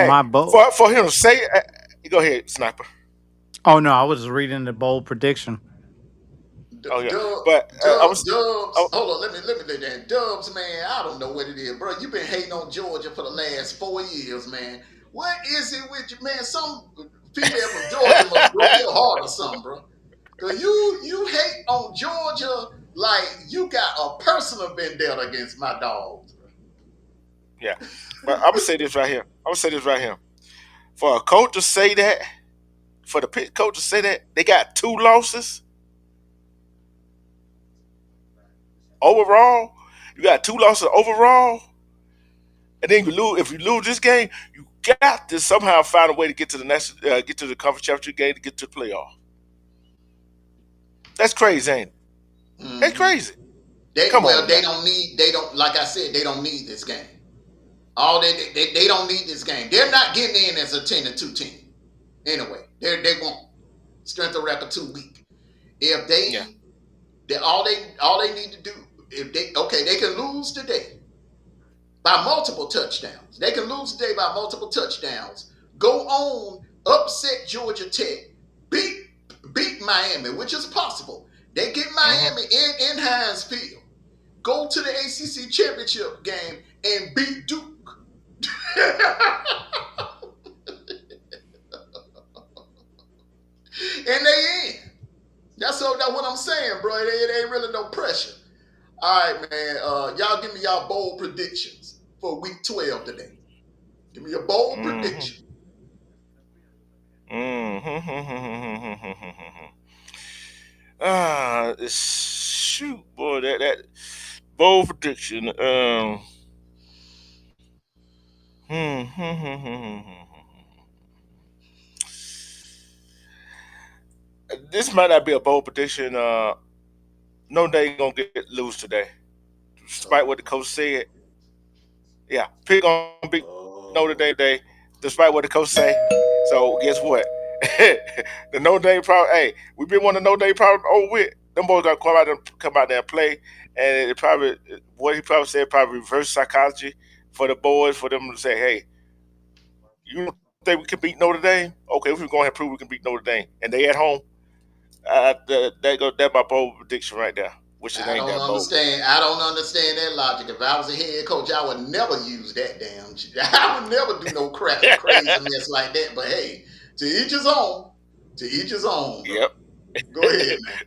D: My bold.
C: for him to say, go ahead, sniper.
D: Oh no, I was reading the bold prediction.
C: Oh yeah,
B: Dub,
C: but I was.
B: Dubs,
C: Oh,
B: hold on, let me do that. Dubs, man, I don't know what it is, bro. You've been hating on Georgia for the last 4 years, man. What is it with you, man? Some female from Georgia must broke your heart or something, bro. Cause you hate on Georgia like you got a personal vendetta against my dogs, bro.
C: yeah, but I'm gonna say this right here. I'm gonna say this right here. For a coach to say that, for the pit coach to say that, they got two losses overall. You got two losses overall, and then you lose. If you lose this game, you got to somehow find a way to get to the next, get to the conference championship game to get to the playoff. That's crazy, ain't it? That's
B: Mm-hmm.
C: crazy.
B: They
C: Come
B: well,
C: on now.
B: they don't like I said, they don't need this game. All they don't need this game. They're not getting in as a 10-2 team. Anyway, they won't. Strength of record too weak. If
C: Yeah.
B: they all they need to do, if they okay, they can lose today by multiple touchdowns. They can lose today by multiple touchdowns. Go on, upset Georgia Tech, beat beat Miami, which is possible. They get
C: hmm
B: Miami in Heinz Field. Go to the ACC championship game and beat Duke. And they in. That's what I'm saying, bro. It ain't really no pressure. All right, man. Y'all give me y'all bold predictions for week 12 today. Give me a bold
C: hmm
B: prediction.
C: Shoot, boy, that bold prediction. This might not be a bold prediction. No, they gonna get loose today, despite what the
B: Oh,
C: coach said. Yeah, pick gonna beat Notre Dame
B: oh.
C: today, despite what the coach say. So guess what? The Notre Dame probably. Hey, we been one of Notre Dame probably over with. Them boys got to come out there and play, and it probably what he probably said probably reverse psychology for the boys for them to say, hey, you don't think we can beat Notre Dame? Okay, we can go ahead and prove we can beat Notre Dame, and they at home. That my bold prediction right there, which it
B: I
C: ain't
B: don't
C: that bold.
B: understand. I don't understand that logic. If I was a head coach, I would never use that damn. I would never do no crap craziness like that. But hey, to each his own. To each his own, bro.
C: Yep.
B: Go ahead, man.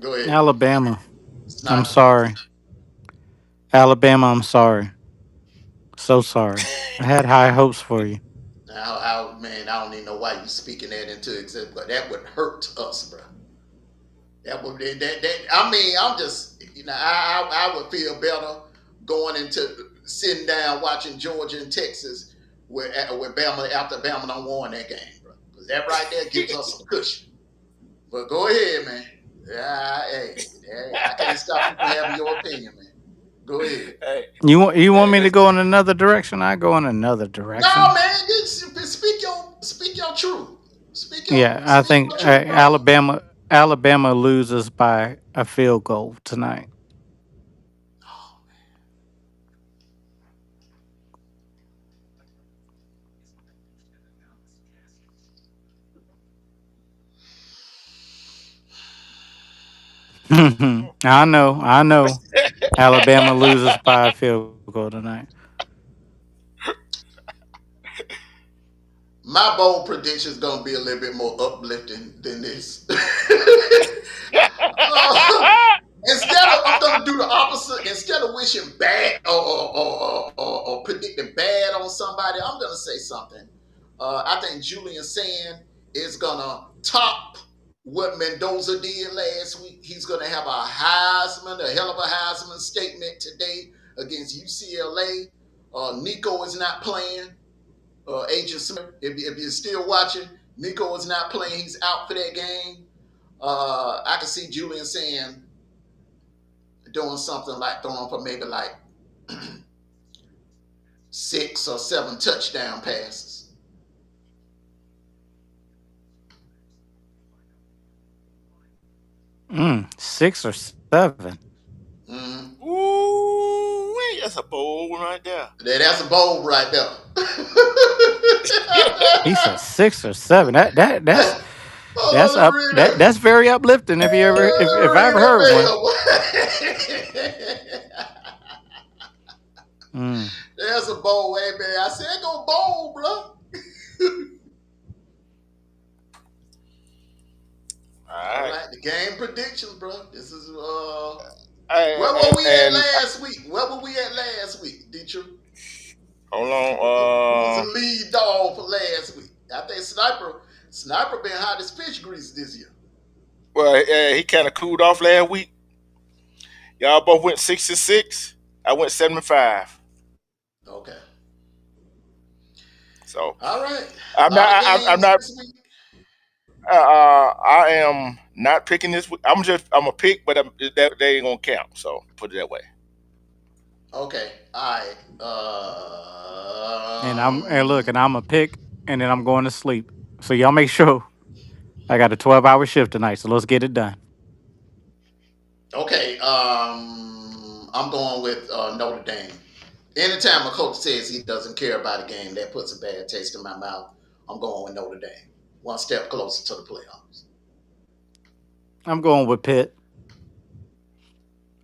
B: Go ahead,
D: Alabama. I'm
B: sniper.
D: sorry. Alabama, I'm sorry. So sorry. I had high hopes for you.
B: Man, I don't even know why you speaking that into existence, but that would hurt us, bro. That would that. I mean, I'm just I would feel better going into sitting down watching Georgia and Texas with Bama after Bama don't won that game, bro. Because that right there gives us some cushion. But go ahead, man. Hey, I can't stop you from having your opinion, man. Go ahead.
C: Hey,
D: You want me to
C: that's
D: go in another direction? I go in another
B: No,
D: direction.
B: man, speak your truth.
D: Yeah, I
B: Speak
D: think
B: your truth, brother.
D: Alabama loses by a field goal tonight. I know. Alabama loses by a field goal tonight.
B: My bold prediction is gonna be a little bit more uplifting than this. Uh, I'm gonna do the opposite. Instead of wishing bad or predicting bad on somebody, I'm gonna say something. I think Julian Sand is gonna top what Mendoza did last week. He's gonna have a hell of a Heisman statement today against UCLA. Nico is not playing. Agent Smith, if you're still watching, Nico is not playing. He's out for that game. I can see Julian saying doing something like throwing for maybe like 6 or 7 touchdown passes.
D: 6 or 7.
B: Mm-hmm.
C: Ooh, that's a bold one right there.
B: That's a bold right there.
D: He said 6 or 7. That's
B: Hold
D: that's
B: on, let me
D: up.
B: read
D: That
B: that.
D: that's very uplifting. If you ever, if I ever heard one. Mm.
B: There's a bold way, man. I said go bold, bro.
C: All
B: All
C: right.
B: right, the game predictions, bro. This is where were
C: And,
B: we at
C: and
B: last week? Where were we at last week, Detroit?
C: hold
B: Who was the
C: on.
B: lead dog for last week? I think Sniper been hot as fish grease this year.
C: Well, he kind of cooled off last week. Y'all both went 6-6. I went 7-5.
B: Okay.
C: So
B: All right. A
C: I'm not.
B: lot of
C: I'm
B: games
C: not.
B: this week.
C: I am not picking this week. I'm a pick, but that they ain't gonna count. So put it that way.
B: Okay. All right.
D: And look, and I'm a pick, and then I'm going to sleep. So y'all make sure I got a 12-hour shift tonight. So let's get it done.
B: Okay. I'm going with Notre Dame. Anytime a coach says he doesn't care about a game, that puts a bad taste in my mouth. I'm going with Notre Dame. One step closer to the playoffs.
D: I'm going with Pitt.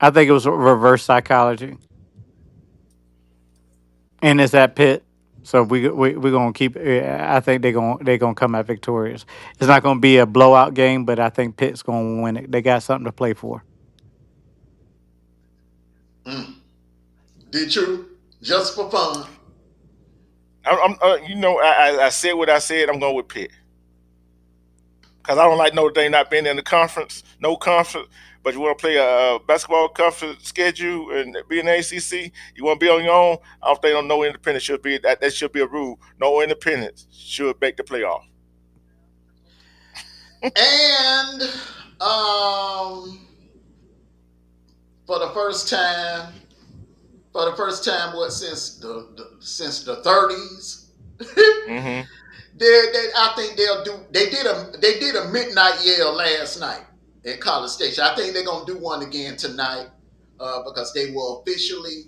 D: I think it was reverse psychology, and it's at Pitt. So we're gonna keep. I think they're gonna come out victorious. It's not gonna be a blowout game, but I think Pitt's gonna win it. They got something to play for.
B: Mm. Did you? Just for fun.
C: I said what I said. I'm going with Pitt because I don't like Notre Dame not being in the conference, no conference. But you want to play a basketball conference schedule and be in the ACC. You want to be on your own. I don't think no independent should be that. That should be a rule. No independence should make the playoff.
B: And um, for the first time, what since the 30s,
C: Hmm.
B: I think they'll do. They did a midnight yell last night at College Station. I think they're gonna do one again tonight because they will officially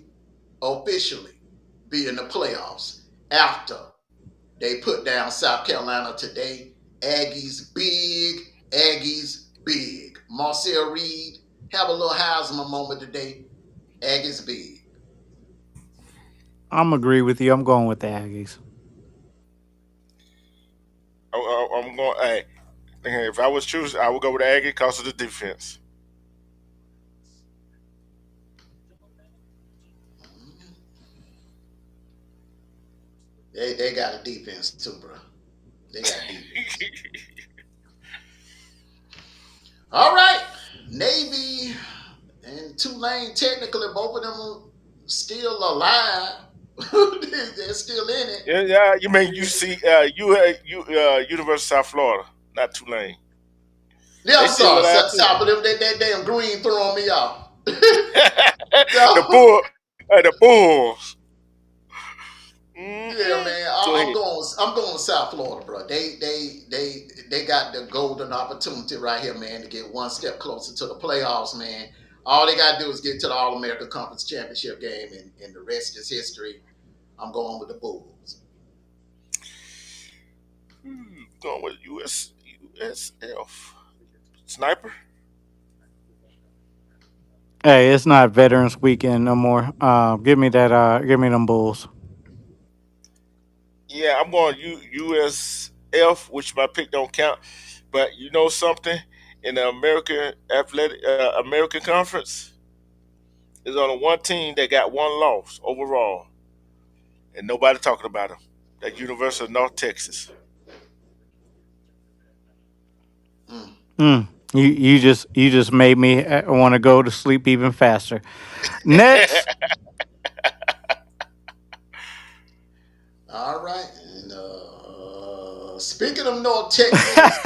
B: be in the playoffs after they put down South Carolina today. Aggies big. Aggies big. Marcel Reed have a little Heisman moment today. Aggies big.
D: I'm agree with you. I'm going with the Aggies.
C: I'm going. Hey, if I was choosing, I would go with Aggie because of the defense.
B: They got a defense too, bro. They got defense. All right. Navy and Tulane, technically, both of them are still alive. They're still in it.
C: Yeah, yeah. You mean University of South Florida, not Tulane.
B: Yeah,
C: They
B: I'm
C: still
B: sorry.
C: alive too.
B: Stop it. That damn green throwing me off.
C: the
B: So,
C: bull, the Bulls.
B: yeah,
C: Mm-mm.
B: man.
C: Go
B: I'm
C: ahead.
B: going. I'm going South Florida, bro. They got the golden opportunity right here, man, to get one step closer to the playoffs, man. All they got to do is get to the All American Conference Championship game, and the rest is history. I'm going with the Bulls.
C: Going with USF sniper.
D: Hey, it's not Veterans Weekend no more. Give me that. Give me them Bulls.
C: Yeah, I'm going USF, which my pick don't count. But you know something? In the American Conference, there's only one team that got one loss overall, and nobody talking about them. That University of North Texas.
B: Mm.
D: You just made me want to go to sleep even faster. Next,
B: All right. And speaking of North Texans,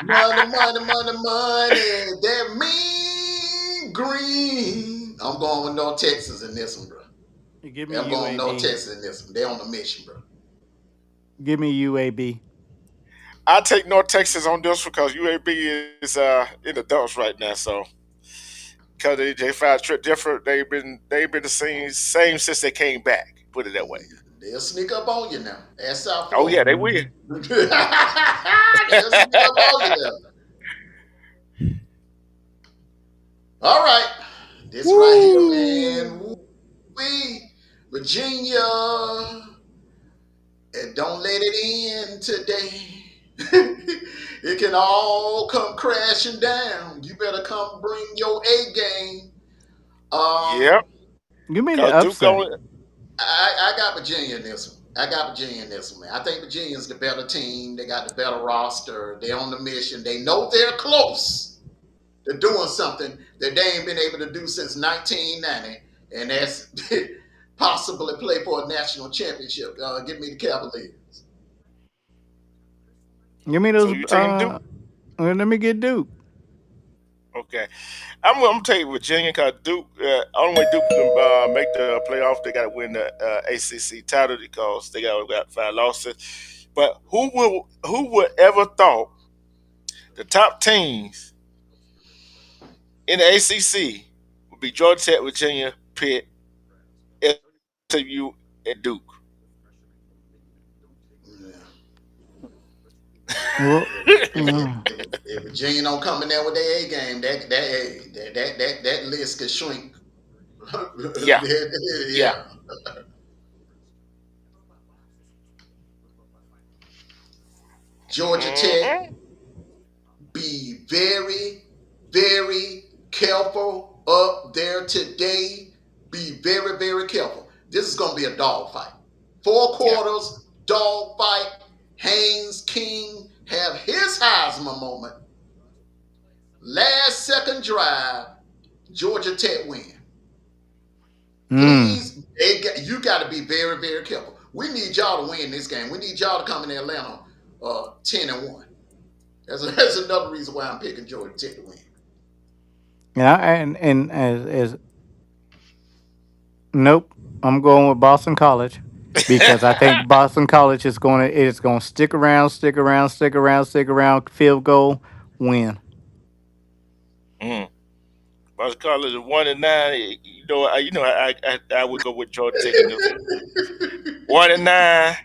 B: money, money, money, money. That mean green. I'm going with North Texas in this one, bro.
D: Give me
B: I'm going North
D: UAB.
B: Texas in this one. They on the mission, bro.
D: Give me UAB.
C: I take North Texas on this because UAB is in the dumps right now. So because they find trip different, they've been the same since they came back. Put it that way.
B: They'll sneak up on you now. At South
C: Oh yeah,
B: Florida.
C: they will.
B: They'll sneak up on you now. All right. This right here, man.
C: Woo!
B: We Virginia. And don't let it end today. It can all come crashing down. You better come bring your A game.
C: Yep.
B: Um,
D: Give me
C: Cause
D: the
C: Duke
D: upset.
C: going.
B: I got Virginia in this one. I got Virginia in this one, man. I think Virginia's the better team. They got the better roster. They're on the mission. They know they're close. They're doing something that they ain't been able to do since 1990, and that's possibly play for a national championship. Give me the Cavaliers.
D: Give me
C: So
D: those.
C: you taking Duke?
D: Let me get Duke.
C: Okay. I'm gonna tell you Virginia because Duke. Only way Duke can make the playoff, they got to win the ACC title because they got 5 losses. But who would ever thought the top teams in the ACC would be Georgia Tech, Virginia, Pitt, SMU, and Duke?
B: Yeah.
D: Well,
B: If,
D: mm,
B: if Virginia don't come in there with their A game, that list could shrink.
C: Yeah, yeah.
B: Yeah. Georgia Tech,
C: Hmm.
B: be very, very careful up there today. Be very, very careful. This is going to be a dog fight. Four
C: Yeah.
B: quarters, dog fight. Haynes King have his Heisman moment. Last second drive, Georgia Tech win.
D: mm.
B: Please, you got to be very, very careful. We need y'all to win this game. We need y'all to come in Atlanta 10-1. That's another reason why I'm picking Georgia Tech to win.
D: Yeah, and as nope, I'm going with Boston College because I think Boston College is going to stick around, stick around, stick around, stick around. Field goal, win.
C: Mm. Boston College is 1-9. I would go with Georgia taking this one. 1-9,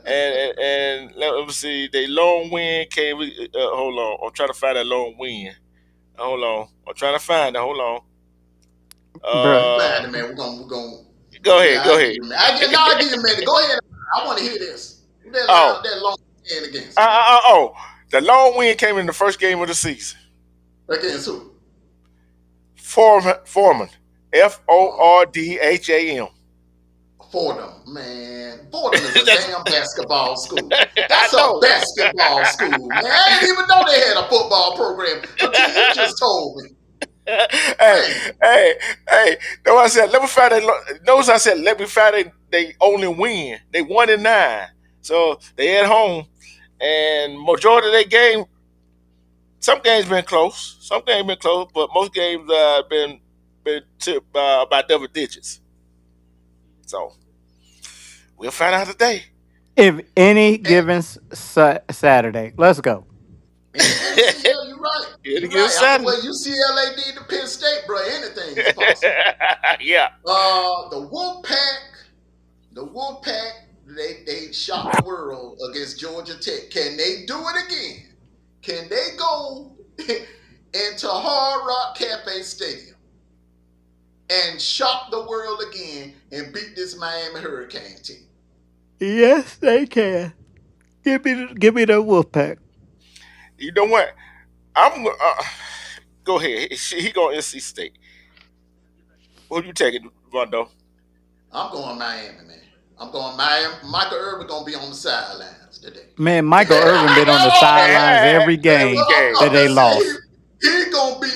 C: and let me see. They long win came. Hold on, I'm trying to find that long win. Hold on, I'm trying to find it. Hold on.
D: Bruh.
B: You find it,
C: Uh,
B: man. We're gonna.
C: Go
B: Yeah,
C: ahead, go
B: I give
C: ahead.
B: you a minute. I give you a minute. Go ahead. I want to hear this. Who
C: Oh,
B: that long hand against?
C: oh, the long win came in the first game of the season.
B: Against who?
C: Foreman,
B: Uh,
C: Fordham.
B: Fordham, man. Fordham is a
C: That's,
B: damn basketball school.
C: I
B: That's a
C: know.
B: basketball school, man. I didn't even know they had a football program until you just told me.
C: hey,
B: Man,
C: hey. No, I said let me find that. Notice I said let me find they only win. They 1-9, so they at home, and majority of their game. Some games been close. Some games been close, but most games been tipped by double digits. So we'll find out today.
D: If any
B: and,
D: given Saturday, let's go.
B: yeah, you're right.
C: It'll
B: You're
C: get
B: right. After
C: Saturday.
B: what UCLA did to Penn State, bro, anything is possible.
C: Yeah.
B: The Wolfpack, they shocked the world against Georgia Tech. Can they do it again? Can they go into Hard Rock Cafe Stadium and shock the world again and beat this Miami Hurricane team?
D: Yes, they can. Give me the Wolfpack.
C: You know what? I'm go ahead. He going NC State. Who you taking, Rondo?
B: I'm going Miami, man. I'm going Miami. Michael Irvin gonna be on the sidelines today.
D: Man, Michael Irvin been on the
B: Hey,
D: sidelines every
C: Every
D: game
B: well,
C: game.
D: that
B: I'm
D: they
B: just saying
D: lost.
B: he gonna be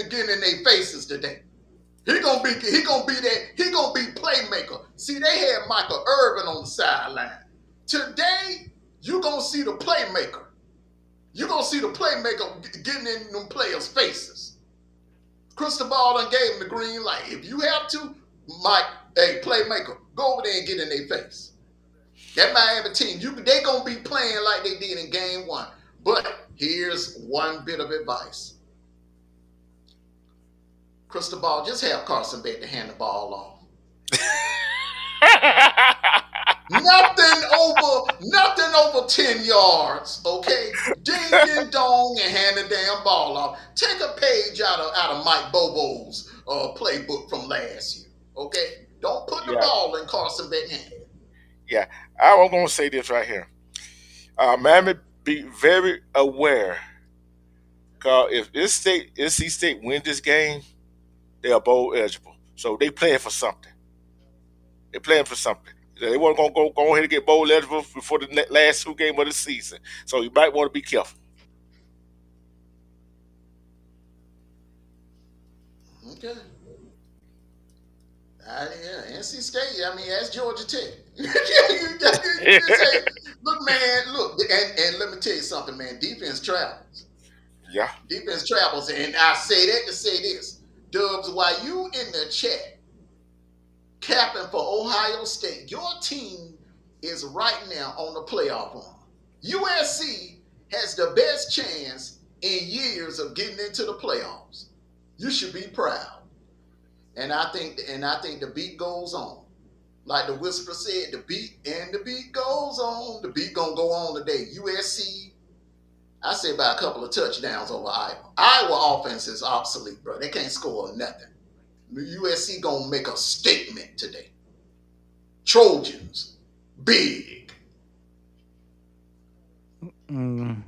B: getting in their faces today. He gonna be that. He gonna be play playmaker. See, they had Michael Irvin on the sideline. Today, you're going to see the playmaker. You're going to see the playmaker getting in them players' faces. Cristobal done gave him the green light. If you have to, Mike, hey, playmaker, go over there and get in their face. That Miami team, they going to be playing like they did in game one. But here's one bit of advice. Cristobal, just have Carson Beck to hand the ball off. Nothing over 10 yards, okay? Ding ding dong and hand the damn ball off. Take a page out of Mike Bobo's playbook from last year, okay? Don't put the
C: Yeah,
B: ball in Carson Beck's hand.
C: yeah. I'm gonna say this right here. Miami be very aware. Cause if NC State win this game, they are bowl eligible. So they playing for something. They playing for something. They want to go ahead and get bowl eligible before the last two games of the season. So you might want to be careful.
B: Okay. Yeah, NC State. I mean, that's Georgia Tech. You just say, look, man, look, and let me tell you something, man. Defense travels.
C: Yeah.
B: Defense travels, and I say that to say this, Dubs. While you in the chat capping for Ohio State, your team is right now on the playoff run. USC has the best chance in years of getting into the playoffs. You should be proud. And I think the beat goes on. Like the whisper said, the beat goes on. The beat gonna go on today. USC, I say by a couple of touchdowns over Iowa. Iowa offense is obsolete, bro. They can't score nothing. USC gonna make a statement today. Trojans, big.
D: Mm.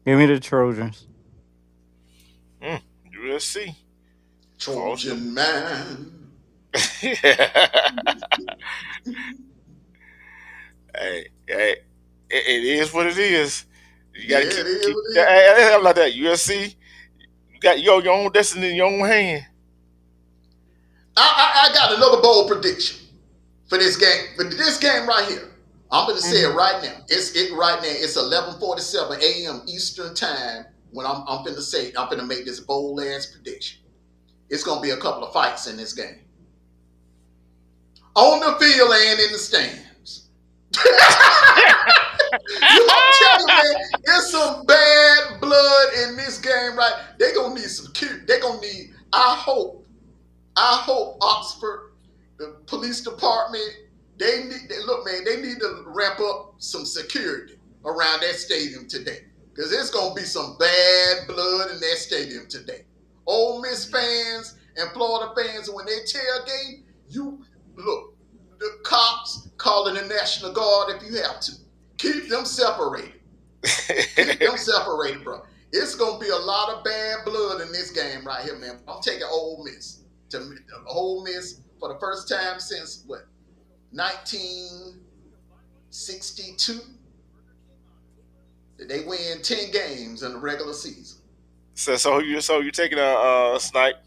D: Give me the Trojans.
C: USC.
B: Trojan man.
C: Hey, hey, it is what it is. You got
B: Yeah,
C: to
B: it
C: keep
B: is
C: keep.
B: what it is.
C: I'm like that. USC, you got your own destiny in your own hand.
B: I got another bold prediction for this game. For this game right here. I'm gonna say it
D: Mhm.
B: right now. It's right now. It's 11:47 a.m. Eastern time when I'm gonna make this bold ass prediction. It's gonna be a couple of fights in this game. On the field and in the stands. I'm telling you, man, there's some bad blood in this game, right? They gonna need some cute. They gonna need. I hope Oxford, the police department, look, man, they need to ramp up some security around that stadium today. Because there's gonna be some bad blood in that stadium today. Ole Miss fans and Florida fans, when they tailgate, you look, the cops calling the National Guard if you have to. Keep them separated. Keep them separated, bro. It's gonna be a lot of bad blood in this game right here, man. I'm taking Ole Miss to Ole Miss for the first time since what 1962. Did they win 10 games in the regular season?
C: So you taking a sniper?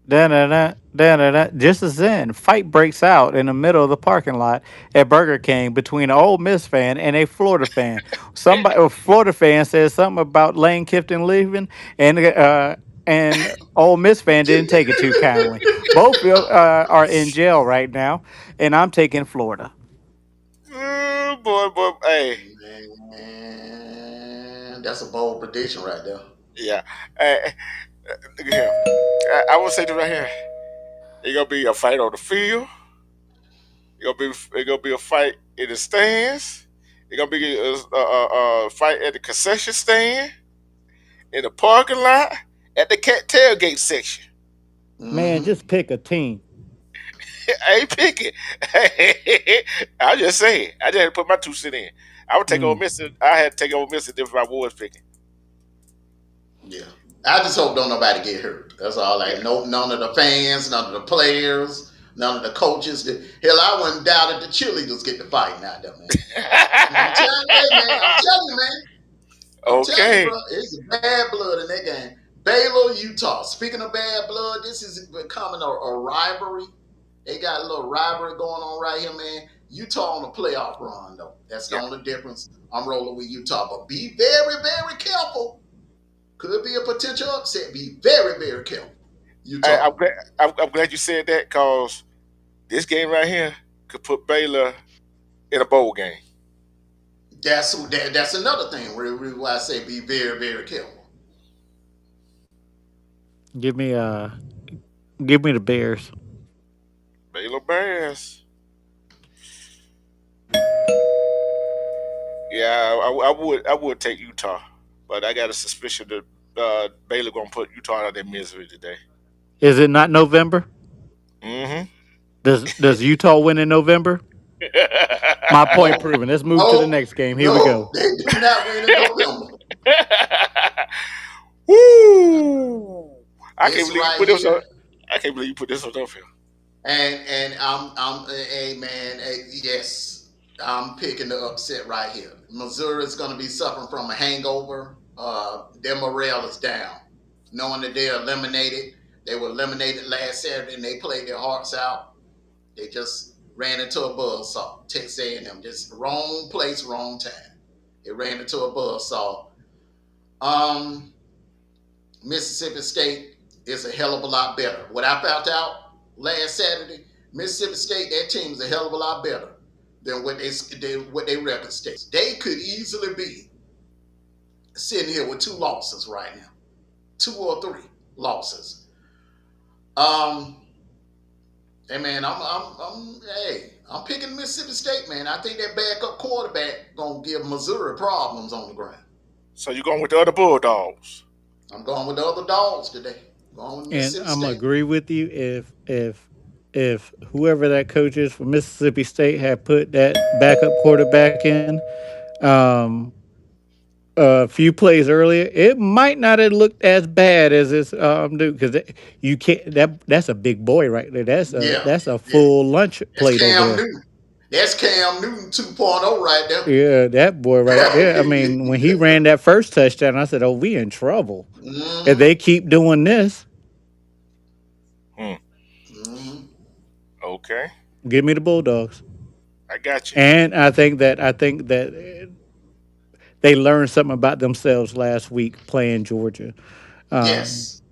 D: Da-da-da, da-da-da. Just as then, fight breaks out in the middle of the parking lot at Burger King between an Ole Miss fan and a Florida fan. A Florida fan says something about Lane Kiffin leaving, and Ole Miss fan didn't take it too kindly. Both are in jail right now, and I'm taking Florida.
C: Boy, hey,
B: Man, that's a bold prediction right there.
C: yeah. Hey, look at here. I will say this right here. It's gonna be a fight on the field. It's gonna be a fight in the stands. It's gonna be a fight at the concession stand, in the parking lot, at the cat tailgate section.
D: Man,
B: Mm-hmm.
D: just pick a team.
C: I ain't picking. I just saying. I just had to put my 2 cents in. I would take Ole
D: Mm.
C: Miss. I had to take Ole Miss if I was picking.
B: Yeah. I just hope don't nobody get hurt. That's all.
C: Yeah.
B: Like no, none of the fans, none of the players, none of the coaches. Hell, I wouldn't doubt that the cheerleaders get the fighting out there, man. I'm telling you, hey, man. I'm telling you, man. I'm telling you,
C: Okay.
B: bro. It's bad blood in that game. Baylor, Utah. Speaking of bad blood, this is becoming a rivalry. They got a little rivalry going on right here, man. Utah on a playoff run, though. That's the
C: Yeah.
B: only difference. I'm rolling with Utah, but be very, very careful. Could be a potential upset. Be very, very careful.
C: I,
B: Utah.
C: I'm glad. I'm glad you said that because this game right here could put Baylor in a bowl game.
B: That's another thing why I say be very, very careful.
D: Give me give me the Bears.
C: Baylor Bears. Yeah, I would take Utah, but I got a suspicion that Baylor gonna put Utah out of their misery today.
D: Is it not November?
C: Mm-hmm.
D: Does Utah win in November? My point
B: No,
D: proven. Let's move to the
B: no,
D: next game. Here we
B: no.
D: go.
B: They do not win in November.
C: Woo! I can't
B: This
C: believe you
B: right
C: put this on.
B: here.
C: I can't believe you put this on up here.
B: And I'm hey man, hey, yes, I'm picking the upset right here. Missouri is going to be suffering from a hangover. Their morale is down, knowing that they're eliminated. They were eliminated last Saturday, and they played their hearts out. They just ran into a buzzsaw. Texas A&M, just wrong place, wrong time. They ran into a buzzsaw. Um, Mississippi State is a hell of a lot better. What I found out last Saturday, Mississippi State, that team is a hell of a lot better than what their record states. They could easily be sitting here with two losses right now, two or three losses. Um, hey man, I'm picking Mississippi State, man. I think that backup quarterback gonna give Missouri problems on the ground.
C: So you're going with the other Bulldogs.
B: I'm going with the other dogs today. I'm going with
D: And
B: Mississippi
D: I'm gonna
B: State.
D: agree with you if whoever that coach is for Mississippi State had put that backup quarterback in um, a few plays earlier, it might not have looked as bad as it's do because you can't that's a big boy right there.
B: Yeah,
D: That's a
B: yeah.
D: full lunch
B: That's
D: plate over
B: Cam
D: there.
B: Newton. That's Cam Newton 2.0 right
D: Yeah, that boy right there. I
B: there.
D: mean, when he ran that first touchdown, I said, "Oh, we in trouble." If
B: hmm
D: they keep doing this,
C: Hmm.
B: hmm
C: Okay,
D: give me the Bulldogs.
C: I got you.
D: And I think that they learned something about themselves last week playing Georgia. Um,
B: Yes.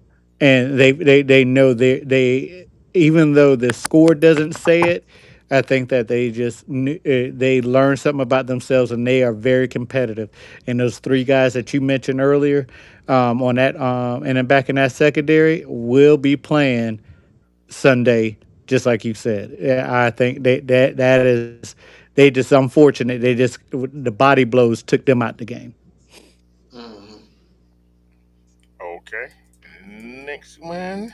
D: and they know they even though the score doesn't say it, I think that they learn something about themselves and they are very competitive. And those three guys that you mentioned earlier, on that and then back in that secondary will be playing Sunday, just like you said. Yeah, I think that is they just unfortunate. They just the body blows took them out the game.
B: hmm
C: Okay. Next one.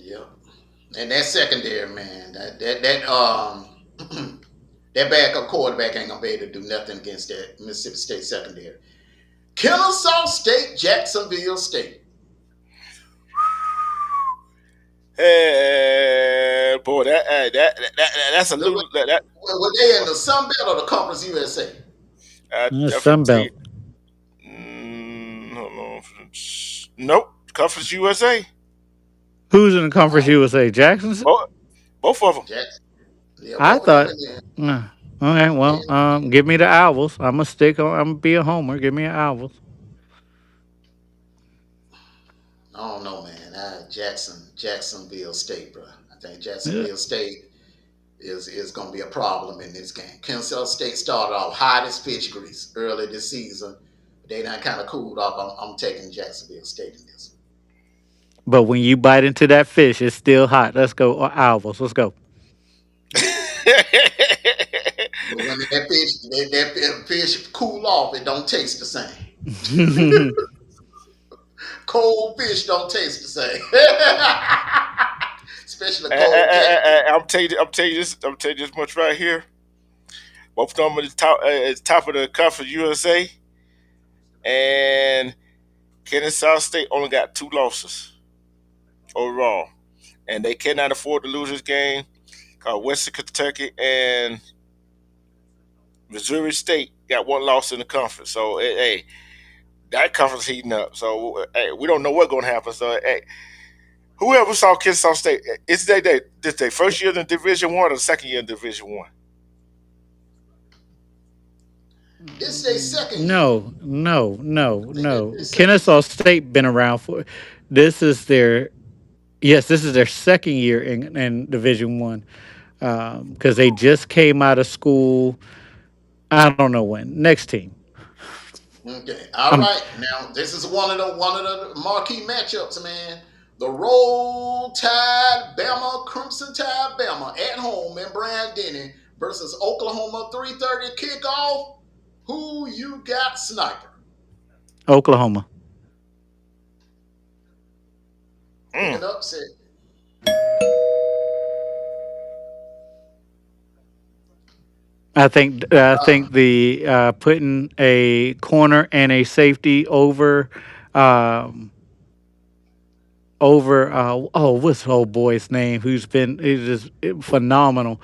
B: Yep. And that secondary, man, that backup quarterback ain't gonna be able to do nothing against that Mississippi State secondary. Kennesaw State, Jacksonville State.
C: Hey, boy, that's a
B: Look,
C: little that.
B: were they in the Sun Belt or the Conference USA?
C: I definitely
D: Sun
C: tell you.
D: Belt.
C: Hold on. Nope. Conference USA.
D: Who's in the conference
B: Oh,
D: USA? Jackson.
C: Both, both of them.
B: Jackson. Yeah,
D: I
B: both of them
D: thought.
B: in there.
D: Okay, well,
B: Yeah.
D: give me the Owls. I'm gonna stick on. I'm gonna be a homer. Give me an Owls.
B: I don't know, man. Jacksonville State, bro. I think
D: Yeah.
B: Jacksonville State is going to be a problem in this game. Kansas State started off hot as fish grease early this season. They done kind of cooled off. I'm taking Jacksonville State in this
D: But when you bite into that fish, it's still hot. Let's go, Owls. Let's go.
B: one. But when that fish cool off, it don't taste the same. Cold fish don't taste the same. Especially cold catfish.
C: I'm telling you this much right here. Both of them at the top of the conference USA, and Kennesaw State only got two losses overall, and they cannot afford to lose this game. Cause Western Kentucky and Missouri State got one loss in the conference. So that conference heating up. So hey, we don't know what's going to happen. So hey, Whoever saw Kennesaw State, is this their first year in Division One or the second year in Division One?
B: This their second year.
D: No, no,
B: I
D: no,
B: think that's
D: no.
B: their second
D: Kennesaw
B: year.
D: State been around for. This is their Yes, this is their second year in Division One because they just came out of school. I don't know when. Next team.
B: Okay. All
D: I'm
B: right. Now this is one of the marquee matchups, man. The Roll Tide Bama, Crimson Tide Bama at home in Bryant Denny versus Oklahoma 3:30 kickoff. Who you got, Sniper?
D: Oklahoma.
B: Pick
C: Mm.
B: an upset.
D: I think the putting a corner and a safety um, over what's the old boy's name who's been is just phenomenal.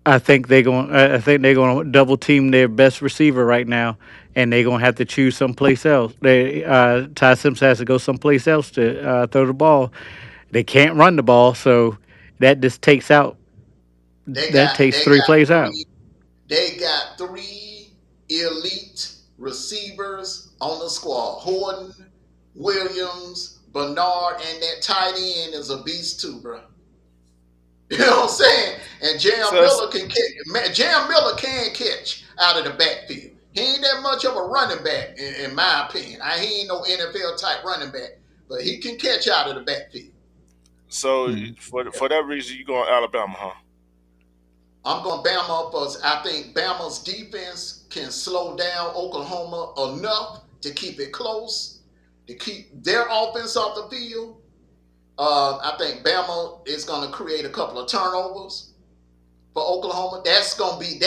D: I think they're going to double team their best receiver right now, and they're going to have to choose someplace else. Ty Simpson has to go someplace else to throw the ball. They can't run the ball, so that just
B: They
D: that
B: got
D: takes
B: they
D: three
B: got
D: plays out.
B: three they got three elite receivers on the squad. Horton, Williams, Bernard, and that tight end is a beast too, bro. You know what I'm saying? And Jam
C: So it's,
B: Miller can catch. Man, Jam Miller can catch out of the backfield. He ain't that much of a running back, in my opinion. He ain't no NFL type running back, but he can catch out of the backfield.
C: so
D: Mm.
C: for that reason, you going Alabama, huh?
B: I'm going to Bama because I think Bama's defense can slow down Oklahoma enough to keep it close, to keep their offense off the field. I think Bama is going to create a couple of turnovers for Oklahoma. That's gonna be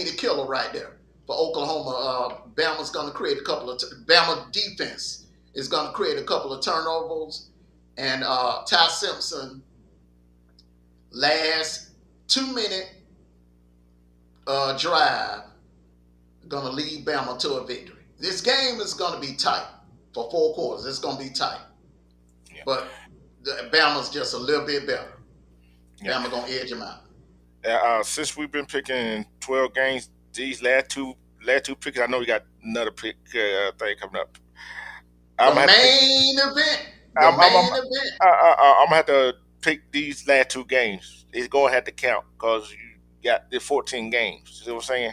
B: the killer right there for Oklahoma. Bama's gonna create a couple of Bama defense is gonna create a couple of turnovers, and Ty Simpson last 2 minute drive gonna lead Bama to a victory. This game is gonna be tight for 4 quarters. It's gonna be tight,
C: Yeah,
B: but Bama's just a little bit better.
C: yeah.
B: Bama gonna edge him out.
C: Since we've been picking 12 games, these last two picks, I know we got another pick thing coming up. I'm
B: The
C: gonna have to pick.
B: main event. The
C: I'm I'm I'm,
B: main event.
C: I'm gonna have to pick these last 2 games. It's gonna have to count because you got the 14 games. You know what I'm saying?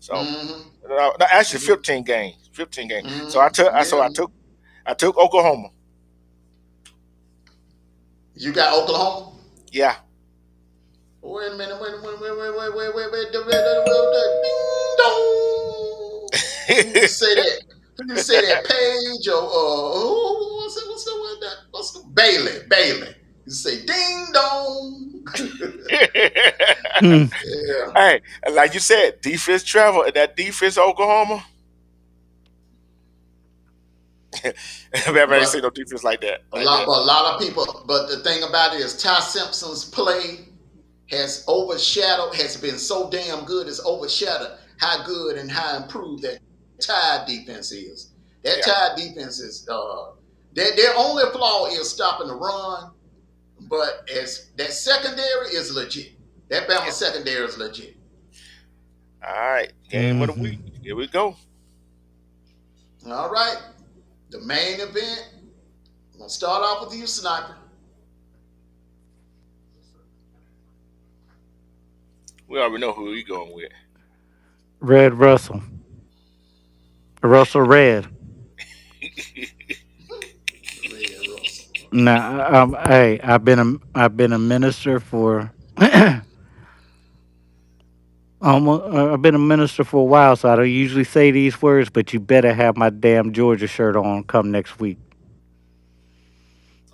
C: So
B: Mm-hmm.
C: no, actually
B: Mm-hmm.
C: 15 games. 15 games. So
B: Mm-hmm. Yeah.
C: I took Oklahoma.
B: You got Oklahoma?
C: Yeah.
B: Wait a minute, wait. Ding dong. Who you say that? Who you say that page or what's the one that what's the Bailey. You say ding dong.
D: Hmm.
B: Yeah.
C: Hey, like you said, defense travel and that defense Oklahoma. I ain't seen
B: But
C: no defense like that.
B: a
C: Like
B: lot
C: that.
B: but a lot of people but the thing about it is Ty Simpson's play has been so damn good, it's overshadowed how good and how improved that Tide defense is. That
C: Yeah.
B: Tide defense is their only flaw is stopping the run, but as that secondary is legit. That Bama
C: Yeah.
B: secondary is legit.
C: All right. Game of the
D: Hmm.
C: week. Here we go.
B: All right. The main event. I'm gonna start off with you, Sniper.
C: We already know who we going with.
D: Red Russell. Russell Red.
B: Red Russell. Okay.
D: Now, hey, I've been a minister for almost. I've been a minister for a while, so I don't usually say these words. But you better have my damn Georgia shirt on come next week.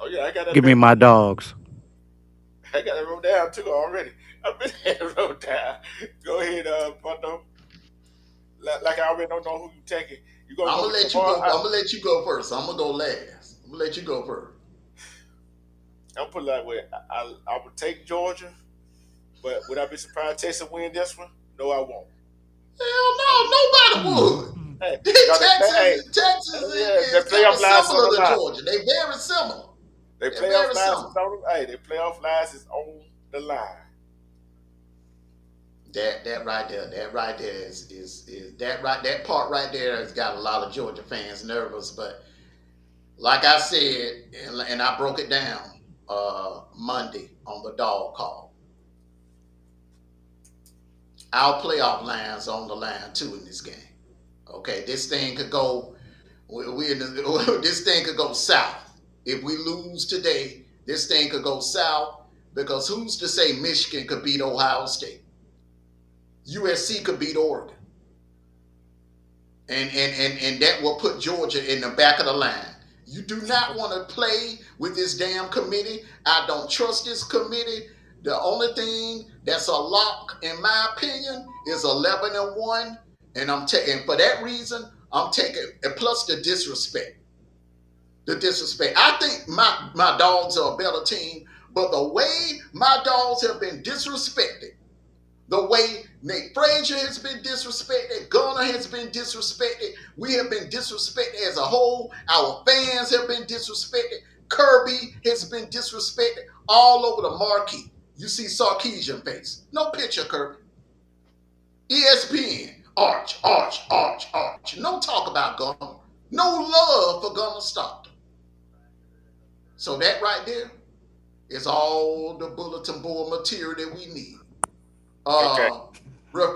C: Oh yeah, I got that
D: Give me
C: bit.
D: my dogs.
C: I got it wrote down too already. I've been had wrote down. Go ahead, Bundo. Like I already don't know who you taking. You gonna
B: I'm
C: go
B: gonna
C: with
B: let you
C: Jamar?
B: go. I'm gonna let you go first. I'm gonna go last. I'm gonna let you go first.
C: I'm put it like way. I would take Georgia, but would I be surprised Texas win this one? No, I won't.
B: Hell no, nobody
D: Hmm.
B: would.
C: Hey, cause
B: Texas,
C: hey,
B: Texas
C: yeah, the
B: is kind of
C: playoff lies on
B: similar
C: the
B: to
C: line.
B: Georgia. They very similar.
C: They
B: They're
C: playoff
B: very
C: lives is
B: simple.
C: on. Hey, their playoff lives is on the line.
B: That right there, is that right, that part right there has got a lot of Georgia fans nervous. But like I said, and I broke it down Monday on the dog call. Our playoff lines on the line too in this game. Okay, this thing could go. This thing could go south if we lose today. This thing could go south because who's to say Michigan could beat Ohio State? USC could beat Oregon, and that will put Georgia in the back of the line. You do not want to play with this damn committee. I don't trust this committee. The only thing that's a lock, in my opinion, is 11-1, and I'm taking for that reason. I'm taking, and plus the disrespect. The disrespect. I think my dogs are a better team, but the way my dogs have been disrespected, the way Nate Frazier has been disrespected, Gunner has been disrespected, we have been disrespected as a whole. Our fans have been disrespected. Kirby has been disrespected all over the marquee. You see Sarkeesian face. No picture, Kirby. ESPN. Arch, Arch, Arch, Arch. No talk about Gunner. No love for Gunner Stockton. So that right there is all the bulletin board material that we need.
C: Okay,
B: Uh,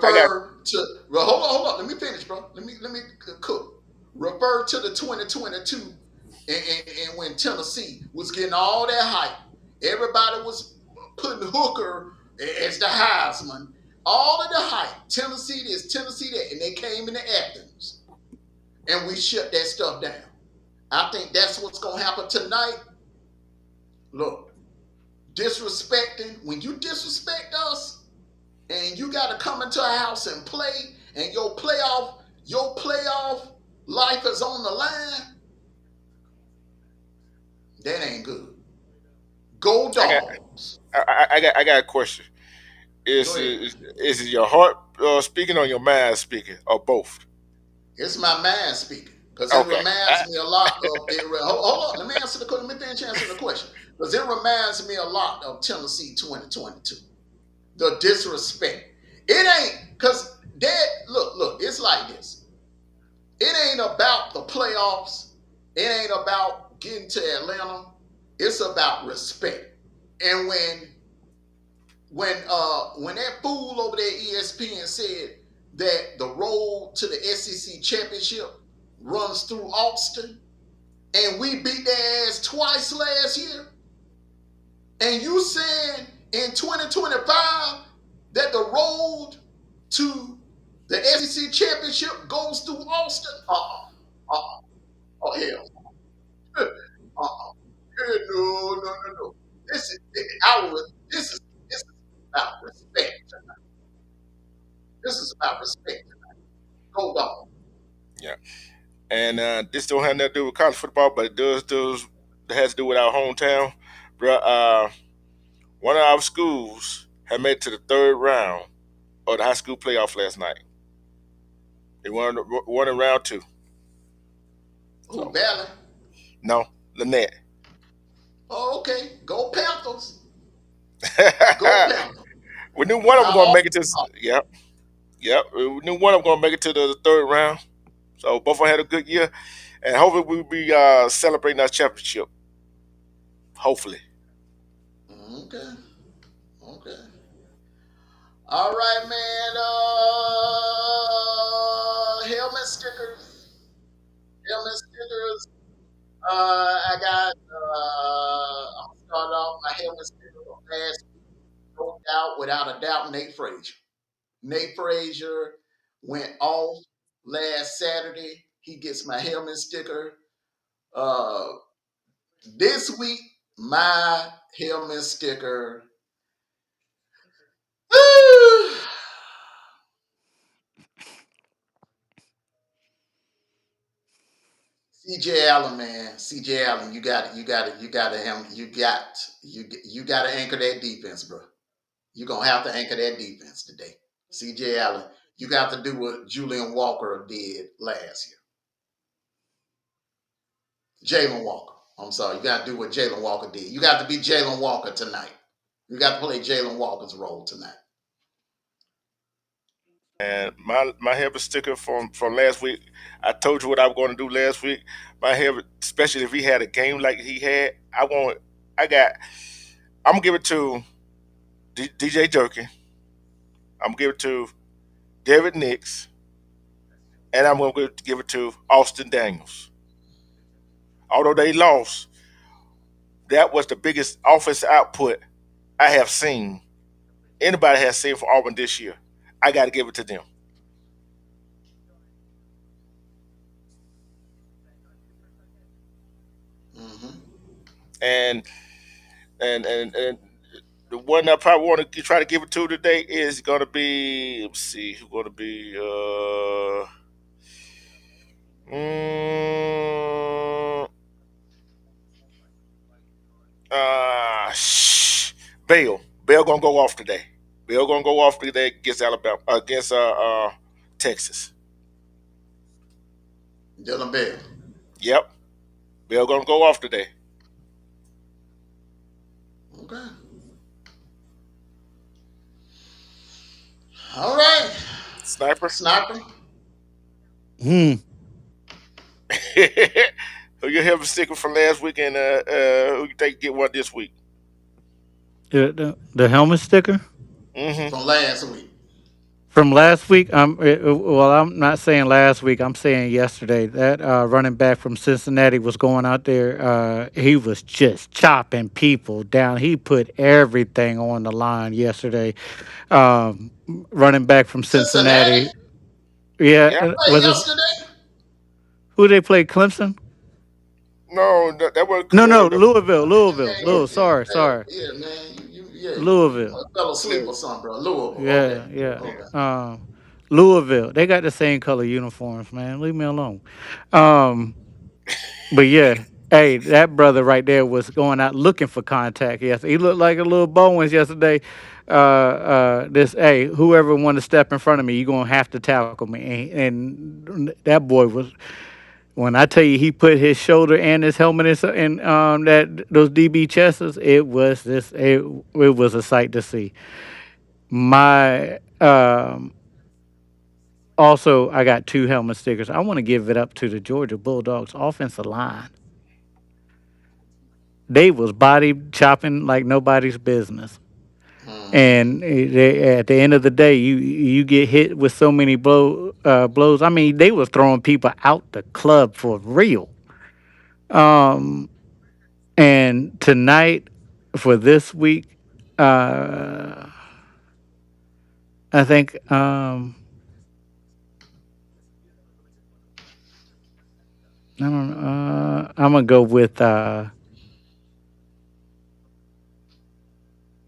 C: I got.
B: refer to, well, hold on. Let me finish, bro. Let me cook. Refer to the 2022 and when Tennessee was getting all that hype. Everybody was putting Hooker as the Heisman. All of the hype. Tennessee this, Tennessee that. And they came into Athens. And we shut that stuff down. I think that's what's going to happen tonight. Look, disrespecting, when you disrespect us, and you got to come into a house and play, and your playoff life is on the line, that ain't good. Go
C: I got.
B: dogs.
C: I got a question.
B: Go ahead.
C: Is it your heart speaking or your mind speaking or both?
B: It's my mind speaking because it
C: Okay.
B: reminds me a lot of it. Hold on, let me answer the question. Let me finish answering the question because it reminds me a lot of Tennessee 2022. The disrespect. It ain't because that look. It's like this. It ain't about the playoffs. It ain't about getting to Atlanta. It's about respect. And when that fool over there at ESPN said that the road to the SEC championship runs through Austin, and we beat their ass twice last year, and you saying in 2025 that the road to the SEC championship goes through Austin? Oh hell. Uh-uh. No. This is our this is about respect. This is about respect. Hold on.
C: Yeah. And this don't have nothing to do with college football, but it has to do with our hometown, bro. One of our schools had made it to the third round of the high school playoff last night. They won in round two.
B: Who
C: So
B: Valley?
C: no, Lynette.
B: Oh, okay. Go Panthers. Go Panthers.
C: We knew one of them
B: How
C: going to
B: all
C: make it to. Yep, yep. We knew one of them going to make it to the third round. So both of them had a good year, and hopefully we'll be celebrating our championship. Hopefully.
B: okay. Okay. All right, man. Helmet stickers. Helmet stickers. I got I'm gonna start off my helmet sticker from last week. No doubt, without a doubt, Nate Frazier. Nate Frazier went off last Saturday. He gets my helmet sticker. Uh, this week, my helmet sticker. CJ Allen, man. CJ Allen, you got it. You got to anchor that defense, bro. You're gonna have to anchor that defense today. CJ Allen, you got to do what Julian Walker did last year. Jalen Walker. I'm sorry. You got to do what Jalen Walker did. You got to be Jalen Walker tonight. You got to play Jalen Walker's role tonight.
C: And my helmet sticker from last week, I told you what I was going to do last week. My helmet, especially if he had a game like he had, I got, I'm gonna give it to DJ Durkin. I'm gonna give it to David Nix, and I'm gonna give it to Austin Daniels. Although they lost, that was the biggest offensive output I have seen. Anybody has seen for Auburn this year. I got to give it to them.
B: Mm-hmm.
C: And and the one I probably want to try to give it to today is going to be. Let's see who's going to be. Mm, shh, Bale gonna go off today. Bale gonna go off today against Alabama against Texas.
B: Dylan Bell.
C: Yep, Bale gonna go off today.
B: Okay. All right.
C: Sniper.
B: Sniper.
D: Hmm.
C: Who you have a sticker from last week, and who you think get one this week?
D: The helmet sticker
C: Mm-hmm.
B: From last week.
D: from last week. Well, I'm not saying last week. I'm saying yesterday. That running back from Cincinnati was going out there. He was just chopping people down. He put everything on the line yesterday. Running back from
B: Cincinnati
D: Cincinnati. Yeah,
C: Yeah.
B: played
D: was it
B: yesterday.
D: who they played? Clemson?
C: No, that was
D: No, no, Louisville, Louisville,
B: Yeah,
D: Louisville. Sorry, sorry,
B: yeah, man. You
D: Louisville.
B: fell asleep
C: yeah.
B: or something, bro. Louisville. Okay.
D: Yeah, yeah.
C: Yeah.
B: Okay.
D: Louisville. They got the same color uniforms, man. Leave me alone. Um, but yeah, hey, that brother right there was going out looking for contact. Yes, he looked like a little Bowens yesterday. This hey, whoever want to step in front of me, you gonna have to tackle me. And that boy was when I tell you he put his shoulder and his helmet in that those DB chests. It was a sight to see. My Also, I got two helmet stickers. I want to give it up to the Georgia Bulldogs offensive line. They was body chopping like nobody's business.
B: Mm-hmm.
D: And at the end of the day, you get hit with so many blows. I mean, they was throwing people out the club for real. Um, and tonight for this week, uh, I think I don't know. I'm gonna go with.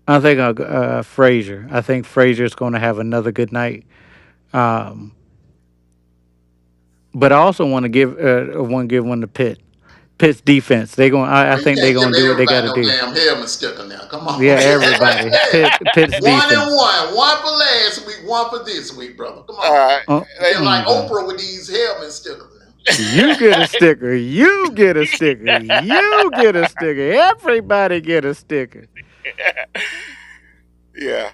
D: I think I'll go, Frazier. I think Frazier's going to have another good night. Um, but I also want to give one to Pitt. Pitt's defense. They going. I
B: Well, you
D: think they're
B: can't give
D: going to do what they got
B: everybody
D: to
B: no
D: do.
B: damn helmet sticker now. Come on.
D: Yeah, everybody. Pitt's
B: One and
D: defense.
B: one. One for last week, one for this week, brother. Come
C: All
B: on.
C: right.
D: Oh,
B: You're like
D: mm-mm.
B: Oprah with these helmet stickers now.
D: You get a sticker. You get a sticker. You get a sticker. Everybody get a sticker.
C: Yeah.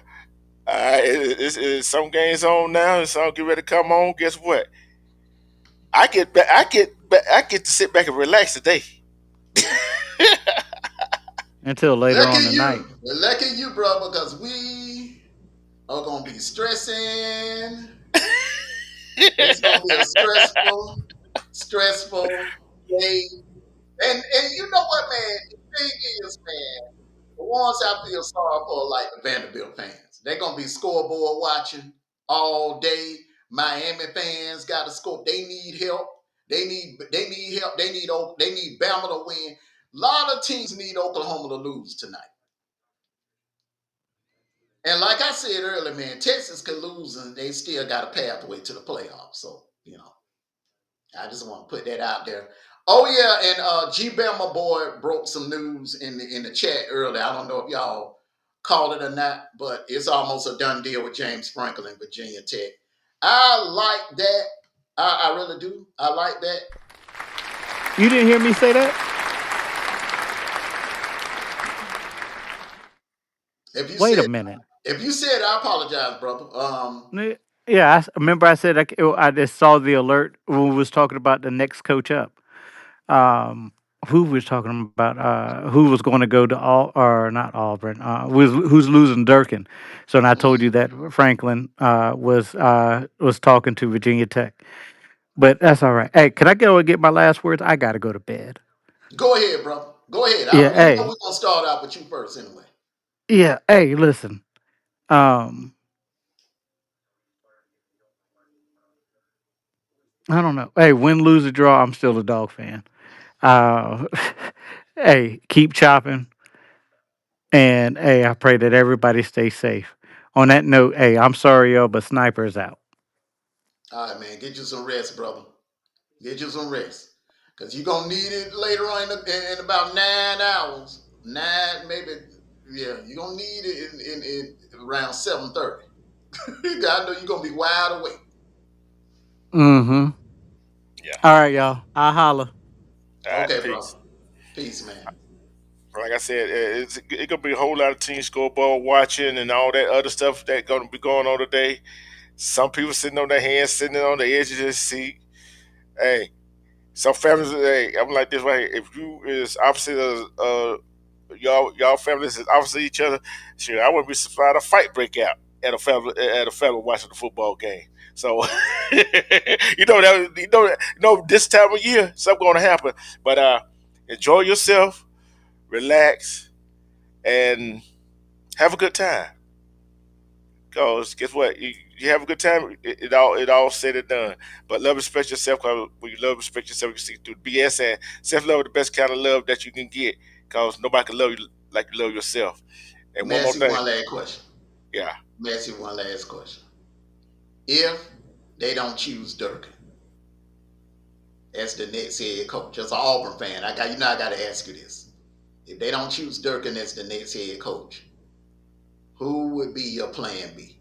C: It's some games on now, and some get ready to come on. Guess what? I get to sit back and relax today.
D: Until later
B: Lucky
D: on tonight.
B: you. Lucky you, brother, because we are going to be stressing. It's going to be a stressful day. And you know what, man? The thing is, man, the ones I feel sorry for, like the Vanderbilt fans, they're gonna be scoreboard watching all day. Miami fans got to score. They need help. They need help. They need Bama to win. A lot of teams need Oklahoma to lose tonight. And like I said earlier, man, Texas could lose and they still got a pathway to the playoffs. So I just want to put that out there. Oh yeah, and G Bama boy broke some news in the chat earlier. I don't know if y'all called it or not, but it's almost a done deal with James Franklin, Virginia Tech. I like that. I really do. I like that.
D: You didn't hear me say that?
B: If you
D: Wait a
B: said
D: minute.
B: if you said, I apologize, brother.
D: Yeah, remember I said I just saw the alert when we was talking about the next coach up. Who was talking about? Who was going to go to all or not Auburn? Who's losing Durkin? So, and I told you that Franklin was talking to Virginia Tech. But that's all right. Hey, can I go and get my last words? I got to go to bed.
B: Go ahead, brother. Go ahead.
D: Yeah.
B: You know we're
D: Hey.
B: gonna start out with you first anyway.
D: Yeah. Hey. Listen. Um. I don't know. Hey, win, lose, or draw. I'm still a dog fan. Uh. Hey, keep chopping. And hey, I pray that everybody stays safe. On that note, hey, I'm sorry, yo, but Sniper's out.
B: All right, man. Get you some rest, brother. Get you some rest. Because you're gonna need it later on in about 9 hours. Nine, maybe, yeah, you're gonna need it in around 7:30. I know you're gonna be wide awake.
D: Mm-hmm.
C: Yeah.
D: All right, y'all. I'll holla.
C: All right,
B: Okay, brother.
C: peace.
B: Peace, man.
C: Like I said, it's gonna be a whole lot of team scoreboard watching and all that other stuff that gonna be going on today. Some people sitting on their hands, sitting on the edge of their seat. Hey, some families, hey, I'm like this right here. If you is opposite of y'all families is opposite each other, sure, I wouldn't be surprised a fight break out at a family watching the football game. So this time of year something gonna happen. But enjoy yourself, relax, and have a good time. Cause guess what? You have a good time. It all said and done. But love, respect yourself. Cause when you love, respect yourself, you see through BS and self love is the best kind of love that you can get. Cause nobody can love you like you love yourself. And
B: Let me
C: one more
B: ask you
C: thing,
B: one last question.
C: yeah,
B: Let me ask you one last question. If they don't choose Durkin as the next head coach, as an Auburn fan, I gotta ask you this. If they don't choose Durkin as the next head coach, who would be your plan B?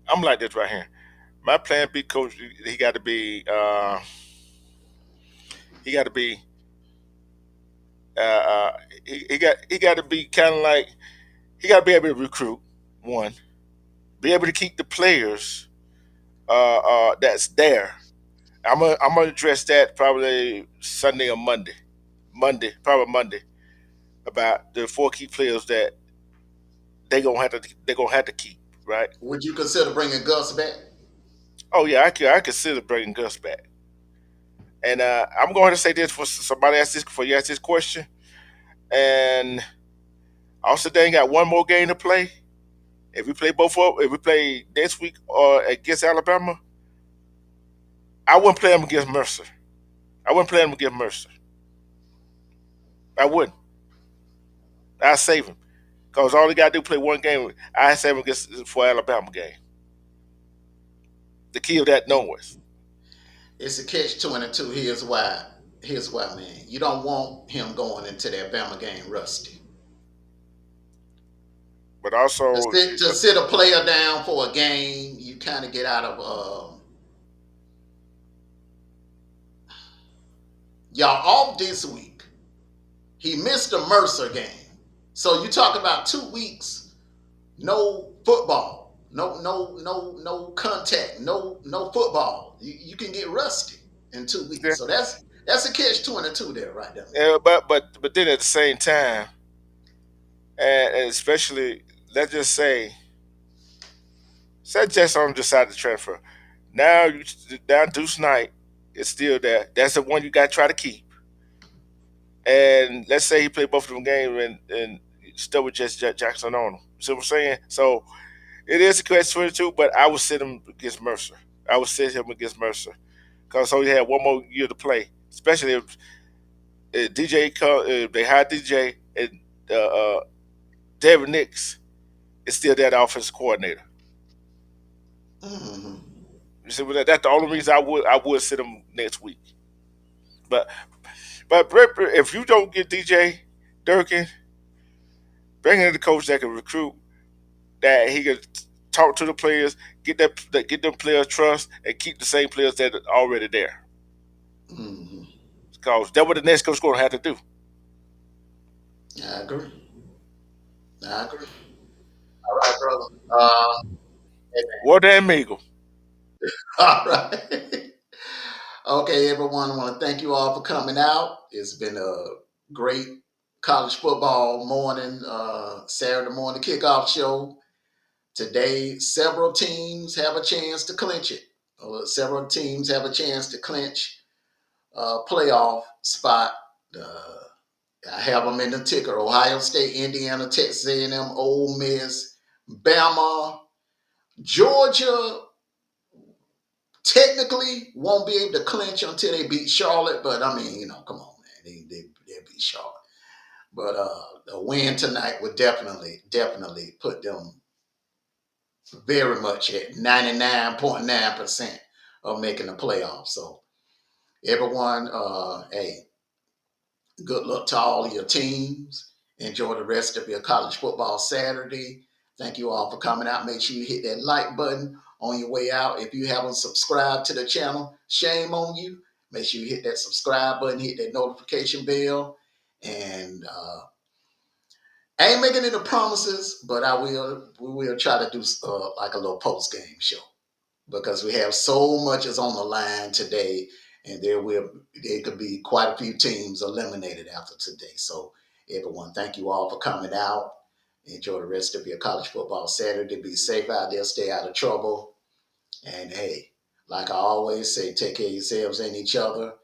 C: I'm like this right here. My plan B coach, he got to be, he got to be, uh, uh, he got to be kind of like he got to be able to recruit one, be able to keep the players that's there. I'm gonna address that probably Sunday or Monday. Probably Monday, about the four key players that they gonna have to keep, right?
B: Would you consider bringing Gus back?
C: Oh yeah, I consider bringing Gus back, and I'm going to say this for somebody asked this before you ask this question, and also they ain't got one more game to play. If we play this week or against Alabama, I wouldn't play them against Mercer. I wouldn't play them against Mercer. I wouldn't. I save him because all he got to do play one game. I save him against for Alabama game. The key of that noise.
B: It's a catch 22. Here's why. Here's why, man. You don't want him going into that Bama game rusty.
C: But also,
B: To sit a player down for a game, you kind of get out of y'all off this week. He missed the Mercer game, so you talk about 2 weeks, no football, no contact, no football. You can get rusty in 2 weeks,
C: yeah,
B: so that's a catch 22 there, right there, man.
C: yeah, but then at the same time, and especially let's just say Jackson decided to transfer. Now you down Deuce Knight is still there. That's the one you got to try to keep. And let's say he played both of them games and still with just Jackson on him. See what I'm saying? So it is a catch 22, but I would sit him against Mercer. I would sit him against Mercer because so he had one more year to play, especially if they hired DJ and uh, uh, David Nix is still that offensive coordinator.
B: Mm-hmm.
C: You see, that's the only reason I would sit him next week. But if you don't get DJ Durkin, bring in the coach that can recruit, that he can talk to the players, get them players trust, and keep the same players that are already there.
B: Mm-hmm.
C: Because that's what the next coach is going to have to do.
B: I agree. I agree. All right, brother. Hey,
C: What damn eagle.
B: all right. Okay, everyone. I want to thank you all for coming out. It's been a great college football morning, Saturday morning kickoff show. Today, several teams have a chance to clinch it. Several teams have a chance to clinch a playoff spot. Uh, I have them in the ticker: Ohio State, Indiana, Texas A&M, Ole Miss, Bama, Georgia. Technically, won't be able to clinch until they beat Charlotte. But I mean, come on, man, they beat Charlotte. But a win tonight would definitely put them very much at 99.9% of making the playoffs. So everyone, hey, good luck to all of your teams. Enjoy the rest of your college football Saturday. Thank you all for coming out. Make sure you hit that like button on your way out. If you haven't subscribed to the channel, shame on you. Make sure you hit that subscribe button, hit that notification bell. And I ain't making any promises, but we will try to do like a little post game show, because we have so much is on the line today, and there could be quite a few teams eliminated after today. So everyone, thank you all for coming out. Enjoy the rest of your college football Saturday. Be safe out there, stay out of trouble. And hey, like I always say, take care of yourselves and each other.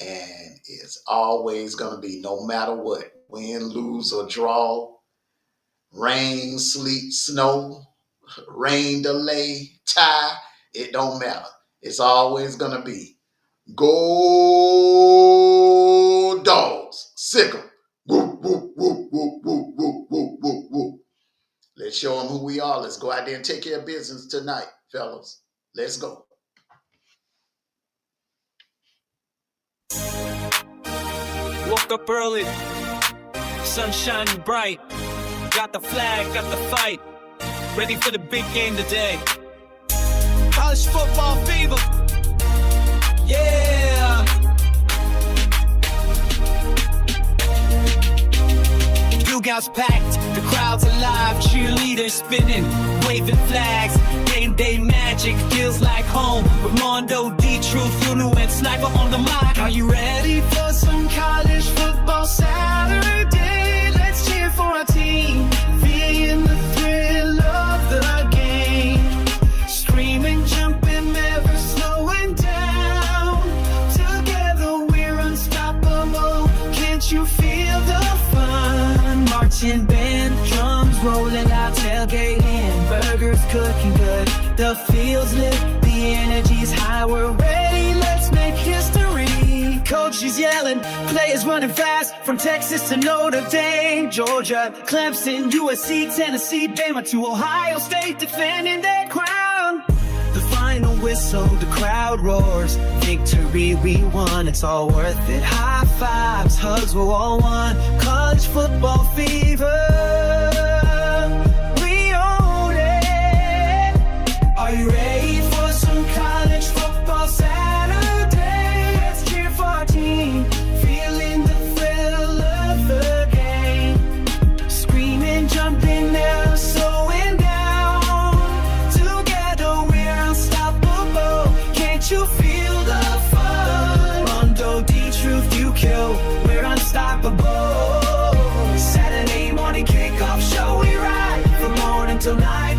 B: And it's always going to be, no matter what, win, lose, or draw, rain, sleet, snow, rain delay, tie, it don't matter. It's always going to be go dogs, sick 'em. Whoop, whoop, whoop, whoop, whoop, whoop, whoop, whoop, whoop. Let's show them who we are. Let's go out there and take care of business tonight, fellas. Let's go.
A: Woke up early, sun shining bright. Got the flag, got the fight. Ready for the big game today. College football fever. Yeah. Dugouts packed, the crowd's alive. Cheerleaders spinning, waving flags. Game day magic feels like home. Amondo, D-Truth, Lulu, and Sniper on the mic. Are you ready for some college football Saturday? Let's cheer for our team. Feeling the thrill of the game. Screaming, jumping, never slowing down. Together we're unstoppable. Can't you feel the fun? Marching band, drums rolling out, tailgating, burgers cooking good. The field's lit, the energy's high. We're ready, let's make history. Coach is yelling, players running fast. From Texas to Notre Dame, Georgia, Clemson, USC, Tennessee, Bama to Ohio State, defending their crown. The final whistle, the crowd roars. Victory we won, it's all worth it. High fives, hugs, we're all one. College football fever, we own it. Are you ready for some college football Saturday? Let's cheer for our team, feeling the thrill of the game. Screaming, jumping, never slowing down. Together we're unstoppable. Can't you feel the fun? Amondo, D-Truth, you kill. We're unstoppable. Saturday morning kickoff show, we ride from morning till night.